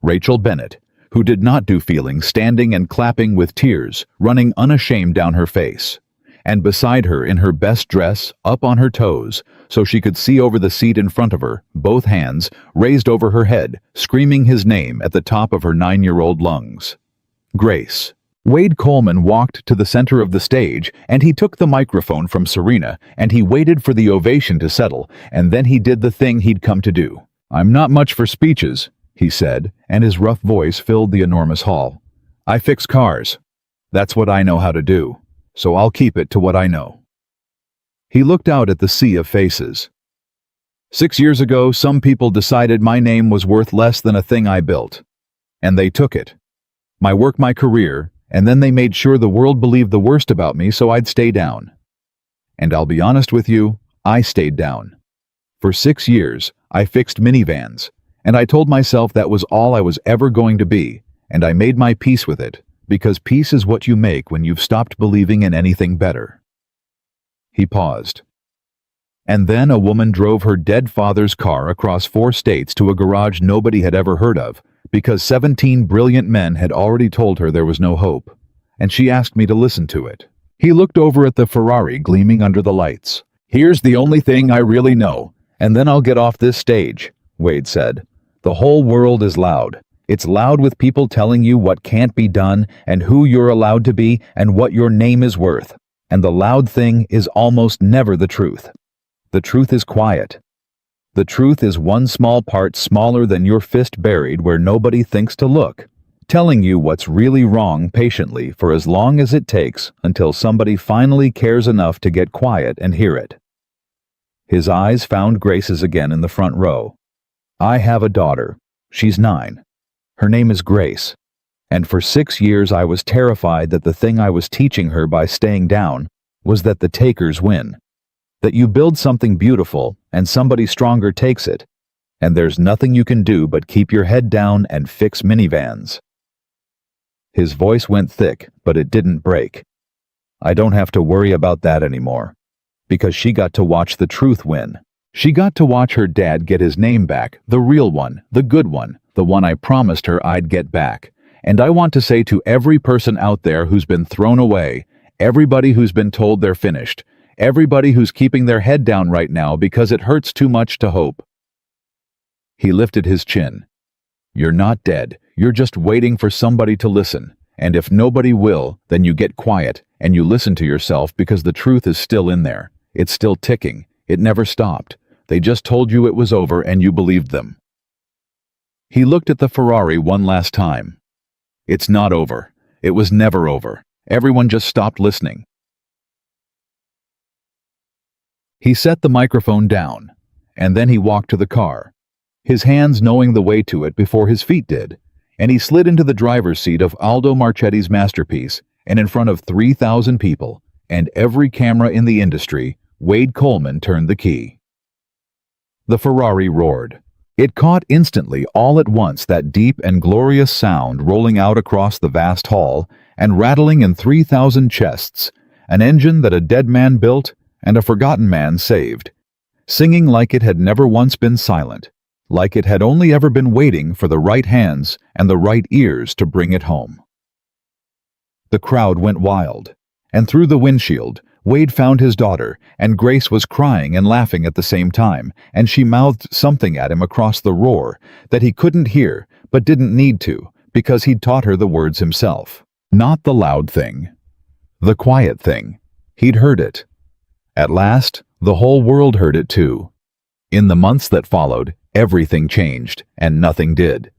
[SPEAKER 1] Rachel Bennett, who did not do feeling, standing and clapping with tears running unashamed down her face. And beside her, in her best dress, up on her toes, so she could see over the seat in front of her, both hands raised over her head, screaming his name at the top of her 9-year-old lungs. Grace. Wade Coleman walked to the center of the stage, and he took the microphone from Serena, and he waited for the ovation to settle, and then he did the thing he'd come to do. "I'm not much for speeches," he said, and his rough voice filled the enormous hall. "I fix cars. That's what I know how to do. So I'll keep it to what I know." He looked out at the sea of faces. 6 years ago, some people decided my name was worth less than a thing I built. And they took it. my work, my career, and then they made sure the world believed the worst about me so I'd stay down. And I'll be honest with you, I stayed down. For 6 years, I fixed minivans, and I told myself that was all I was ever going to be, and I made my peace with it, because peace is what you make when you've stopped believing in anything better. He paused. And then a woman drove her dead father's car across 4 states to a garage nobody had ever heard of, because 17 brilliant men had already told her there was no hope, and she asked me to listen to it. He looked over at the Ferrari gleaming under the lights. "Here's the only thing I really know, and then I'll get off this stage," Wade said. "The whole world is loud. It's loud with people telling you what can't be done and who you're allowed to be and what your name is worth. And the loud thing is almost never the truth. The truth is quiet. The truth is one small part smaller than your fist buried where nobody thinks to look, telling you what's really wrong patiently for as long as it takes until somebody finally cares enough to get quiet and hear it." His eyes found Grace's again in the front row. "I have a daughter. She's 9. Her name is Grace. And for 6 years I was terrified that the thing I was teaching her by staying down was that the takers win. That you build something beautiful and somebody stronger takes it, and there's nothing you can do but keep your head down and fix minivans." His voice went thick, but it didn't break. "I don't have to worry about that anymore, because she got to watch the truth win. She got to watch her dad get his name back, the real one, the good one, the one I promised her I'd get back. And I want to say to every person out there who's been thrown away, everybody who's been told they're finished, everybody who's keeping their head down right now because it hurts too much to hope." He lifted his chin. "You're not dead. You're just waiting for somebody to listen. And if nobody will, then you get quiet and you listen to yourself because the truth is still in there. It's still ticking. It never stopped. They just told you it was over and you believed them." He looked at the Ferrari one last time. "It's not over. It was never over. Everyone just stopped listening." He set the microphone down, and then he walked to the car, his hands knowing the way to it before his feet did, and he slid into the driver's seat of Aldo Marchetti's masterpiece, and in front of 3,000 people, and every camera in the industry, Wade Coleman turned the key. The Ferrari roared. It caught instantly all at once that deep and glorious sound rolling out across the vast hall and rattling in 3,000 chests, an engine that a dead man built and a forgotten man saved, singing like it had never once been silent, like it had only ever been waiting for the right hands and the right ears to bring it home. The crowd went wild, and through the windshield, Wade found his daughter, and Grace was crying and laughing at the same time, and she mouthed something at him across the roar that he couldn't hear but didn't need to, because he'd taught her the words himself. Not the loud thing. The quiet thing. He'd heard it. At last, the whole world heard it too. In the months that followed, everything changed, and nothing did.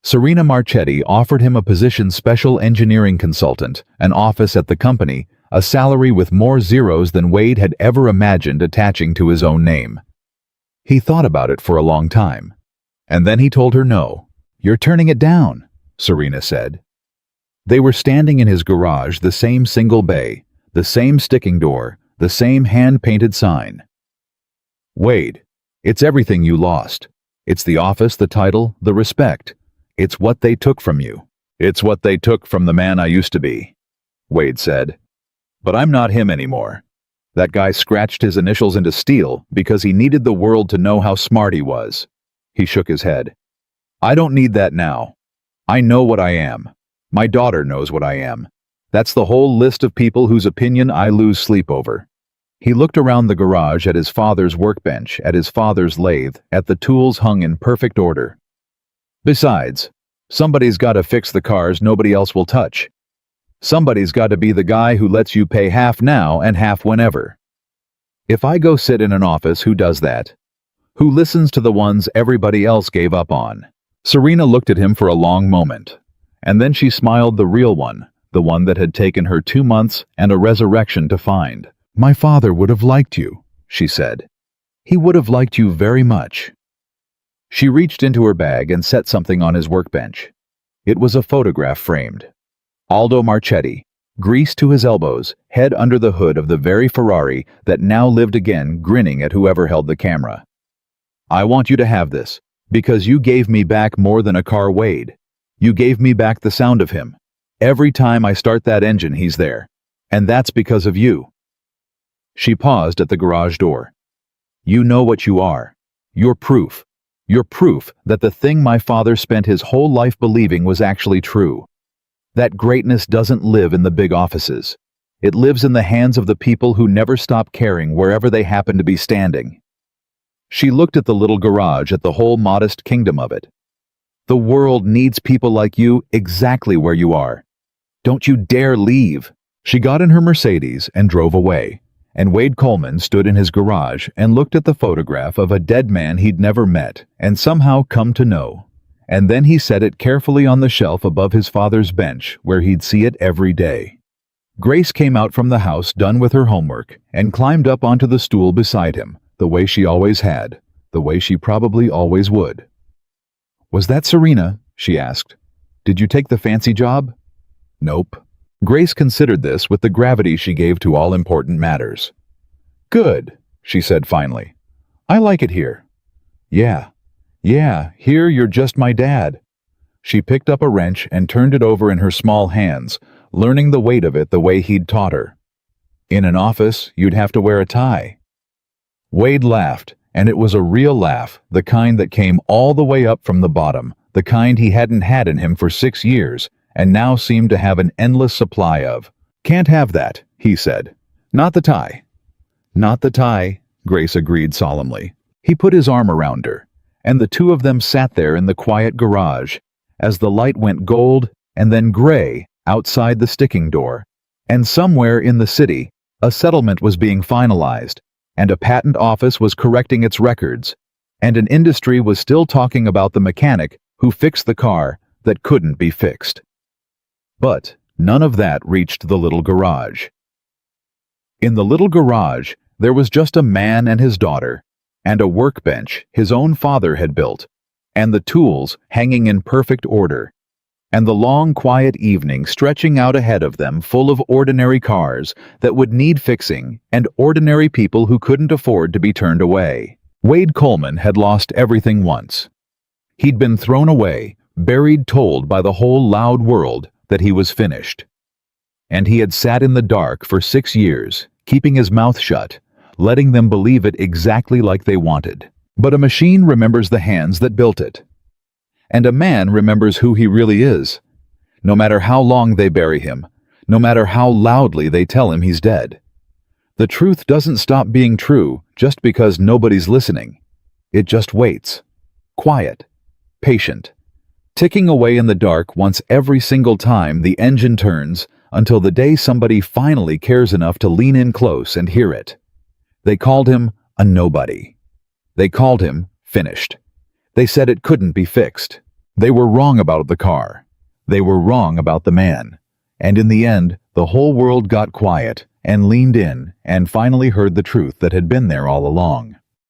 [SPEAKER 1] Serena Marchetti offered him a position special engineering consultant, an office at the company, a salary with more zeros than Wade had ever imagined attaching to his own name. He thought about it for a long time, and then he told her no. "You're turning it down," Serena said. They were standing in his garage, the same single bay, the same sticking door, the same hand-painted sign. "Wade, it's everything you lost. It's the office, the title, the respect. It's what they took from you. It's what they took from the man I used to be," Wade said. "But I'm not him anymore. That guy scratched his initials into steel because he needed the world to know how smart he was." He shook his head. "I don't need that now. I know what I am. My daughter knows what I am. That's the whole list of people whose opinion I lose sleep over." He looked around the garage at his father's workbench, at his father's lathe, at the tools hung in perfect order. "Besides, somebody's got to fix the cars nobody else will touch. Somebody's got to be the guy who lets you pay half now and half whenever. If I go sit in an office, who does that? Who listens to the ones everybody else gave up on?" Serena looked at him for a long moment, and then she smiled, the real one, the one that had taken her 2 months and a resurrection to find. "My father would have liked you," she said. "He would have liked you very much." She reached into her bag and set something on his workbench. It was a photograph framed. Aldo Marchetti, greased to his elbows, head under the hood of the very Ferrari that now lived again, grinning at whoever held the camera. "I want you to have this, because you gave me back more than a car weighed. You gave me back the sound of him. Every time I start that engine, he's there. And that's because of you." She paused at the garage door. "You know what you are. You're proof. You're proof that the thing my father spent his whole life believing was actually true. That greatness doesn't live in the big offices. It lives in the hands of the people who never stop caring wherever they happen to be standing." She looked at the little garage, at the whole modest kingdom of it. "The world needs people like you exactly where you are. Don't you dare leave." She got in her Mercedes and drove away, and Wade Coleman stood in his garage and looked at the photograph of a dead man he'd never met and somehow come to know. And then he set it carefully on the shelf above his father's bench, where he'd see it every day. Grace came out from the house done with her homework and climbed up onto the stool beside him, the way she always had, the way she probably always would. "Was that Serena?" she asked. "Did you take the fancy job?" "Nope." Grace considered this with the gravity she gave to all important matters. "Good," she said finally. "I like it here." Yeah, here you're just my dad." She picked up a wrench and turned it over in her small hands, learning the weight of it the way he'd taught her. "In an office, you'd have to wear a tie." Wade laughed, and it was a real laugh, the kind that came all the way up from the bottom, the kind he hadn't had in him for 6 years, and now seemed to have an endless supply of. "Can't have that," he said. "Not the tie." "Not the tie," Grace agreed solemnly. He put his arm around her, and the two of them sat there in the quiet garage, as the light went gold and then gray outside the sticking door, and somewhere in the city, a settlement was being finalized, and a patent office was correcting its records, and an industry was still talking about the mechanic who fixed the car that couldn't be fixed. But none of that reached the little garage. In the little garage, there was just a man and his daughter, and a workbench his own father had built, and the tools hanging in perfect order, and the long, quiet evening stretching out ahead of them full of ordinary cars that would need fixing and ordinary people who couldn't afford to be turned away. Wade Coleman had lost everything once. He'd been thrown away, buried, told by the whole loud world that he was finished. And he had sat in the dark for 6 years, keeping his mouth shut, letting them believe it exactly like they wanted. But a machine remembers the hands that built it. And a man remembers who he really is, no matter how long they bury him, no matter how loudly they tell him he's dead. The truth doesn't stop being true just because nobody's listening. It just waits, quiet, patient, ticking away in the dark once every single time the engine turns, until the day somebody finally cares enough to lean in close and hear it. They called him a nobody. They called him finished. They said it couldn't be fixed. They were wrong about the car. They were wrong about the man. And in the end, the whole world got quiet and leaned in and finally heard the truth that had been there all along.